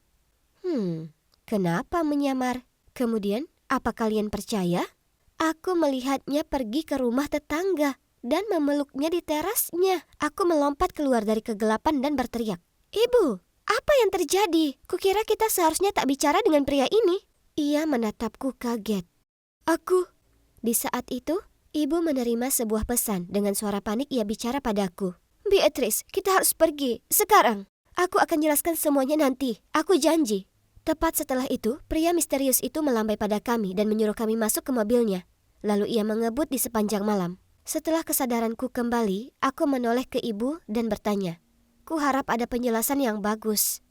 [SPEAKER 1] Kenapa menyamar? Kemudian, apa kalian percaya? Aku melihatnya pergi ke rumah tetangga dan memeluknya di terasnya. Aku melompat keluar dari kegelapan dan berteriak, "Ibu, apa yang terjadi? Kukira kita seharusnya tak bicara dengan pria ini." Ia menatapku kaget. Di saat itu, ibu menerima sebuah pesan. Dengan suara panik ia bicara padaku. "Beatrice, kita harus pergi, sekarang. Aku akan jelaskan semuanya nanti, aku janji." Tepat setelah itu, pria misterius itu melambai pada kami dan menyuruh kami masuk ke mobilnya. Lalu ia mengebut di sepanjang malam. Setelah kesadaranku kembali, aku menoleh ke ibu dan bertanya, "Kuharap ada penjelasan yang bagus."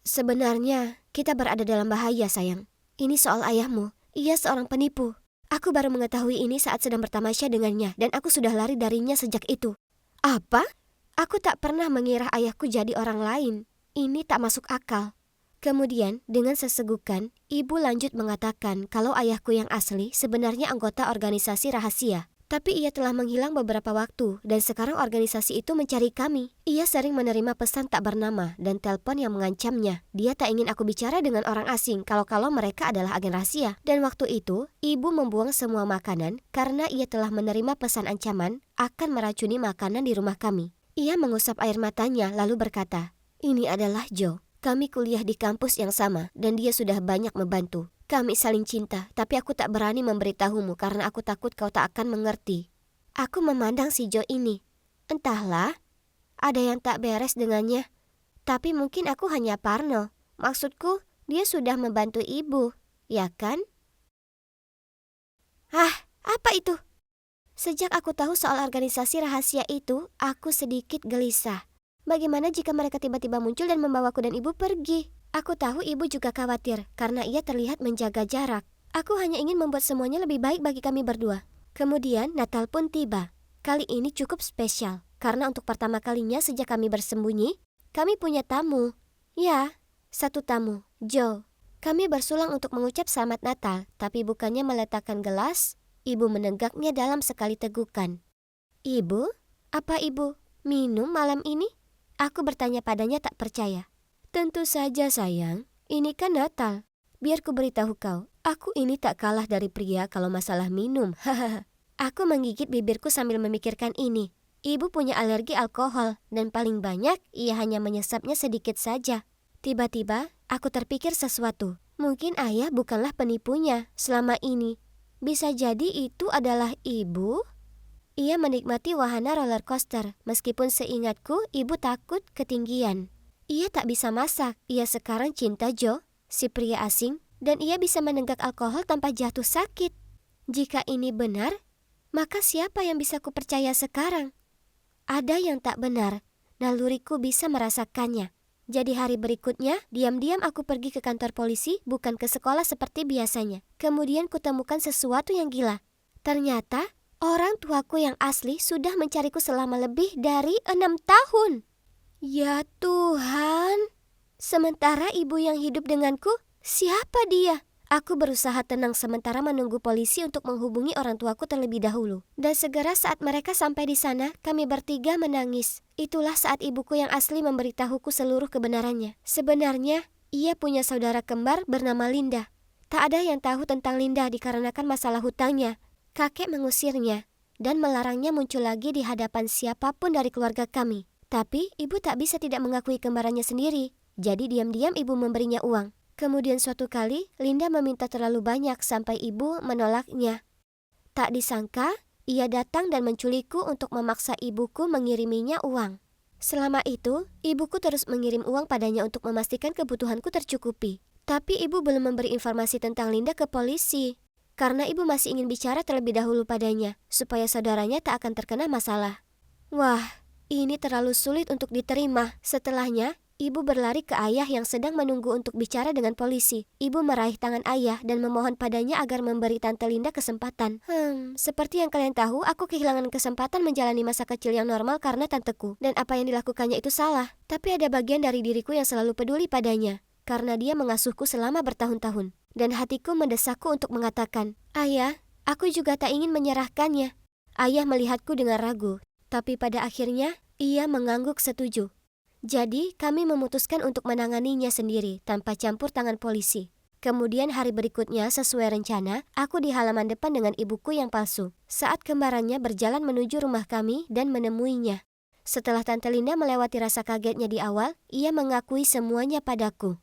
[SPEAKER 1] Sebenarnya kita berada dalam bahaya, sayang. Ini soal ayahmu, ia seorang penipu. Aku baru mengetahui ini saat sedang bertamasya dengannya dan aku sudah lari darinya sejak itu." "Apa? Aku tak pernah mengira ayahku jadi orang lain. Ini tak masuk akal." Kemudian, dengan sesegukan, ibu lanjut mengatakan kalau ayahku yang asli sebenarnya anggota organisasi rahasia. Tapi ia telah menghilang beberapa waktu dan sekarang organisasi itu mencari kami. Ia sering menerima pesan tak bernama dan telepon yang mengancamnya. Dia tak ingin aku bicara dengan orang asing kalau mereka adalah agen rahasia. Dan waktu itu, ibu membuang semua makanan karena ia telah menerima pesan ancaman akan meracuni makanan di rumah kami. Ia mengusap air matanya lalu berkata, "Ini adalah Joe. Kami kuliah di kampus yang sama dan dia sudah banyak membantu. Kami saling cinta, tapi aku tak berani memberitahumu karena aku takut kau tak akan mengerti." Aku memandang si Joe ini. Entahlah, ada yang tak beres dengannya. Tapi mungkin aku hanya parno. Maksudku, dia sudah membantu ibu, ya kan? Apa itu? Sejak aku tahu soal organisasi rahasia itu, aku sedikit gelisah. Bagaimana jika mereka tiba-tiba muncul dan membawaku dan ibu pergi? Aku tahu ibu juga khawatir karena ia terlihat menjaga jarak. Aku hanya ingin membuat semuanya lebih baik bagi kami berdua. Kemudian Natal pun tiba. Kali ini cukup spesial karena untuk pertama kalinya sejak kami bersembunyi, kami punya tamu. Ya, satu tamu, Joe. Kami bersulang untuk mengucap selamat Natal, tapi bukannya meletakkan gelas, ibu menenggaknya dalam sekali tegukan. "Ibu? Apa ibu minum malam ini?" Aku bertanya padanya tak percaya. "Tentu saja sayang, ini kan Natal. Biar ku beritahu kau, aku ini tak kalah dari pria kalau masalah minum." Aku menggigit bibirku sambil memikirkan ini. Ibu punya alergi alkohol dan paling banyak ia hanya menyesapnya sedikit saja. Tiba-tiba aku terpikir sesuatu. Mungkin ayah bukanlah penipunya selama ini. Bisa jadi itu adalah ibu? Ia menikmati wahana roller coaster, meskipun seingatku ibu takut ketinggian. Ia tak bisa masak, ia sekarang cinta Joe, si pria asing, dan ia bisa menenggak alkohol tanpa jatuh sakit. Jika ini benar, maka siapa yang bisa kupercaya sekarang? Ada yang tak benar, naluriku bisa merasakannya. Jadi hari berikutnya, diam-diam aku pergi ke kantor polisi, bukan ke sekolah seperti biasanya. Kemudian kutemukan sesuatu yang gila. Ternyata, orang tuaku yang asli sudah mencariku selama lebih dari 6 tahun. Ya Tuhan! Sementara ibu yang hidup denganku, siapa dia? Aku berusaha tenang sementara menunggu polisi untuk menghubungi orang tuaku terlebih dahulu. Dan segera saat mereka sampai di sana, kami bertiga menangis. Itulah saat ibuku yang asli memberitahuku seluruh kebenarannya. Sebenarnya, ia punya saudara kembar bernama Linda. Tak ada yang tahu tentang Linda dikarenakan masalah hutangnya. Kakek mengusirnya dan melarangnya muncul lagi di hadapan siapapun dari keluarga kami. Tapi, ibu tak bisa tidak mengakui kembarannya sendiri. Jadi diam-diam ibu memberinya uang. Kemudian suatu kali, Linda meminta terlalu banyak sampai ibu menolaknya. Tak disangka, ia datang dan menculikku untuk memaksa ibuku mengiriminya uang. Selama itu, ibuku terus mengirim uang padanya untuk memastikan kebutuhanku tercukupi. Tapi ibu belum memberi informasi tentang Linda ke polisi. Karena ibu masih ingin bicara terlebih dahulu padanya, supaya saudaranya tak akan terkena masalah. Wah, ini terlalu sulit untuk diterima. Setelahnya, ibu berlari ke ayah yang sedang menunggu untuk bicara dengan polisi. Ibu meraih tangan ayah dan memohon padanya agar memberi Tante Linda kesempatan. Seperti yang kalian tahu, aku kehilangan kesempatan menjalani masa kecil yang normal karena tanteku. Dan apa yang dilakukannya itu salah. Tapi ada bagian dari diriku yang selalu peduli padanya. Karena dia mengasuhku selama bertahun-tahun. Dan hatiku mendesakku untuk mengatakan, "Ayah, aku juga tak ingin menyerahkannya." Ayah melihatku dengan ragu. Tapi pada akhirnya, ia mengangguk setuju. Jadi, kami memutuskan untuk menanganinya sendiri, tanpa campur tangan polisi. Kemudian hari berikutnya, sesuai rencana, aku di halaman depan dengan ibuku yang palsu. Saat kembarannya berjalan menuju rumah kami dan menemuinya. Setelah Tante Linda melewati rasa kagetnya di awal, ia mengakui semuanya padaku.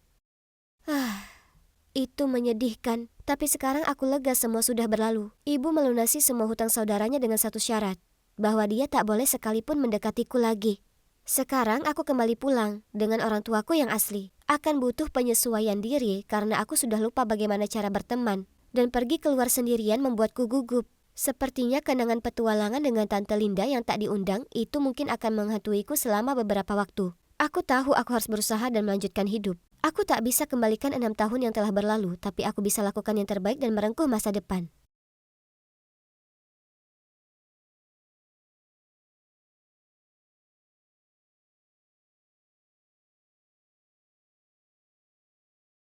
[SPEAKER 1] Itu menyedihkan. Tapi sekarang aku lega semua sudah berlalu. Ibu melunasi semua hutang saudaranya dengan satu syarat, bahwa dia tak boleh sekalipun mendekatiku lagi. Sekarang aku kembali pulang dengan orang tuaku yang asli. Akan butuh penyesuaian diri karena aku sudah lupa bagaimana cara berteman. Dan pergi keluar sendirian membuatku gugup. Sepertinya kenangan petualangan dengan Tante Linda yang tak diundang itu mungkin akan menghantuiku selama beberapa waktu. Aku tahu aku harus berusaha dan melanjutkan hidup. Aku tak bisa kembalikan 6 tahun yang telah berlalu, tapi aku bisa lakukan yang terbaik dan merengkuh masa depan.